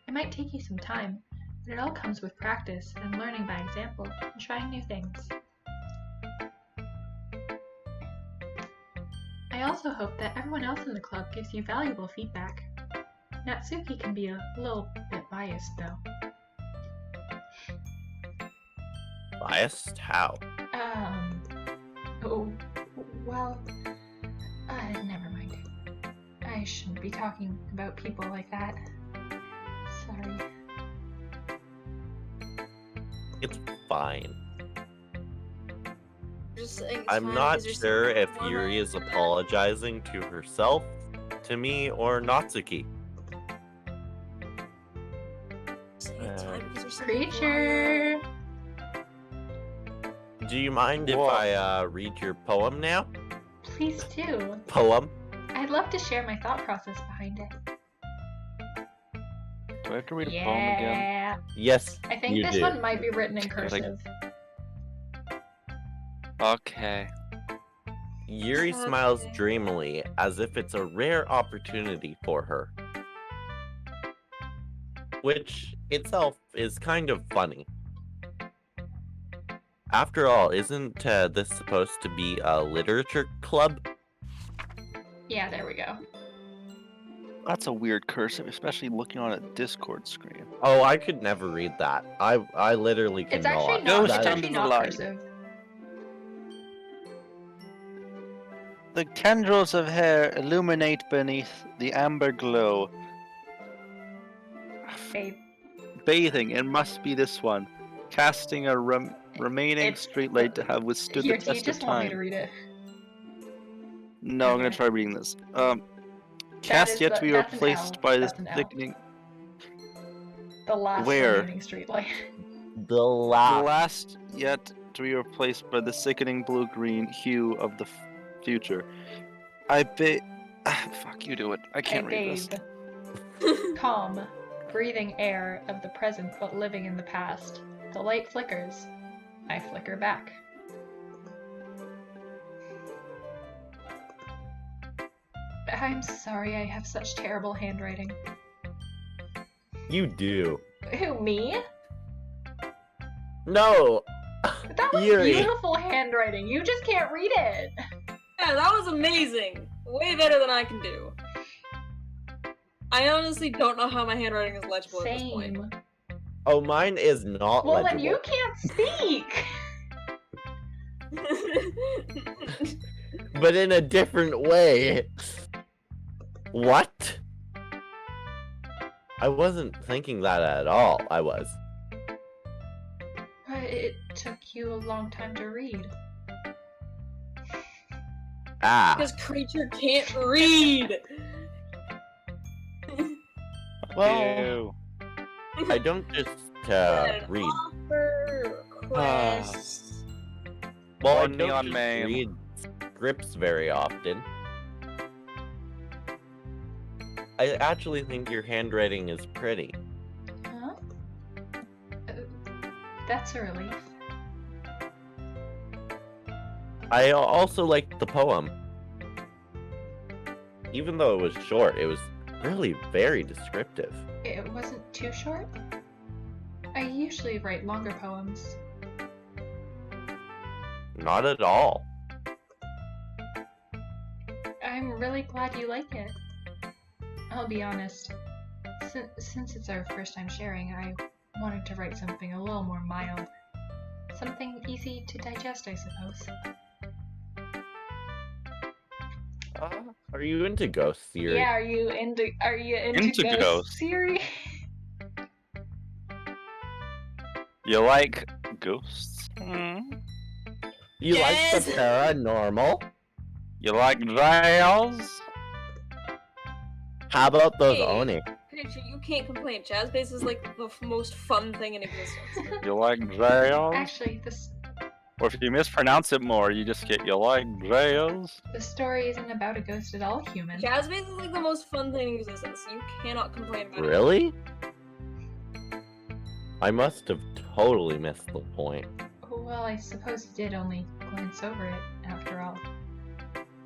It might take you some time, but it all comes with practice and learning by example and trying new things. I also hope that everyone else in the club gives you valuable feedback. Natsuki can be a little bit biased, though. Biased? How? Oh, well, never mind. I shouldn't be talking about people like that. Sorry. It's fine. Just saying it's I'm fine not because you're sure saying if it's Yuri fine. is apologizing to herself, to me, or Natsuki. Saying it's fine because you're saying it's Creature! Do you mind if Whoa. I read your poem now? Please do. Poem? I'd love to share my thought process behind it. Do I have to read a poem again? Yeah. Yes, I think you this do. one might be written in I think- cursive. Okay. Yuri Okay. smiles dreamily, as if it's a rare opportunity for her. Which itself is kind of funny. After all, isn't this supposed to be a literature club? Yeah, there we go. That's a weird cursive, especially looking on a Discord screen. Oh, I could never read that. I literally It's cannot. actually not, Ghost it's That actually is- under the not light. cursive. The tendrils of hair illuminate beneath the amber glow. Babe. Bathing, it must be this one. Casting a remaining It's- streetlight to have withstood Here, the do you test of just want me to time. read it? No, I'm gonna Okay. try reading this. Cast is yet the- to be that's an replaced L. by the That's an L. thickening. The last Where? remaining streetlight. The The last. last yet to be replaced by the sickening blue-green hue of the future. I bet. Fuck, you do it. I can't read this. Calm, breathing air of the present but living in the past. The light flickers. I flicker back. I'm sorry I have such terrible handwriting. You do. Who, me? No! That was Yuri. beautiful handwriting. You just can't read it. Yeah, that was amazing. Way better than I can do. I honestly don't know how my handwriting is legible at this point. Same. Oh, mine is not Well, legible. then you can't speak. But in a different way. What? I wasn't thinking that at all. I was. But it took you a long time to read. Ah. This creature can't read. Well, I don't just An read. offer request. Well, I One don't neon just meme. read scripts very often. I actually think your handwriting is pretty. Huh? That's a relief. I also liked the poem. Even though it was short, it was really very descriptive. It wasn't too short? I usually write longer poems. Not at all. I'm really glad you like it. I'll be honest. Since it's our first time sharing, I wanted to write something a little more mild. Something easy to digest, I suppose. Are you into ghost theory? Yeah, are you into Into ghost ghosts. theory? You like ghosts? Hmm? You Yes! like the paranormal? You like jails? How about those Hey. Oni? Creature, you can't complain. Jazz bass is like the most fun thing in existence. You like jails? Actually, this Or if you mispronounce it more, you just get you like jails. The story isn't about a ghost at all, human. Jazzmaze is like the most fun thing in existence. You cannot complain about it. Really? I must have totally missed the point. Well, I suppose you did only glance over it, after all.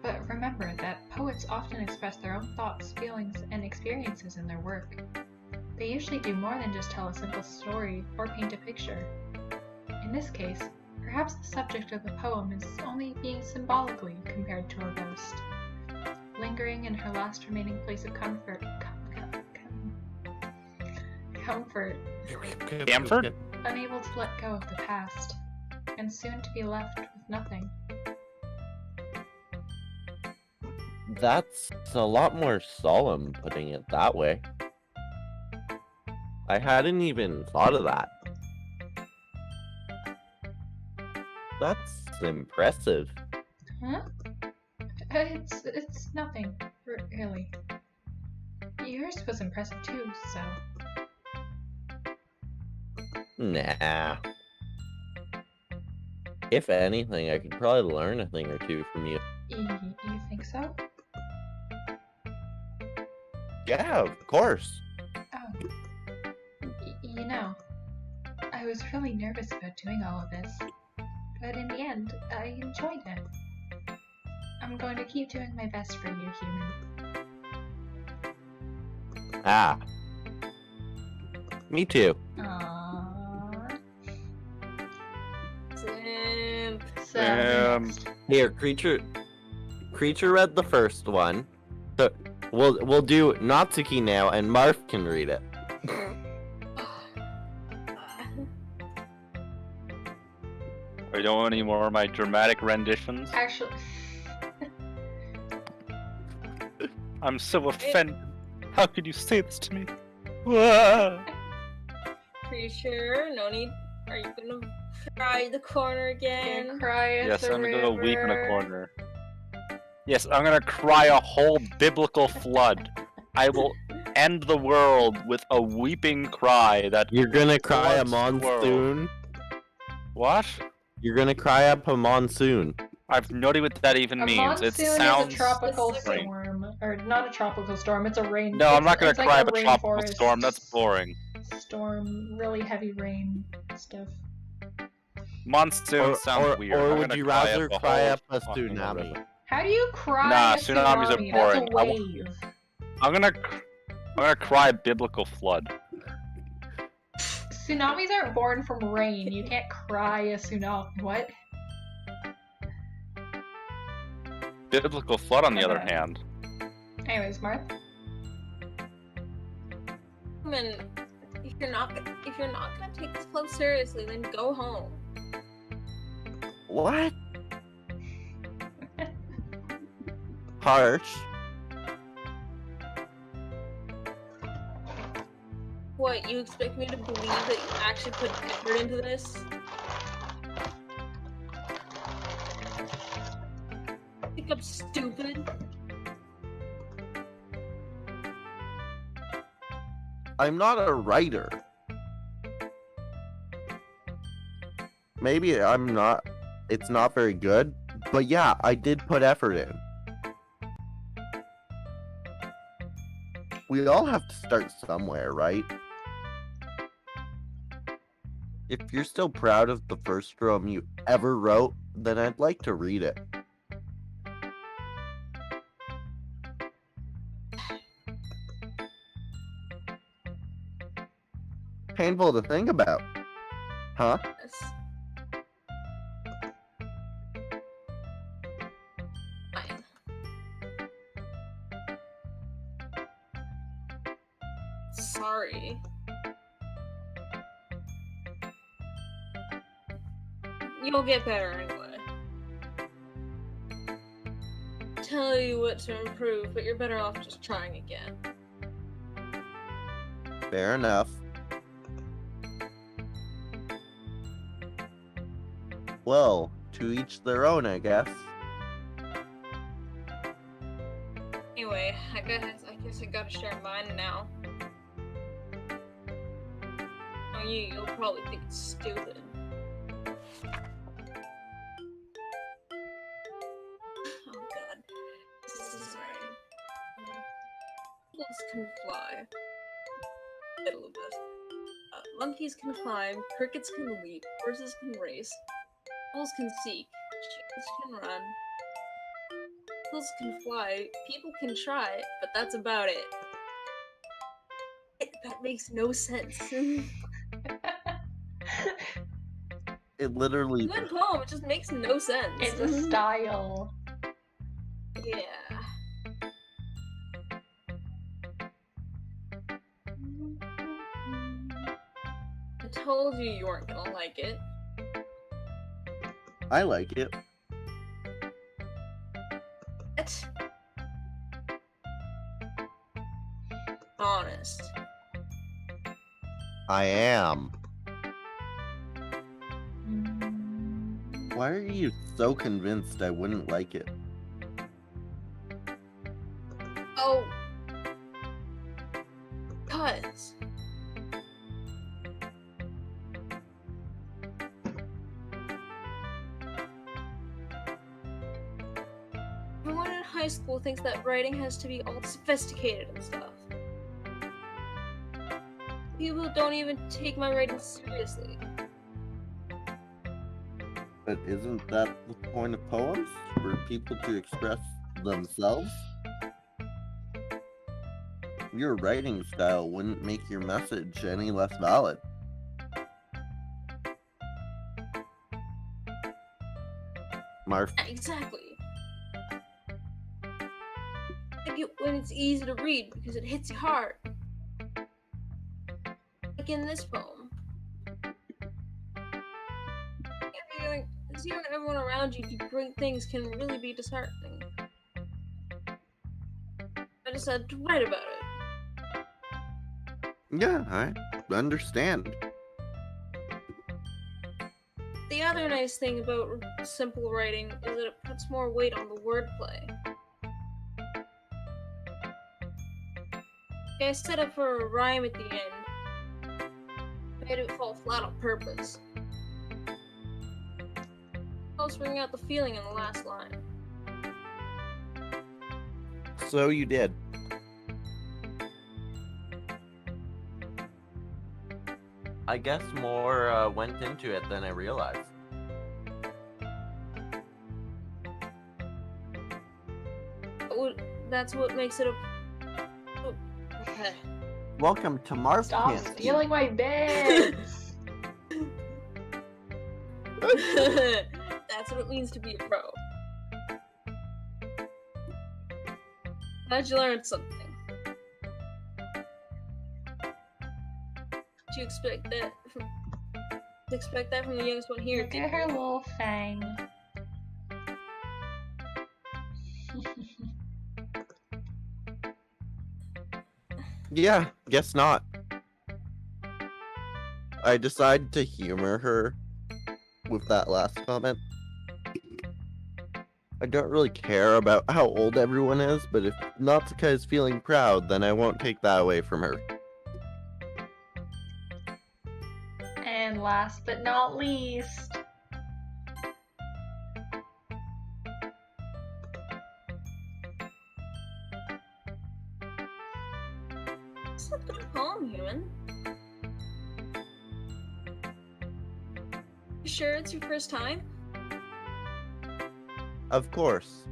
But remember that poets often express their own thoughts, feelings, and experiences in their work. They usually do more than just tell a simple story or paint a picture. In this case, perhaps the subject of the poem is only being symbolically compared to a ghost, lingering in her last remaining place of comfort. Comfort. Camford? Unable to let go of the past, and soon to be left with nothing. That's a lot more solemn, putting it that way. I hadn't even thought of that. That's impressive. Huh? It's nothing, really. Yours was impressive too, so... Nah. If anything, I could probably learn a thing or two from you. You think so? Yeah, of course. Oh. You know, I was really nervous about doing all of this, but in the end, I enjoyed it. I'm going to keep doing my best for you, human. Ah. Me too. Aww. Simp. So, Here, creature read the first one. So we'll do Natsuki now, and Marth can read it. Or you don't want any more of my dramatic renditions? actually, I'm so offended. How could you say this to me? Wah! Pretty sure? No need. Are you gonna cry the corner again? gonna cry at Yes, the I'm gonna go weep in a river. corner. Yes, I'm gonna cry a whole biblical flood. I will end the world with a weeping cry that... You're gonna cry a floods the world. monsoon. What? You're gonna cry up a monsoon. I have no idea what that even A means. monsoon It sounds... is a tropical strange. storm, or not a tropical storm. It's a rain. No, I'm not gonna it's cry like up a tropical rainforest storm. That's boring. Storm, really heavy rain stuff. Monsoon sounds weird. Or I'm would gonna you rather a cry whole up a fucking river. tsunami? How do you cry? Nah, a tsunamis are tsunami? boring. That's a wave. I'm gonna cry a biblical flood. Tsunamis aren't born from rain. You can't cry a tsunami. What? Biblical flood, on the other hand. Anyways, Marth. I mean, if you're not gonna take this club seriously, then go home. What? Harsh. What, you expect me to believe that you actually put effort into this? Think I'm stupid? I'm not a writer. Maybe I'm not. It's not very good. But yeah, I did put effort in. We all have to start somewhere, right? If you're still proud of the first poem you ever wrote, then I'd like to read it. Painful to think about, huh? Yes. Fine. Sorry. You'll get better anyway. Tell you what to improve, but you're better off just trying again. Fair enough. Well, to each their own, I guess. Anyway, I guess I gotta share mine now. Oh, you'll probably think it's stupid. monkeys can climb, crickets can leap, horses can race, owls can seek, chickens can run, eagles can fly, people can try, but that's about it. That makes no sense. It literally. Good poem, it just makes no sense. It's a style. Yeah. I told you weren't gonna like it. I like it. What? Honest. I am. Why are you so convinced I wouldn't like it? Oh. 'Cause. Everyone in high school thinks that writing has to be all sophisticated and stuff. People don't even take my writing seriously. But isn't that the point of poems? For people to express themselves? Your writing style wouldn't make your message any less valid. Marf. Exactly. Like it when it's easy to read because it hits you hard. Like in this poem. Seeing everyone around you do great things can really be disheartening. I just had to write about it. Yeah, I understand. The other nice thing about simple writing is that it puts more weight on the wordplay. I set up for a rhyme at the end. I made it fall flat on purpose. I'll bring out the feeling in the last line. So you did. I guess more went into it than I realized. That's what makes it a... Oh, okay. Welcome to Marf. Stop stealing my bits! That's what it means to be a pro. Glad you learned something. Did you expect that from the youngest one here? Look at her little fang. Yeah, guess not. I decided to humor her with that last comment. I don't really care about how old everyone is, but if Natsuka is feeling proud, then I won't take that away from her. And last but not least, It's a good poem, human. You sure it's your first time? Of course.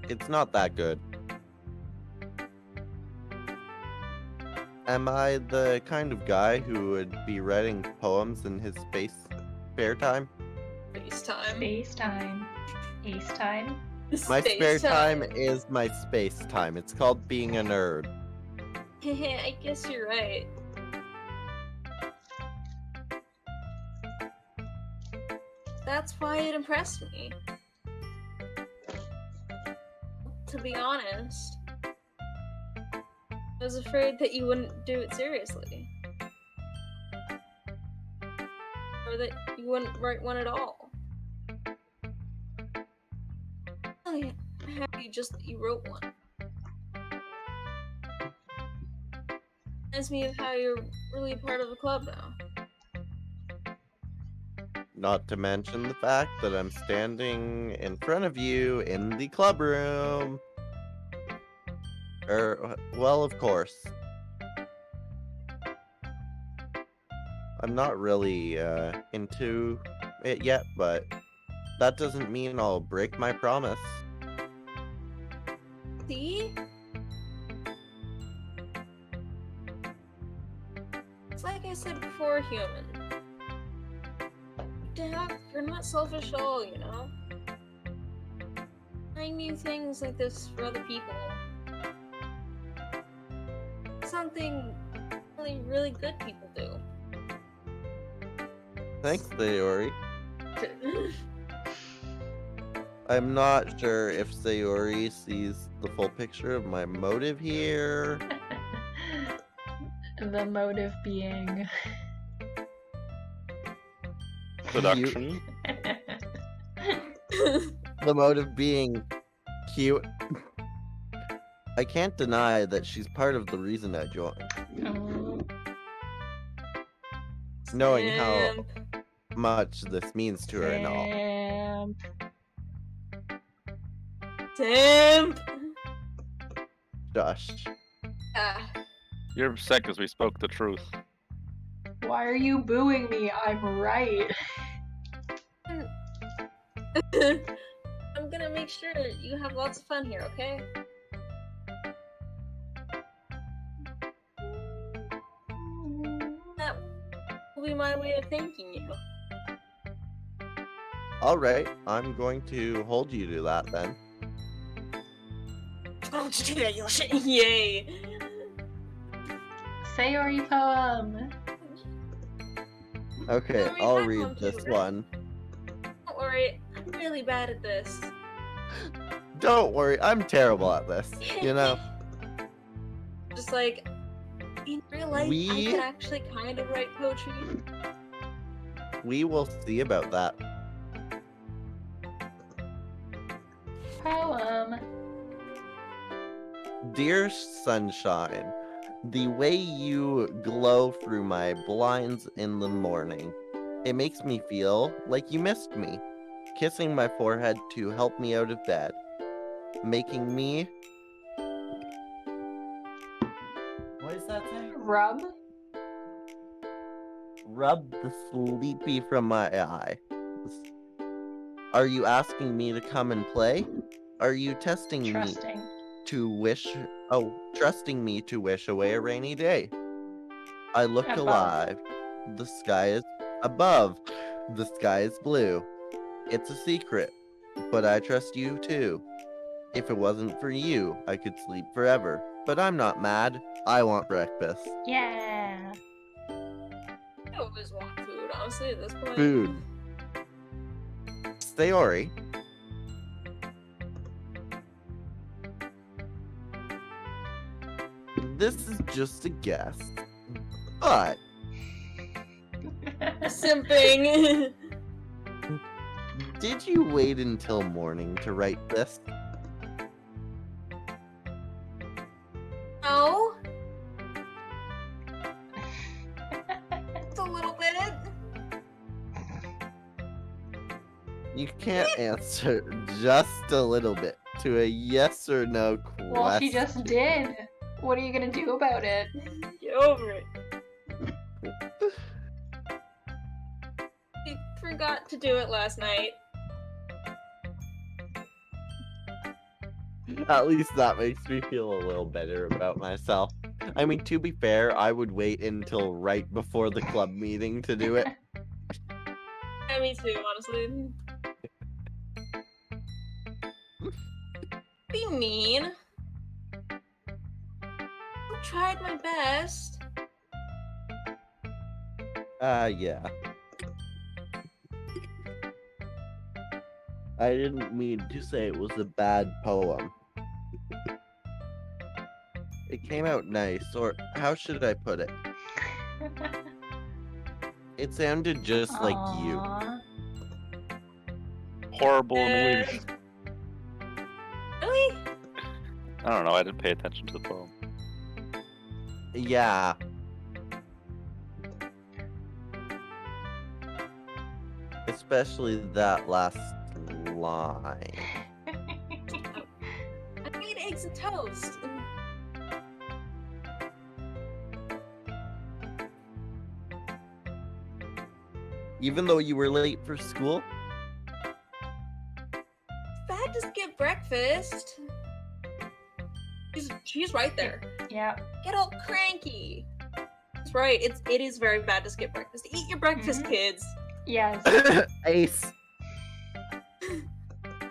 It's not that good. Am I the kind of guy who would be writing poems in his spare time? Space time. space time. Ace time. My spare time is my space time. It's called being a nerd. I guess you're right. That's why it impressed me. To be honest, I was afraid that you wouldn't do it seriously. Or that you wouldn't write one at all. I'm happy just that you wrote one. Reminds me of how you're really a part of the club now. Not to mention the fact that I'm standing in front of you in the club room. Well, of course. I'm not really into it yet, but that doesn't mean I'll break my promise. See? It's like I said before, human. You're not selfish at all, you know? Trying new things like this for other people. Something really, really good people do. Thanks, Sayori. I'm not sure if Sayori sees the full picture of my motive here. The motive being. Seduction. The motive being cute. I can't deny that she's part of the reason I joined. Oh. Knowing how much this means to her and all. Simp! Josh. Ah. You're upset because we spoke the truth. Why are you booing me? I'm right. I'm gonna make sure you have lots of fun here, okay? That will be my way of thanking you. Alright, I'm going to hold you to that then. Don't you do that, you shit! Yay! Sayori poem. Okay, I'll read I'll my read poem this too, right? one. Don't worry, I'm really bad at this. Don't worry, I'm terrible at this, you know? Just like, in real life, I We- could actually kind of write poetry. We will see about that. Poem. Dear Sunshine, the way you glow through my blinds in the morning, it makes me feel like you missed me. Kissing my forehead to help me out of bed. Making me... What does that say? Rub. Rub the sleepy from my eye. Are you asking me to come and play? Are you testing me Trusting. to wish... Oh, trusting me to wish away a rainy day. I look Above. alive. The sky is above. The sky is blue. It's a secret, but I trust you too. If it wasn't for you, I could sleep forever. But I'm not mad. I want breakfast. Yeah. I always want food, honestly, at this point. Food. Sayori. This is just a guess. But Simping! did you wait until morning to write this? No? It's a little bit. You can't answer just a little bit to a yes or no question. Well, she just did. What are you gonna do about it? Get over it. I forgot to do it last night. At least that makes me feel a little better about myself. I mean, to be fair, I would wait until right before the club meeting to do it. Yeah, me too, honestly. Be mean. I tried my best. Yeah. I didn't mean to say it was a bad poem. It came out nice, or how should I put it? It sounded just like you. Aw. Horrible and weak. Really? I don't know, I didn't pay attention to the poem. Yeah. Especially that last line. I made eggs and toast. even though you were late for school? Bad to skip breakfast. She's right there. Yeah. Get all cranky. That's right. It is very bad to skip breakfast. Eat your breakfast, kids. Yes. Ace.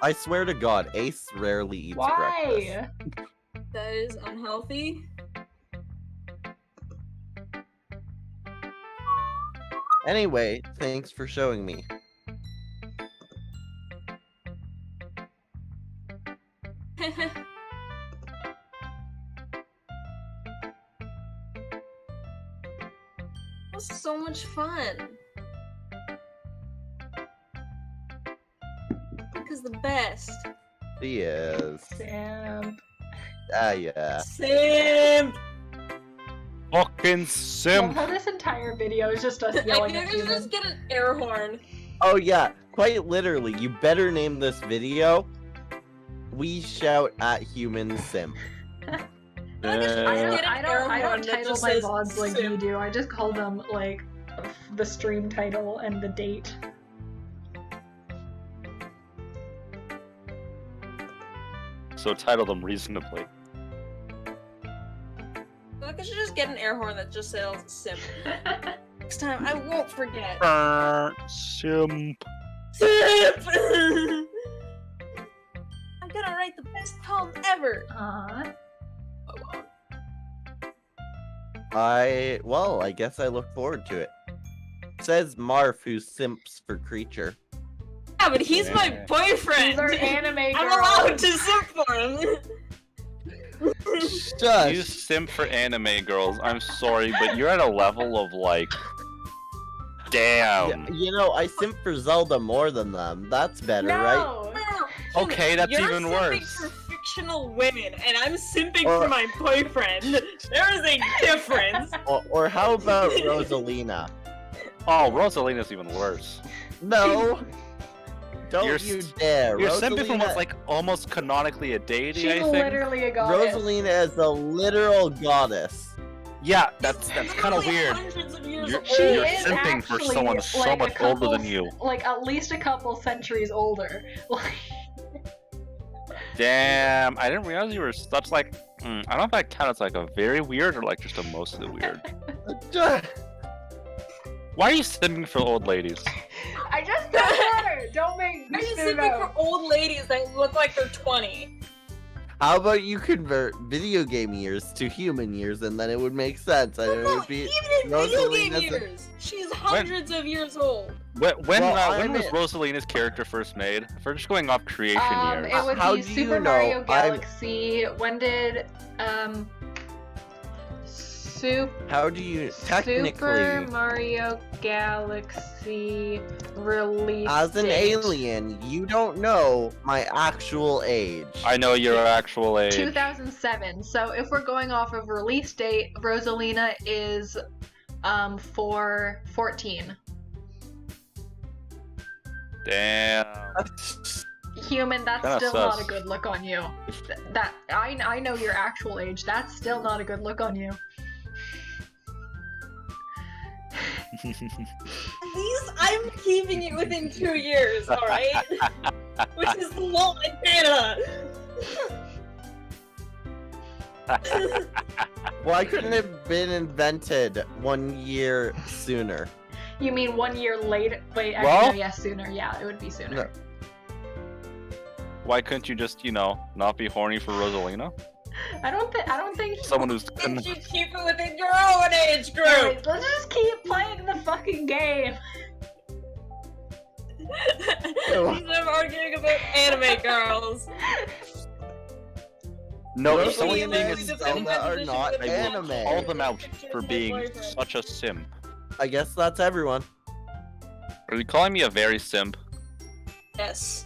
I swear to God, Ace rarely eats breakfast. Why? That is unhealthy. Anyway, thanks for showing me. That was so much fun. Because the best. He is. Simp. Ah, yeah. Simp! Fucking Love simp. how this entire video is just us I yelling think at I should Human. just get an air horn. Oh, yeah. Quite literally, you better name this video We Shout at Human Simp. I just get an air I horn don't that title just my says VODs like simp. you do. I just call them like the stream title and the date. So title them reasonably. I should just get an air horn that just says simp. Next time, I won't forget. Simp. Simp! I'm gonna write the best poem ever. Aww. I guess I look forward to it. Says Marf, who simps for Creature. Yeah, but he's my Yeah. boyfriend. These are anime I'm girls. allowed to simp for him. You Shush! simp for anime girls. I'm sorry, but you're at a level of like. Damn. You know, I simp for Zelda more than them. That's better, right? No. Okay, that's You're even simping worse. for fictional women, and I'm simping Or- for my boyfriend. There is a difference. Or how about Rosalina? Oh, Rosalina's even worse. No! Don't You're you s- dare! You're simping for Rosalina, what's like almost canonically a deity, She's I think. literally a goddess. Rosalina is a literal goddess. Yeah, that's kind of Literally weird. hundreds of years You're, old. She you're is simping for actually, someone so like, a much older couple than you. Like at least a couple centuries older. Like, Damn, I didn't realize you were such like. I don't know if that counts as like a very weird or like just a mostly weird. Why are you simping for old ladies? I just don't matter. Don't make I'm me just spit it simping for out. old ladies that look like they're 20. How about you convert video game years to human years, and then it would make sense, and it No, would be even in video game Rosalina's- years, she's hundreds of years old. When I'm was in- Rosalina's character first made? If we're just going off creation years. It would How be do you Super know? Mario I'm- Galaxy. When did How do you technically, Super Mario Galaxy release as an date? alien, you don't know my actual age? I know your actual age. 2007. So if we're going off of release date, Rosalina is 14. Damn. Human, that's Kinda still sus. not a good look on you. That I know your actual age. That's still not a good look on you. These, I'm keeping it within 2 years, alright? Which is the law in Canada. Why couldn't it have been invented 1 year sooner? You mean 1 year later? Wait, actually, Well- no, yes, sooner. Yeah, it would be sooner. No. Why couldn't you just, not be horny for Rosalina? I don't think. Someone who's Did you keep it within your own age group? Anyways, let's just keep playing the fucking game. Instead of arguing about anime girls. No, if Rosalina someone's and being a Zelda simp, are not I will anime. call them out for being such a simp. I guess that's everyone. Are you calling me a very simp? Yes.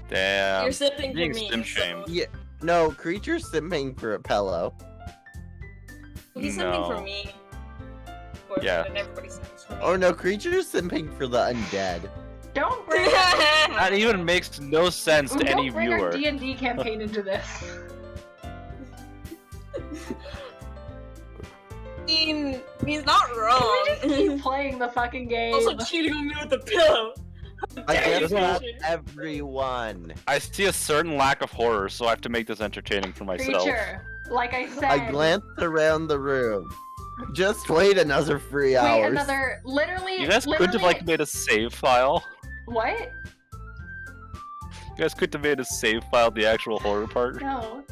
Damn. You're sipping being for me. simp shamed. Yeah, no, Creature's simping for a pillow. He's sipping for No. me. Yeah. And everybody sips for me. Oh no, Creature's simping for the undead. Don't bring That even makes no sense to any don't bring our viewer. D&D campaign into this. mean, he's not Can wrong. we just keep playing the fucking game? Also cheating on me with the pillow. I guess Dang that's it. everyone. I see a certain lack of horror, so I have to make this entertaining for myself. Creature, like I said. I glanced around the room. Just wait another 3 hours. Wait, another. Literally. You guys couldn't have like made a save file. What? You guys couldn't have made a save file the actual horror part. No.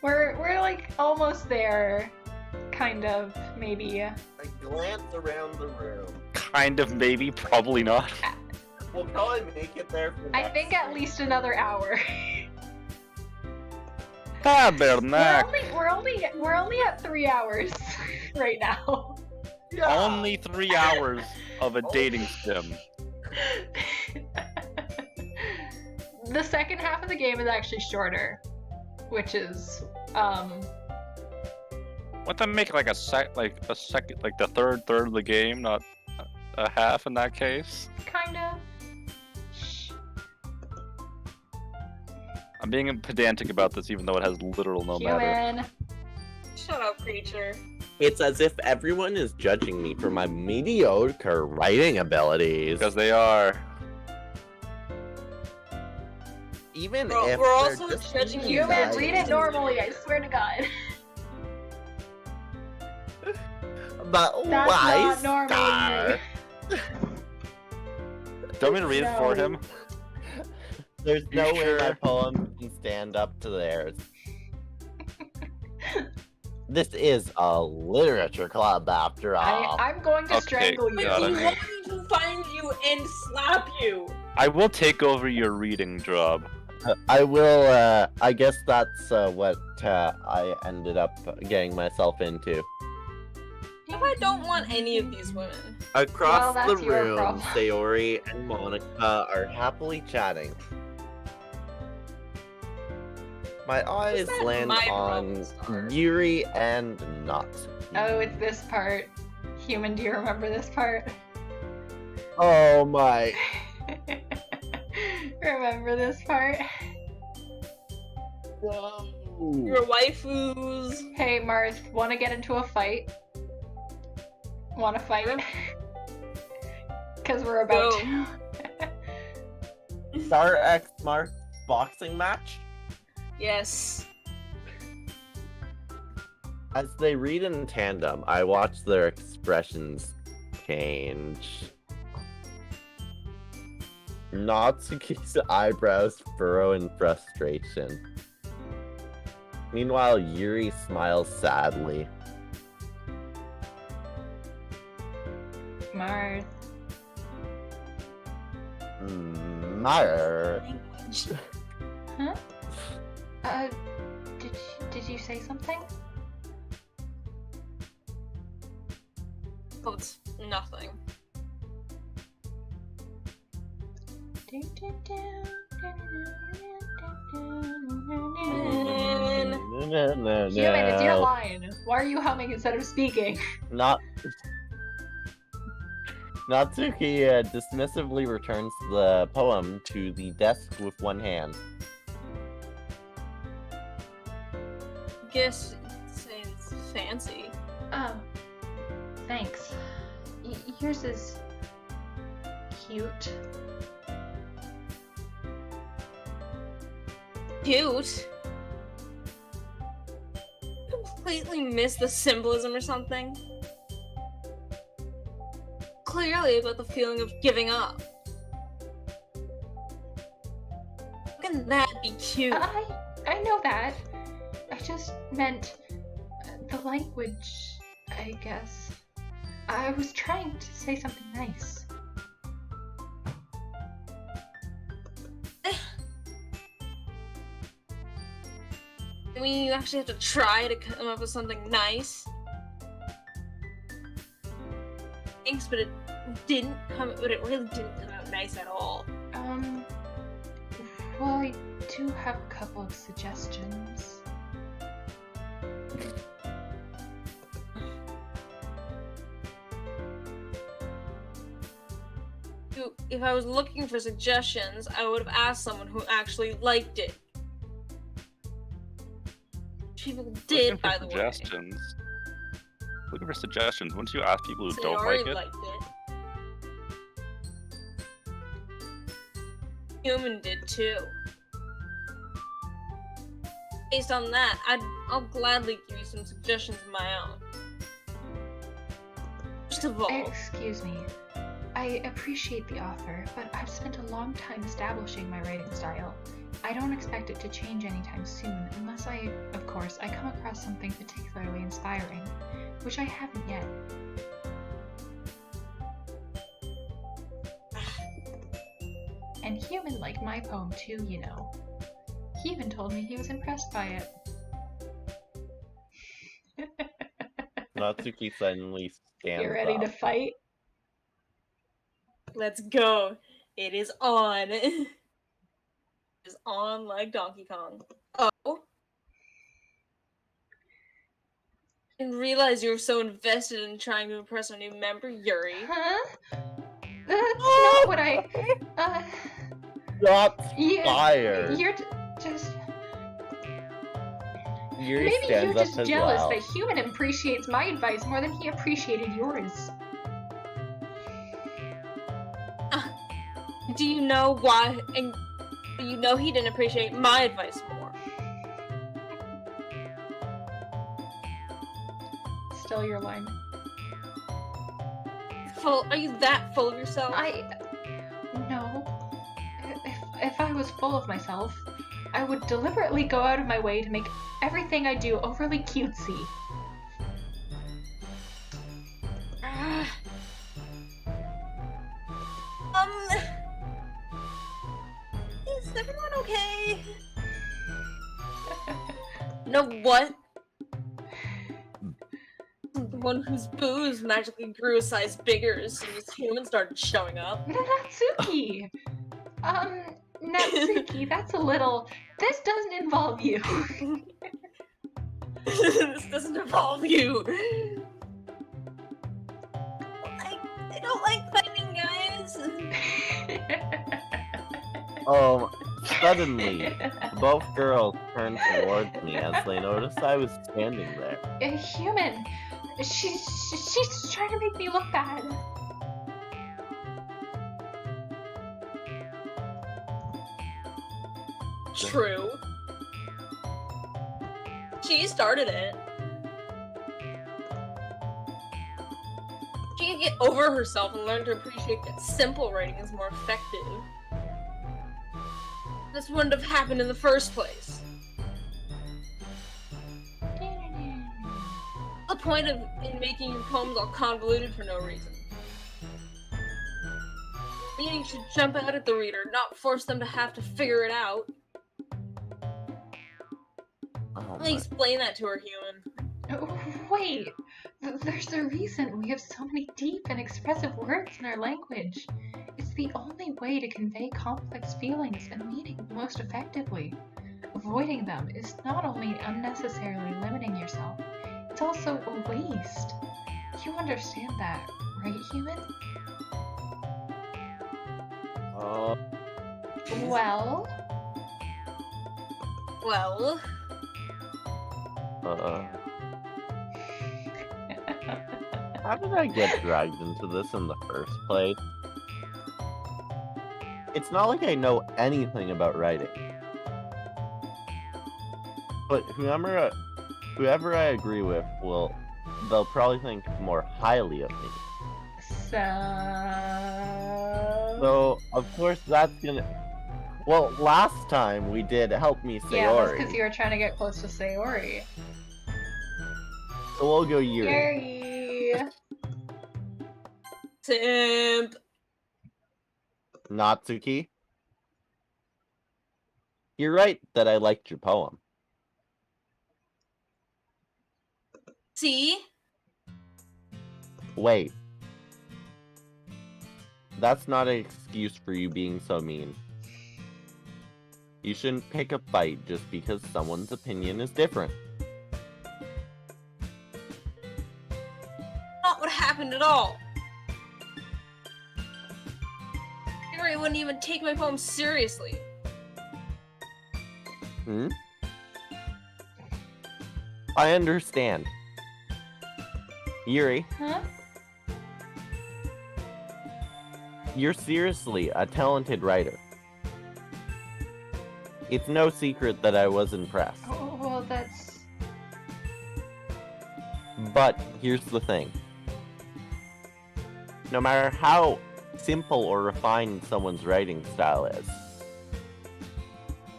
we're like almost there. Kind of, maybe. I glanced around the room. Kind of, maybe, probably not. We'll probably make it there for I next think at week. least another hour. Ah, Bernac. we're only at 3 hours right now. Yeah. Only 3 hours of a dating sim. The second half of the game is actually shorter, which is What to make like a second, like the third of the game, not a half in that case. kind of. I'm being pedantic about this, even though it has literal no matter. Human. Shut up, creature. It's as if everyone is judging me for my mediocre writing abilities. Because they are. Even Bro, if we're they're also just judging you Human, guys. read it normally, I swear to God. But That's why not star? normal. Do you want me to read it for No. him? There's You no way sure? my poem can stand up to theirs. This is a literature club after all. I'm going to Okay, strangle you. Wait, got we it. want me to find you and slap you. I will take over your reading job. I will, I guess that's what I ended up getting myself into. If I don't want any of these women. Well, Across that's the your room, problem. Sayori and Monica are happily chatting. My eyes that land my on problem, Star? Yuri and Natsuki. Oh, it's this part. Human, do you remember this part? Oh my. Remember this part? No. Your waifus. Hey, Marth, want to get into a fight? Want to fight? Because we're about Go. to. Star X Mark boxing match? Yes. As they read in tandem, I watch their expressions change. Natsuki's eyebrows furrow in frustration. Meanwhile, Yuri smiles sadly. Marth. Mar. Huh? Did you say something? Oh, it's nothing. Human, it's your line. Why are you humming instead of speaking? Not. Natsuki dismissively returns the poem to the desk with one hand. Guess say it's fancy. Oh, thanks. Yours is cute. Cute. Completely missed the symbolism or something. Clearly about the feeling of giving up. How can that be cute? I know that. I just meant the language, I guess. I was trying to say something nice. I mean, you actually have to try to come up with something nice. Thanks, but it really didn't come out nice at all. Well, I do have a couple of suggestions. If I was looking for suggestions, I would have asked someone who actually liked it. People did, by the way. Suggestions. looking for suggestions. Once you ask people who don't Sayori like it, liked it. Human did too. Based on that, I'll gladly give you some suggestions of my own. First of all, Excuse me. I appreciate the offer, but I've spent a long time establishing my writing style. I don't expect it to change anytime soon, unless of course, I come across something particularly inspiring, which I haven't yet. And Human liked my poem too, you know. He even told me he was impressed by it. Natsuki suddenly stands You ready to up. fight? let's go. It is on. It is on like Donkey Kong. Oh. I didn't realize you were so invested in trying to impress our new member, Yuri. Huh? That's not what I... Shots fired! You're just... Yuri Maybe stands you're up just as jealous well. that Human appreciates my advice more than he appreciated yours. Do you know why? And do you know he didn't appreciate my advice more? Still your line. Are you that full of yourself? No. If I was full of myself, I would deliberately go out of my way to make everything I do overly cutesy. Is everyone okay? No, what? The one whose booze magically grew a size bigger as soon as humans started showing up. Natsuki! Natsuki, that's a little... This doesn't involve you. This doesn't involve you. I don't like fighting, guys. Suddenly, both girls turned towards me as they noticed I was standing there. Human! She's trying to make me look bad. True. She started it. She can get over herself and learn to appreciate that simple writing is more effective. This wouldn't have happened in the first place. The point in making your poems all convoluted for no reason. Meaning should jump out at the reader, not force them to have to figure it out. Let me explain that to her, Human. Wait, there's a reason we have so many deep and expressive words in our language. It's the only way to convey complex feelings and meaning most effectively. Avoiding them is not only unnecessarily limiting yourself, it's also a waste. You understand that, right, Human? Well? Well... How did I get dragged into this in the first place? It's not like I know anything about writing. But whoever I agree with they'll probably think more highly of me. So, of course that's gonna... Well, last time we did Help Me Sayori. Yeah, that's because you were trying to get close to Sayori. So we'll go Yuri. Yuri! Simp! Natsuki? You're right that I liked your poem. See? Wait. That's not an excuse for you being so mean. You shouldn't pick a fight just because someone's opinion is different. Not what happened at all. Yuri wouldn't even take my poem seriously. I understand. Yuri, Huh? you're seriously a talented writer. It's no secret that I was impressed. Oh, well, that's... But here's the thing. No matter how simple or refined someone's writing style is,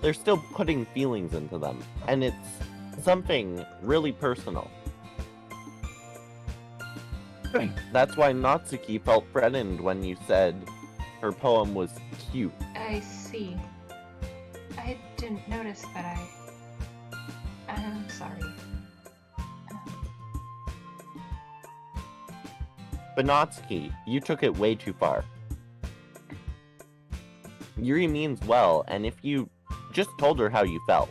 they're still putting feelings into them, and it's something really personal. That's why Natsuki felt threatened when you said her poem was cute. I see. I didn't notice that I'm sorry. But Natsuki, you took it way too far. Yuri means well, and if you just told her how you felt,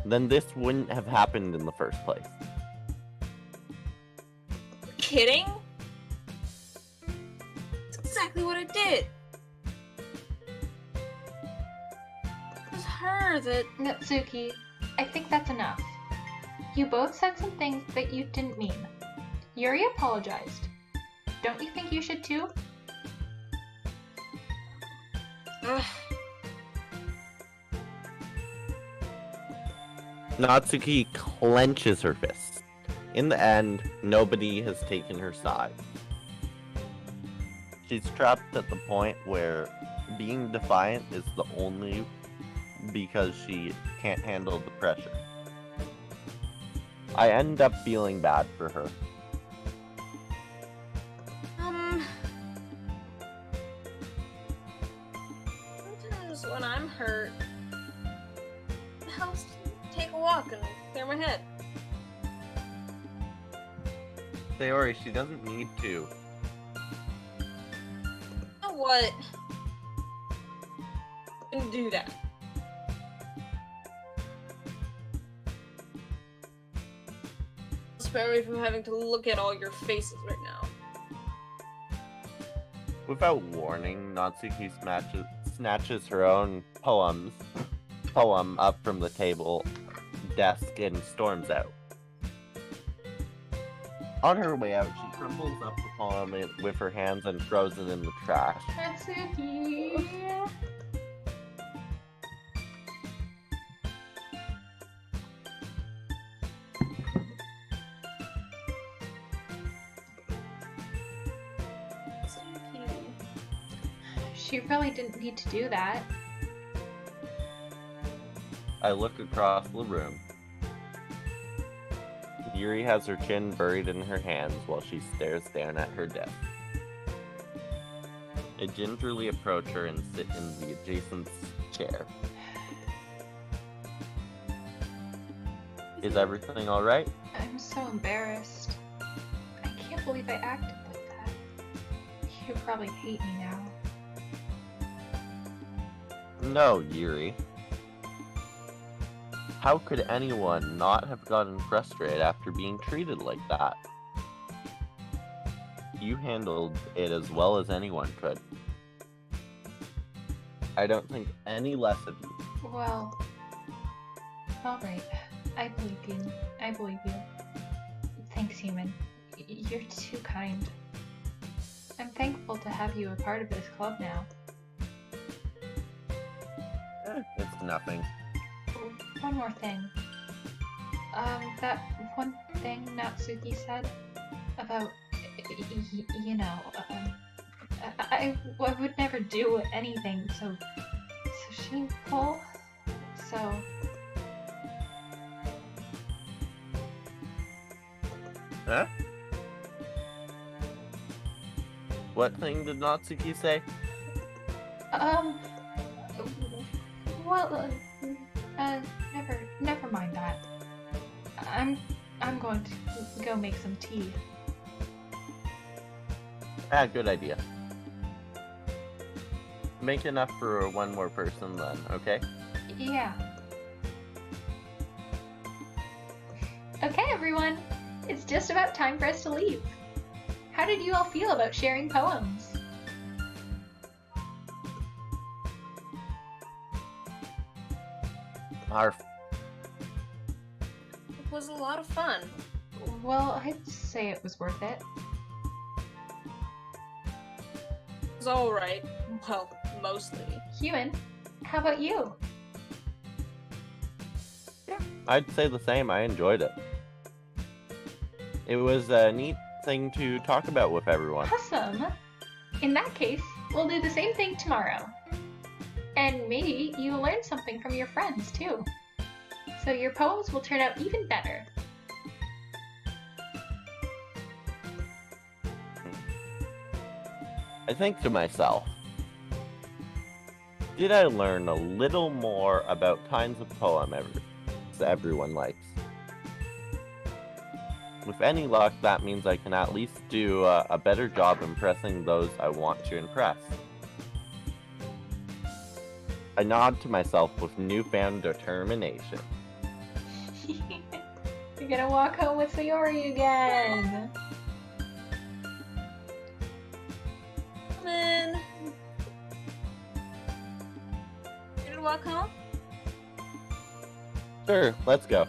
then this wouldn't have happened in the first place. Kidding? That's exactly what I did. It was her that... Natsuki, I think that's enough. You both said some things that you didn't mean. Yuri apologized. Don't you think you should too? Ugh. Natsuki clenches her fist. In the end, nobody has taken her side. She's trapped at the point where being defiant is the only because she can't handle the pressure. I end up feeling bad for her. Sometimes when I'm hurt, it helps to take a walk and clear my head. Sayori, she doesn't need to. You know what? I can do that. Spare me from having to look at all your faces right now. Without warning, Natsuki snatches her own poem up from the table desk and storms out. On her way out, she crumbles up the poem with her hands and throws it in the trash. Natsuki! She really didn't need to do that. I look across the room. Yuri has her chin buried in her hands while she stares down at her desk. I gingerly approach her and sit in the adjacent chair. Is everything alright? I'm so embarrassed. I can't believe I acted like that. You probably hate me now. No, Yuri. How could anyone not have gotten frustrated after being treated like that? You handled it as well as anyone could. I don't think any less of you. Well, alright. I believe you. I believe you. Thanks, human. You're too kind. I'm thankful to have you a part of this club now. It's nothing. One more thing. That one thing Natsuki said about, you know, I would never do anything so shameful. So. Huh? What thing did Natsuki say? Well, never mind that. I'm going to go make some tea. Good idea. Make enough for one more person then, okay? Yeah. Okay, everyone. It's just about time for us to leave. How did you all feel about sharing poems? It was a lot of fun. Well, I'd say it was worth it. It was alright. Well, mostly. Human, how about you? I'd say the same. I enjoyed it. It was a neat thing to talk about with everyone. Awesome! In that case, we'll do the same thing tomorrow. And maybe you'll learn something from your friends, too. So your poems will turn out even better. I think to myself, did I learn a little more about kinds of poem everyone likes? With any luck, that means I can at least do a better job impressing those I want to impress. I nod to myself with newfound determination. You're gonna walk home with Sayori again! Come in. You gonna walk home? Sure, let's go.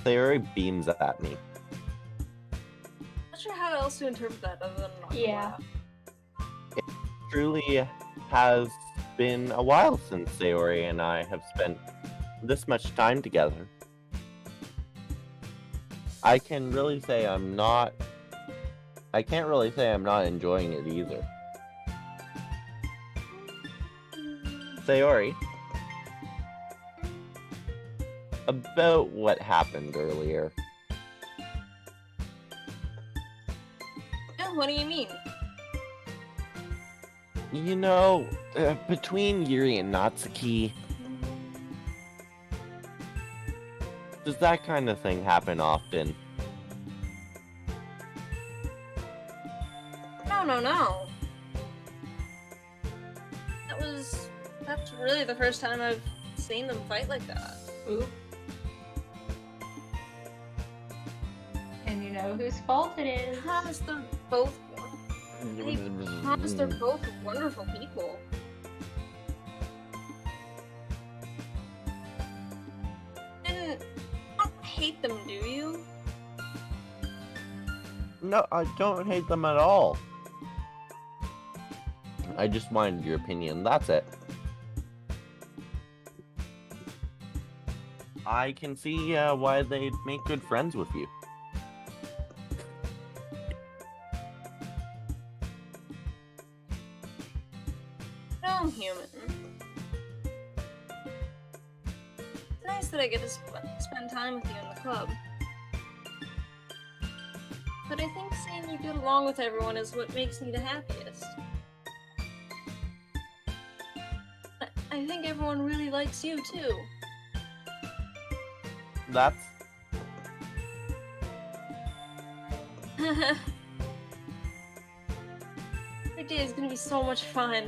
Sayori beams at me. Not sure how else to interpret that other than not Yeah. It truly has been a while since Sayori and I have spent this much time together. I can't really say I'm not enjoying it either. Sayori, about what happened earlier. Oh, what do you mean? You know, between Yuri and Natsuki, does that kind of thing happen often? No. That's really the first time I've seen them fight like that. Oop. And you know whose fault it is. I promise they're both wonderful people. And you don't hate them, do you? No, I don't hate them at all. I just wanted your opinion, that's it. I can see why they'd make good friends with you. No, human. It's nice that I get to spend time with you in the club. But I think seeing you get along with everyone is what makes me the happiest. I think everyone really likes you, too. That's... Every day is gonna be so much fun.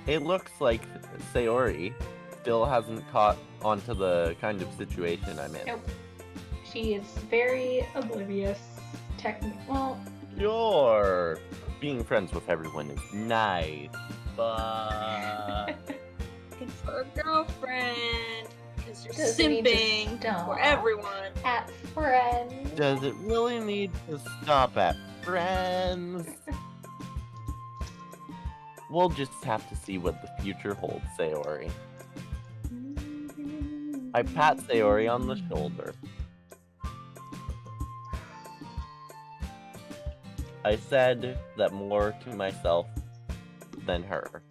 It looks like Sayori still hasn't caught onto the kind of situation I'm in. Nope. She is very oblivious. Well, Sure, being friends with everyone is nice, but... Good for a girlfriend. Because you're Doesn't need to simping stop. for everyone. at friends. Does it really need to stop at friends? We'll just have to see what the future holds, Sayori. I pat Sayori on the shoulder. I said that more to myself than her,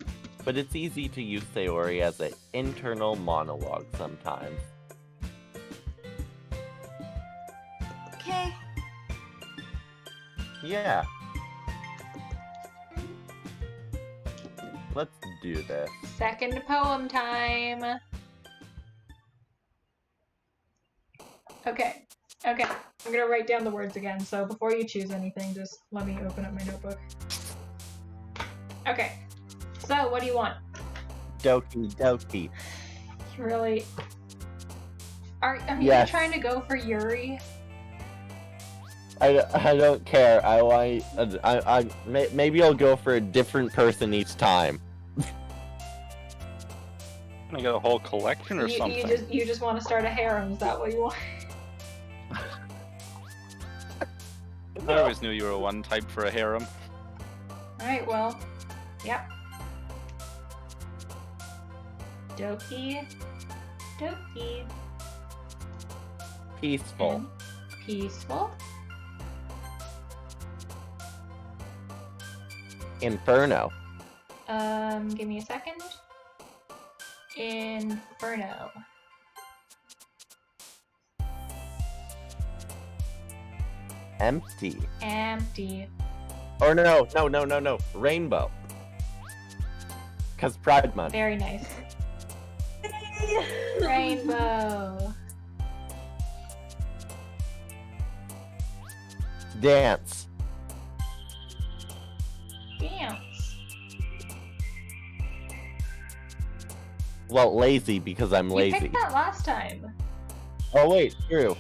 but it's easy to use Sayori as an internal monologue sometimes. Okay. Yeah. Let's do this. Second poem time. Okay. I'm gonna write down the words again, so before you choose anything, just let me open up my notebook. Okay. So, what do you want? Doki. You really... Are you Yes. trying to go for Yuri? I don't care. I want. Maybe I'll go for a different person each time. I got a whole collection or something. You just want to start a harem? Is that what you want? I always knew you were one type for a harem. All right. Well, yep. Doki. Peaceful. And peaceful. Inferno. Give me a second. Inferno. Empty. Empty. Or no. Rainbow. Cause Pride Month. Very nice. Rainbow. Dance. Dance. Well, lazy because I'm You lazy. picked that last time. Oh wait, true.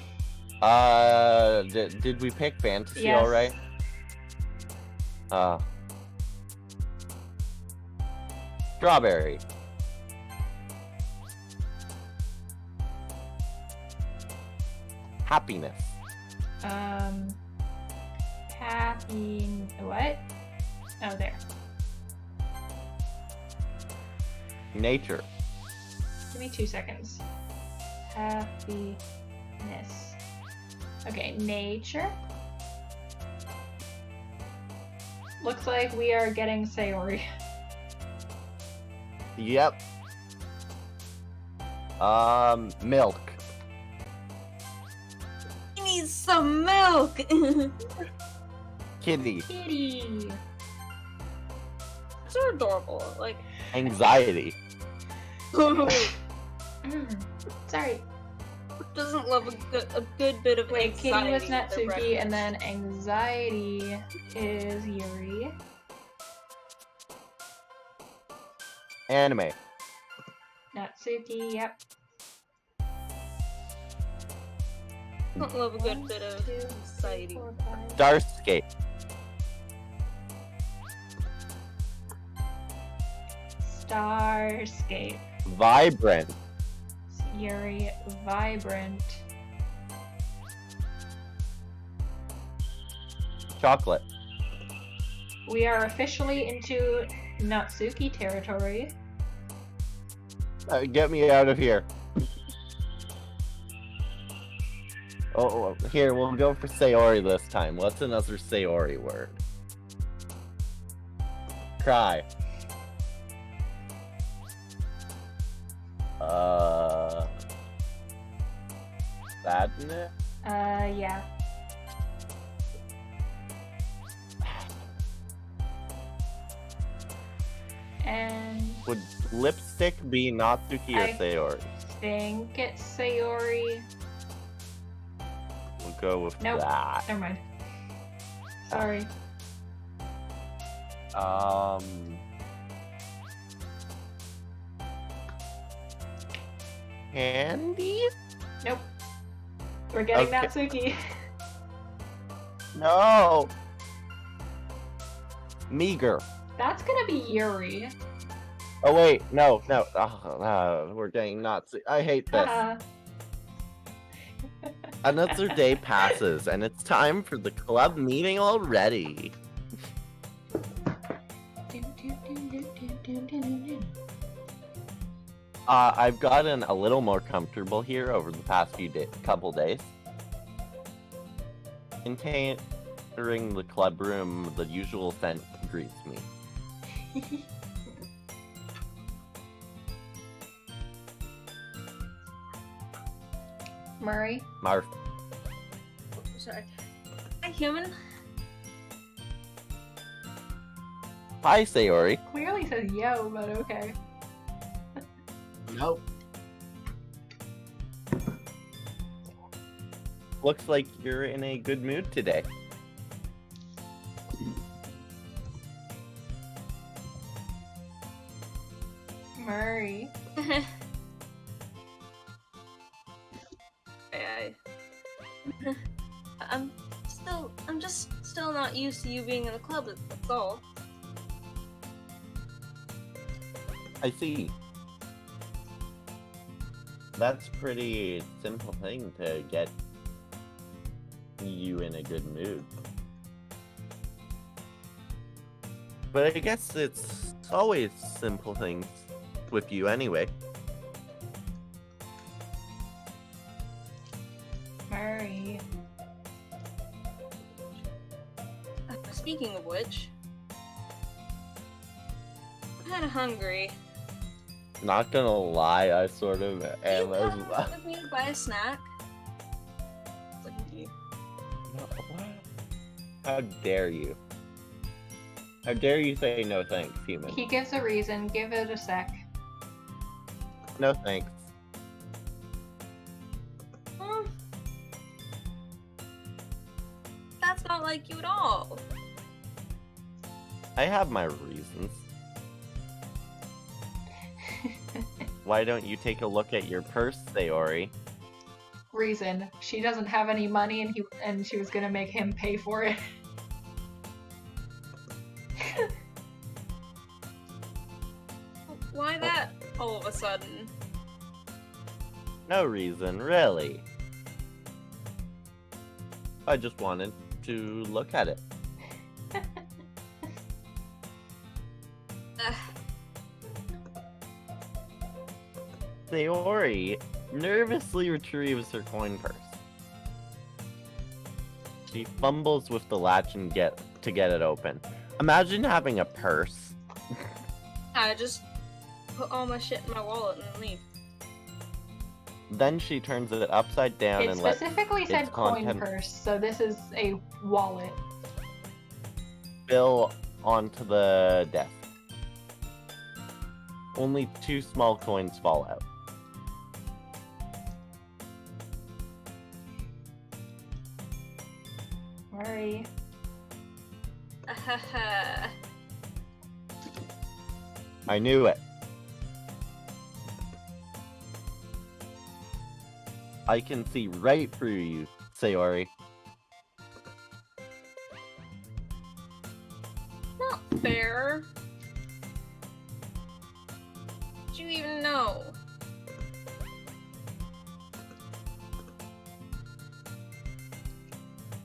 Did we pick fantasy Yes. alright? Strawberry. Happiness. Happy. What? Oh, there. Nature. Give me 2 seconds. Happiness. Okay, nature. Looks like we are getting Sayori. Yep. Milk. He needs some milk. Kitty. Kitty. So adorable. Like. Anxiety. Sorry. Doesn't love a good bit of Wait, Kitty was anxiety with their Natsuki, breakfast. and then anxiety is Yuri. Anime. Natsuki, yep. Doesn't love a good 1, bit of 2, 3, anxiety. 4, 5. Starscape. Starscape. Vibrant. Yuri, vibrant. Chocolate. We are officially into Natsuki territory. Get me out of here. Oh, here, we'll go for Sayori this time. What's another Sayori word? Cry. Sadness? Yeah. And Would lipstick be Natsuki or I- Sayori? think it's Sayori. We'll go with Nope. that. Never mind. Sorry. Candy? Nope. We're getting Okay. Natsuki. No! Meager. That's gonna be Yuri. Oh wait, no. We're getting Natsu. I hate this. Haha. Another day passes, and it's time for the club meeting already. I've gotten a little more comfortable here over the past couple days. Entering the club room, the usual scent greets me. Murray. Marf. Sorry. Hi, human. Hi, Sayori. Clearly says yo, but okay. Nope. Looks like you're in a good mood today. Murray. I'm still not used to you being in a club, that's all. I see. That's a pretty simple thing to get you in a good mood. But I guess it's always simple things with you anyway. Murray. Speaking of which, I'm kinda hungry. Not gonna lie, I sort of am as Come well. with me to buy a snack. Look at you. No, what? How dare you? How dare you say no thanks, human? He gives a reason. Give it a sec. No thanks. Hmm. That's not like you at all. I have my reasons. Why don't you take a look at your purse, Sayori? Reason. She doesn't have any money, and she was gonna make him pay for it. Why that all of a sudden? No reason, really. I just wanted to look at it. Sayori nervously retrieves her coin purse. She fumbles with the latch and get it open. Imagine having a purse. I just put all my shit in my wallet and leave. Then she turns it upside down It and lets specifically said its coin content purse, so this is a wallet. spill onto the desk. Only 2 small coins fall out. Murray. I knew it. I can see right through you, Sayori. Not fair. Did you even know?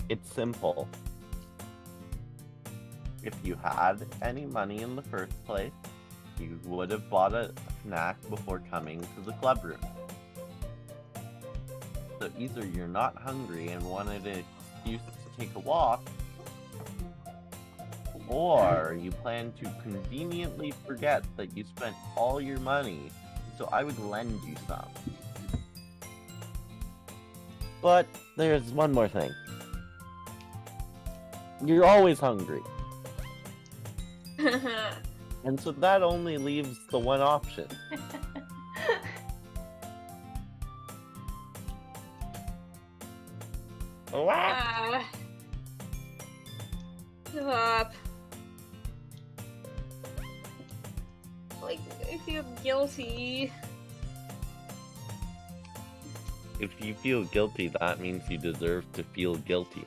It's simple. If you had any money in the first place, you would have bought a snack before coming to the club room. So either you're not hungry and wanted an excuse to take a walk, or you plan to conveniently forget that you spent all your money, so I would lend you some. But there's one more thing. You're always hungry. And so that only leaves the one option. Give up. Like, I feel guilty. If you feel guilty, that means you deserve to feel guilty.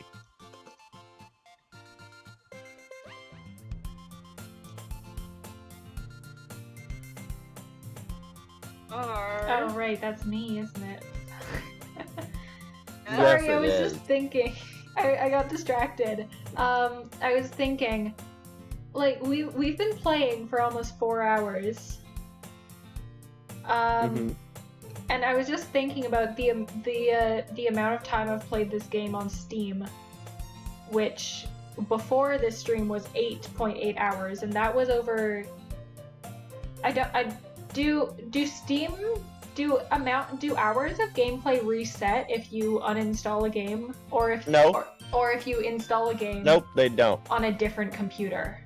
Oh, right, that's me, isn't it? Yes, Sorry, I it was is. just thinking. I got distracted. I was thinking, like, we've been playing for almost 4 hours. Mhm. And I was just thinking about the amount of time I've played this game on Steam, which before this stream was 8.8 hours, and that was over. Do Steam do hours of gameplay reset if you uninstall a game, or if No. or if you install a game Nope, they don't. on a different computer?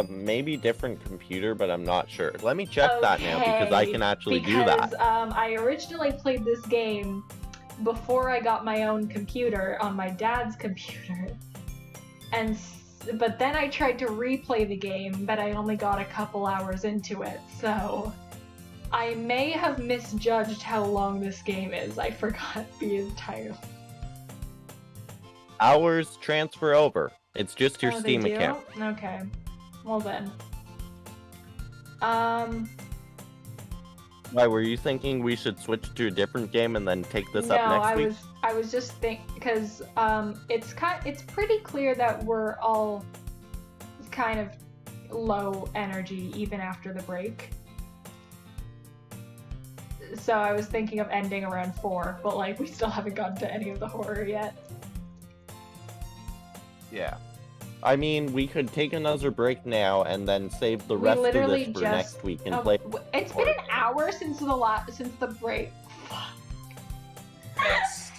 Maybe different computer, but I'm not sure. Let me check that now because I can actually do that. I originally played this game before I got my own computer on my dad's computer, but then I tried to replay the game, but I only got a couple hours into it, so I may have misjudged how long this game is. I forgot the entire. Hours transfer over. It's just your Oh, Steam they do? account. Okay. Well then. Why, were you thinking we should switch to a different game and then take this up next week? I was just thinking because it's pretty clear that we're all kind of low energy even after the break. So I was thinking of ending around 4, but like we still haven't gotten to any of the horror yet. Yeah. I mean, we could take another break now and then save the rest of this for next week and play. It's been an hour since the break. Yes.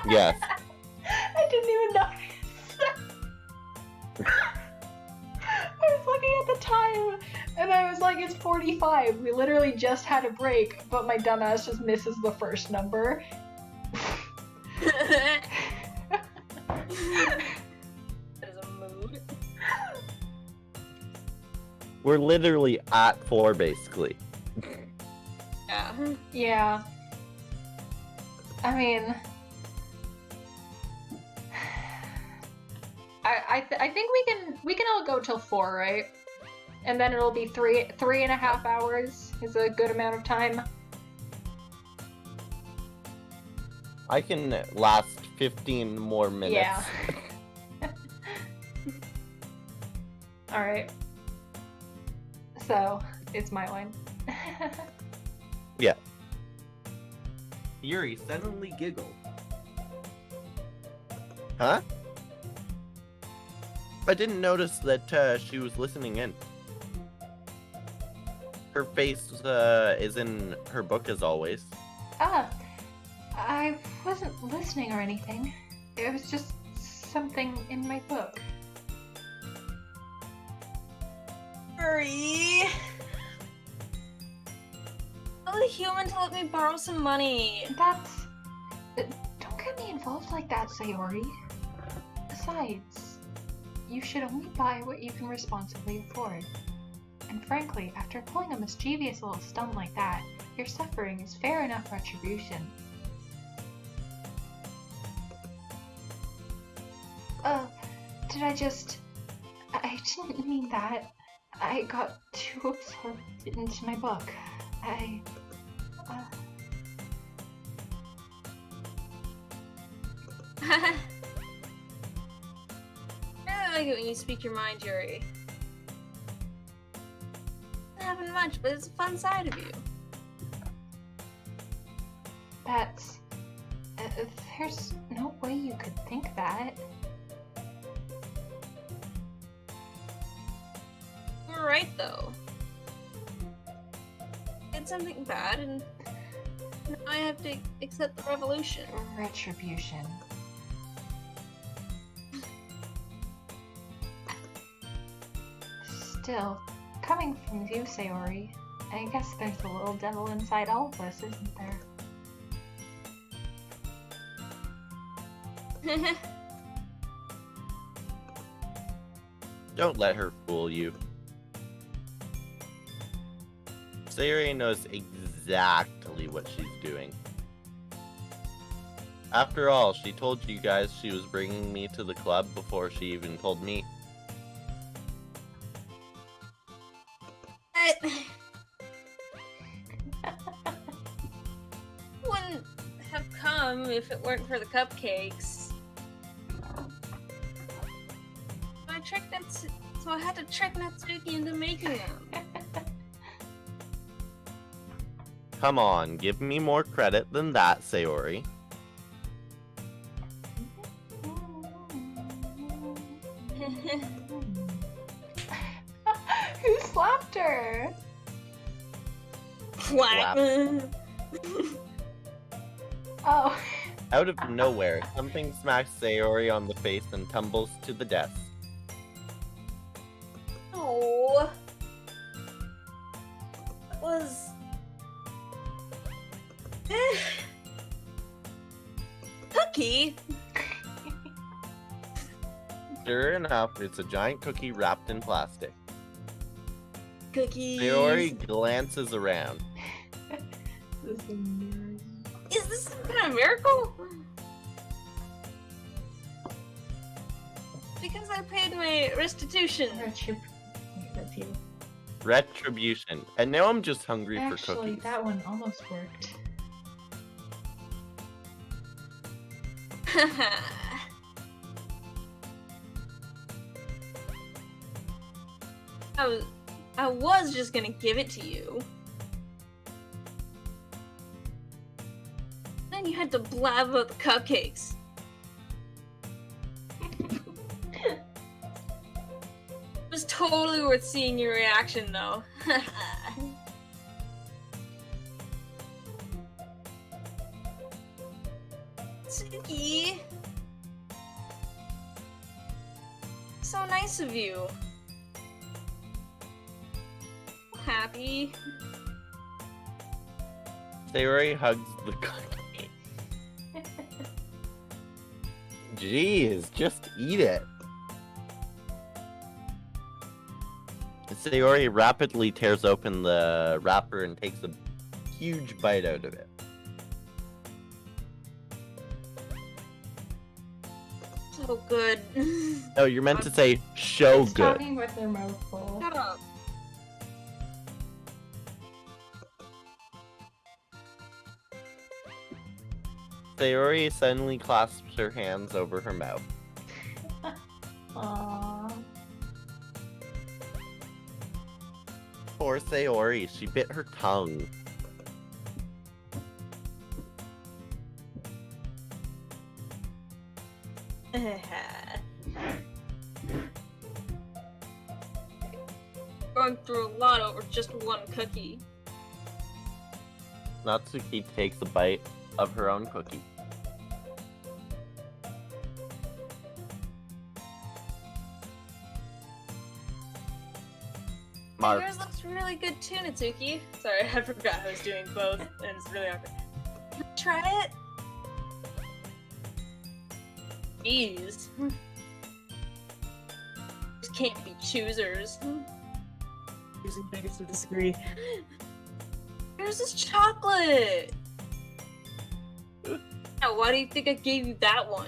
Yes. I didn't even notice. I was looking at the time and I was like, it's 45. We literally just had a break, but my dumbass just misses the first number. That is a mood. We're literally at 4, basically. Yeah. Yeah. I mean, I think we can all go till 4, right? And then it'll be 3.5 hours is a good amount of time. I can last 15 more minutes. Yeah. All right. So it's my line. Yeah. Yuri suddenly giggled. Huh? I didn't notice that she was listening in. Her face is in her book as always. I wasn't listening or anything. It was just something in my book. Hurry! Tell the human to let me borrow some money. That's... Don't get me involved like that, Sayori. Besides, you should only buy what you can responsibly afford. And frankly, after pulling a mischievous little stunt like that, your suffering is fair enough retribution. Did I didn't mean that. I got too absorbed into my book. I like it when you speak your mind, Yuri. Doesn't happen much, but it's a fun side of you. That's... there's no way you could think that. You're right, though. Did something bad, and now I have to accept the revolution. Retribution. Still, coming from you, Sayori, I guess there's a little devil inside all of us, isn't there? Don't let her fool you. Sayori knows exactly what she's doing. After all, she told you guys she was bringing me to the club before she even told me. Wouldn't have come if it weren't for the cupcakes. So I had to trick Natsuki into making them. Come on, give me more credit than that, Sayori. Who slapped her? Slap. Oh. Out of nowhere, something smacks Sayori on the face and tumbles to the desk. Oh. That was... Cookie? Sure enough, it's a giant cookie wrapped in plastic. Cookies. Sayori glances around. Is this some kind of miracle? Because I paid my restitution. That's you. Retribution. And now I'm just hungry for Actually, cookies. that one almost worked. I was just gonna give it to you. Then you had to blab about the cupcakes. It was totally worth seeing your reaction, though. Suki! So nice of you. Happy. Sayori hugs the cookie. Jeez, just eat it. Sayori rapidly tears open the wrapper and takes a huge bite out of it. So good. No, you're meant to say "show It's good." talking with their mouth full. Shut up. Sayori suddenly clasps her hands over her mouth. Aww. Poor Sayori, she bit her tongue. Going through a lot over just one cookie. Natsuki takes a bite of her own cookie. Mark. Yours looks really good too, Natsuki. Sorry, I forgot I was doing both, and it's really awkward. Try it? Jeez. Just can't be choosers. Choosing beggars to disagree. Yours is chocolate! Now, why do you think I gave you that one?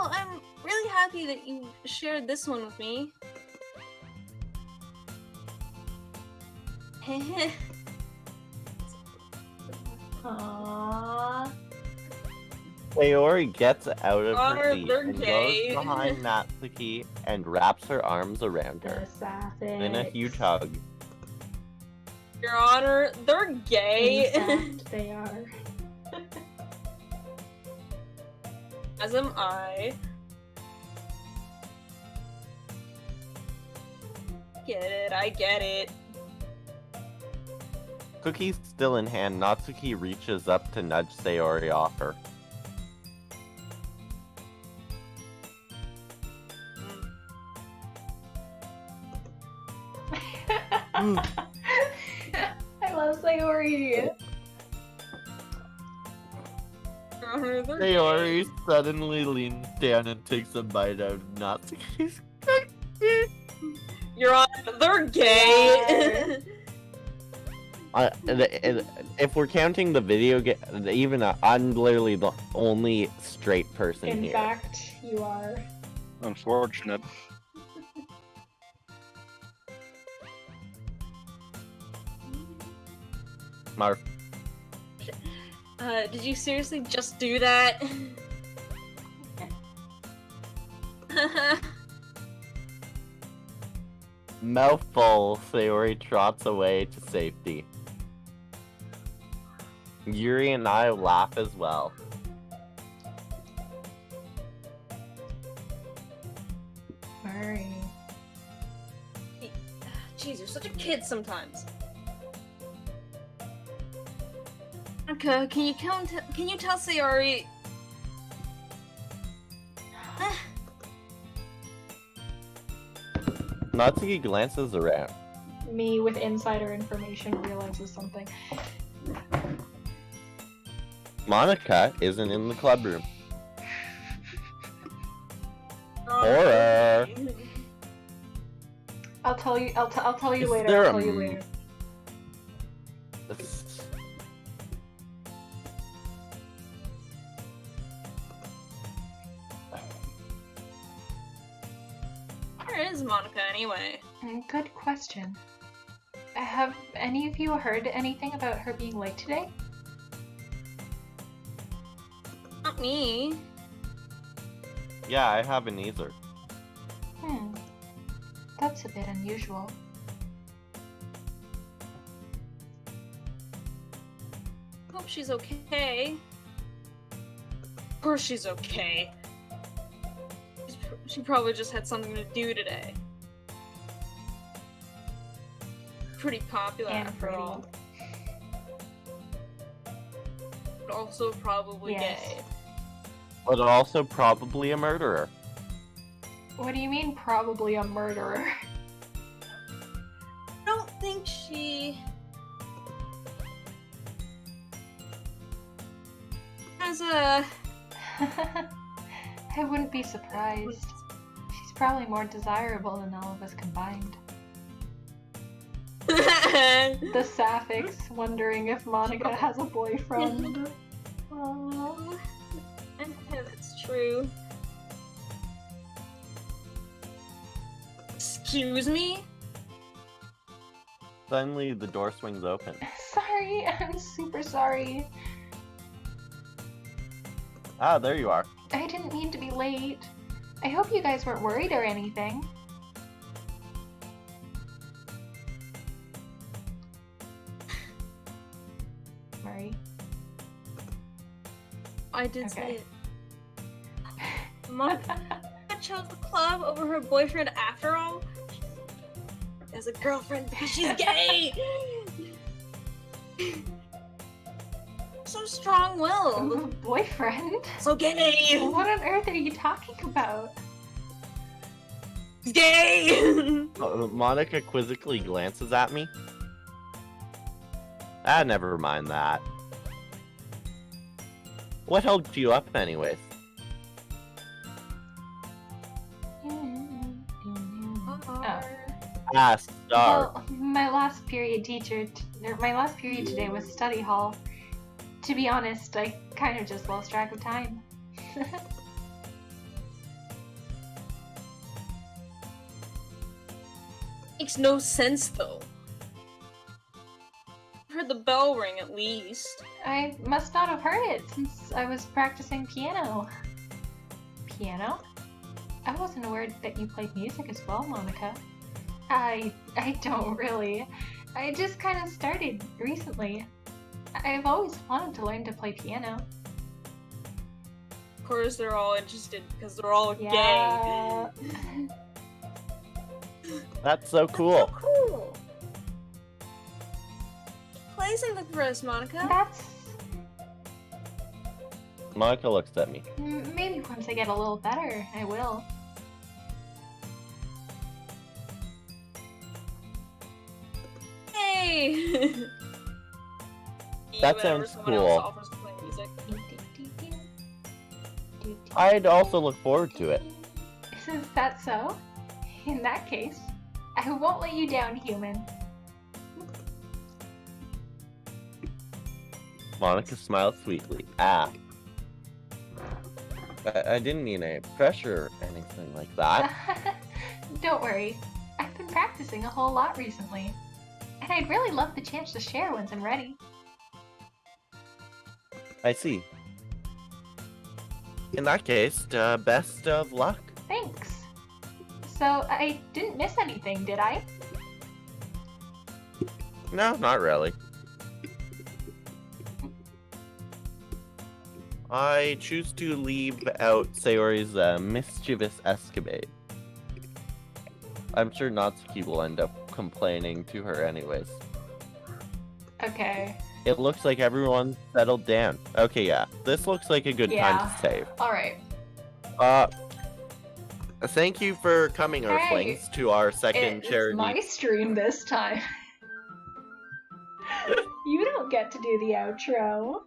I'm really happy that you shared this one with me. Aww. Sayori gets out of Honor, her seat they're and gay. goes behind Natsuki and wraps her arms around her in a huge hug. Your Honor, they're gay. In fact, they are. As am I. I get it. Cookie still in hand, Natsuki reaches up to nudge Sayori off her. I love Sayori. Your Honor, they're Sayori suddenly leans down and takes a bite out of Natsuki's cookie. Your Honor, they're gay. If we're counting the video game, even I'm literally the only straight person In here. fact, you are. Unfortunate. Mark. Did you seriously just do that? Mouthful, Sayori trots away to safety. Yuri and I laugh as well. Murray. Jeez, you're such a kid sometimes. Okay, can you tell Sayori? Natsuki glances around. Me with insider information realizes something. Monica isn't in the club room. Horror. I'll tell you. I'll tell you Is later. there I'll tell a you later. Where is Monica anyway? Good question. Have any of you heard anything about her being late today? Not me. Yeah, I haven't either. That's a bit unusual. Hope she's okay. Of course she's okay. She probably just had something to do today. Pretty popular after all. But also probably gay. But also probably a murderer. What do you mean, probably a murderer? I don't think she has a... I wouldn't be surprised. She's probably more desirable than all of us combined. The Sapphics wondering if Monica has a boyfriend. Aww. Yeah, that's true. Excuse me? Suddenly, the door swings open. Sorry, I'm super sorry. Ah, there you are. I didn't mean to be late. I hope you guys weren't worried or anything. Murray? I did Okay. say it. Monica chose the club over her boyfriend after all? As a girlfriend because she's gay! So strong-willed. Boyfriend? So gay! What on earth are you talking about? Gay! Monica quizzically glances at me. Ah, never mind that. What held you up anyways? Oh. Ah, Star. Well, my last period today was study hall. To be honest, I kind of just lost track of time. Makes no sense though. I heard the bell ring at least. I must not have heard it since I was practicing piano. Piano? I wasn't aware that you played music as well, Monica. I don't really. I just kind of started recently. I've always wanted to learn to play piano. Of course they're all interested because they're all Yeah. gay. That's so cool. That's so cool. Play something for us, Monica. That's... Monica looks at me. Maybe once I get a little better, I will. Hey! That sounds cool. I'd also look forward to it. Is that so? In that case, I won't let you down, human. Monica smiled sweetly. Ah. I didn't mean any pressure or anything like that. Don't worry. I've been practicing a whole lot recently. And I'd really love the chance to share once I'm ready. I see. In that case, best of luck. Thanks. So, I didn't miss anything, did I? No, not really. I choose to leave out Sayori's mischievous escapade. I'm sure Natsuki will end up complaining to her anyways. Okay. It looks like everyone's settled down. Okay, yeah. This looks like a good time to save. Alright. Thank you for coming, Hey, Earthlings, to our second charity. It's my stream this time. You don't get to do the outro.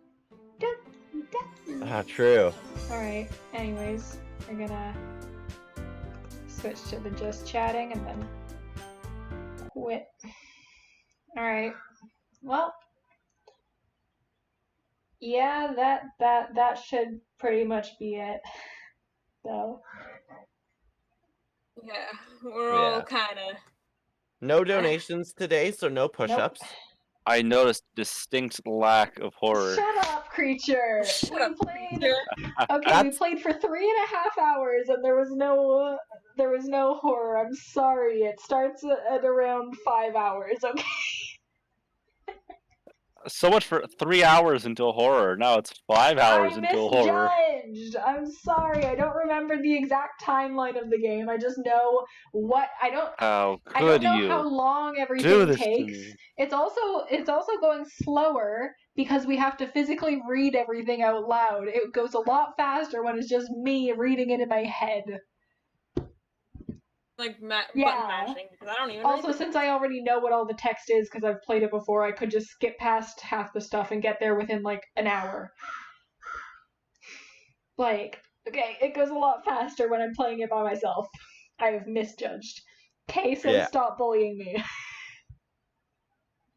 True. Alright, anyways, we're gonna switch to the just chatting and then quit. Alright, well, yeah, that should pretty much be it, though. Yeah, we're all Yeah. kind of. No donations today, so no Nope. push-ups. I noticed distinct lack of horror. Shut up, creature. Shut We up, played. creature. Okay, we That's- played for 3.5 hours, and there was no horror. I'm sorry. It starts at around 5 hours. Okay. So much for 3 hours into horror. Now it's 5 hours I into horror. misjudged. I'm sorry. I don't remember the exact timeline of the game. I just know what I don't. How I don't could know you how long do everything this to takes. me? It's also going slower because we have to physically read everything out loud. It goes a lot faster when it's just me reading it in my head. Like Yeah. button mashing, because I don't even. Also, read the since I already know what all the text is because I've played it before, I could just skip past half the stuff and get there within like an hour. Like, okay, it goes a lot faster when I'm playing it by myself. I have misjudged. Kay says Yeah. stop bullying me.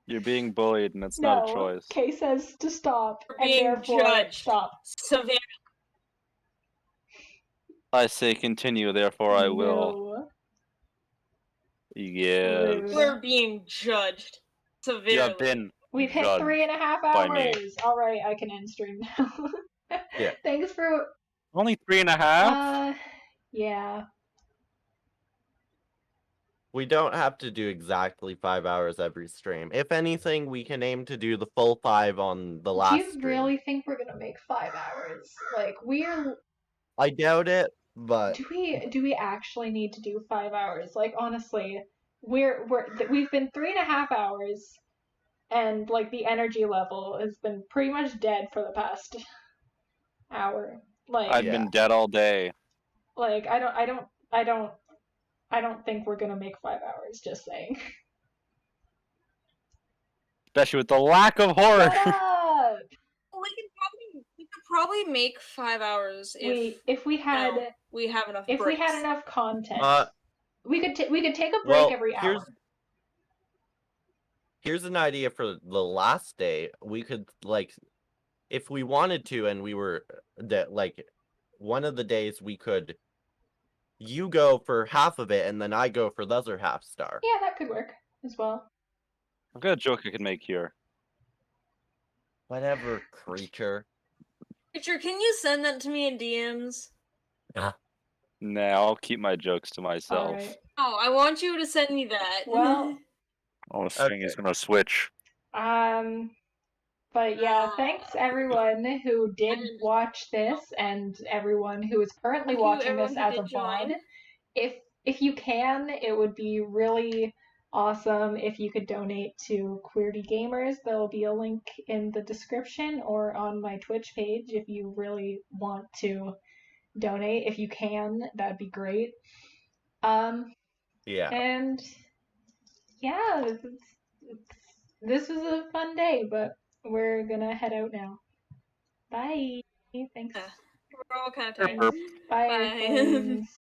You're being bullied, and it's not a No, choice. Kay says to stop, You're and being therefore judged. stop. Savannah. I say continue, therefore I will. No. Yes. Rude. We're being judged severely. You have been We've hit judged 3.5 by me. hours. All right, I can end stream now. Yeah. Thanks for. Only 3.5? Yeah. We don't have to do exactly 5 hours every stream. If anything, we can aim to do the full 5 on the last Do you stream. really think we're gonna make 5 hours? Like, we're. I doubt it, but Do we actually need to do 5 hours? Like, honestly, we've been 3.5 hours, and like the energy level has been pretty much dead for the past hour. Like, I've Yeah. been dead all day. like I don't think we're gonna make 5 hours. Just saying. Especially with the lack of horror. Shut up! We could probably make 5 hours If we had we have enough. if we breaks. had enough content, we could take a break well, every hour. here's an idea for the last day. We could, like, if we wanted to, and we were that, like, one of the days we could, you go for half of it and then I go for the other half star. Yeah, that could work as well. I've got a joke I can make here. Whatever, creature. Creature, can you send that to me in DMs? Nah, I'll keep my jokes to All myself. right. Oh, I want you to send me that. Well, Oh, this thing is gonna switch. but yeah, thanks everyone who did watch this and everyone who is currently Thank you, watching this everyone as who a did join. VOD. If you can, it would be really awesome if you could donate to Qweerty Gamers. There will be a link in the description or on my Twitch page if you really want to donate. If you can, that'd be great. Yeah. And yeah, this was a fun day, but we're gonna head out now. Bye. Thanks. We're all kind of Burp, tired. burp. Bye, Bye. friends.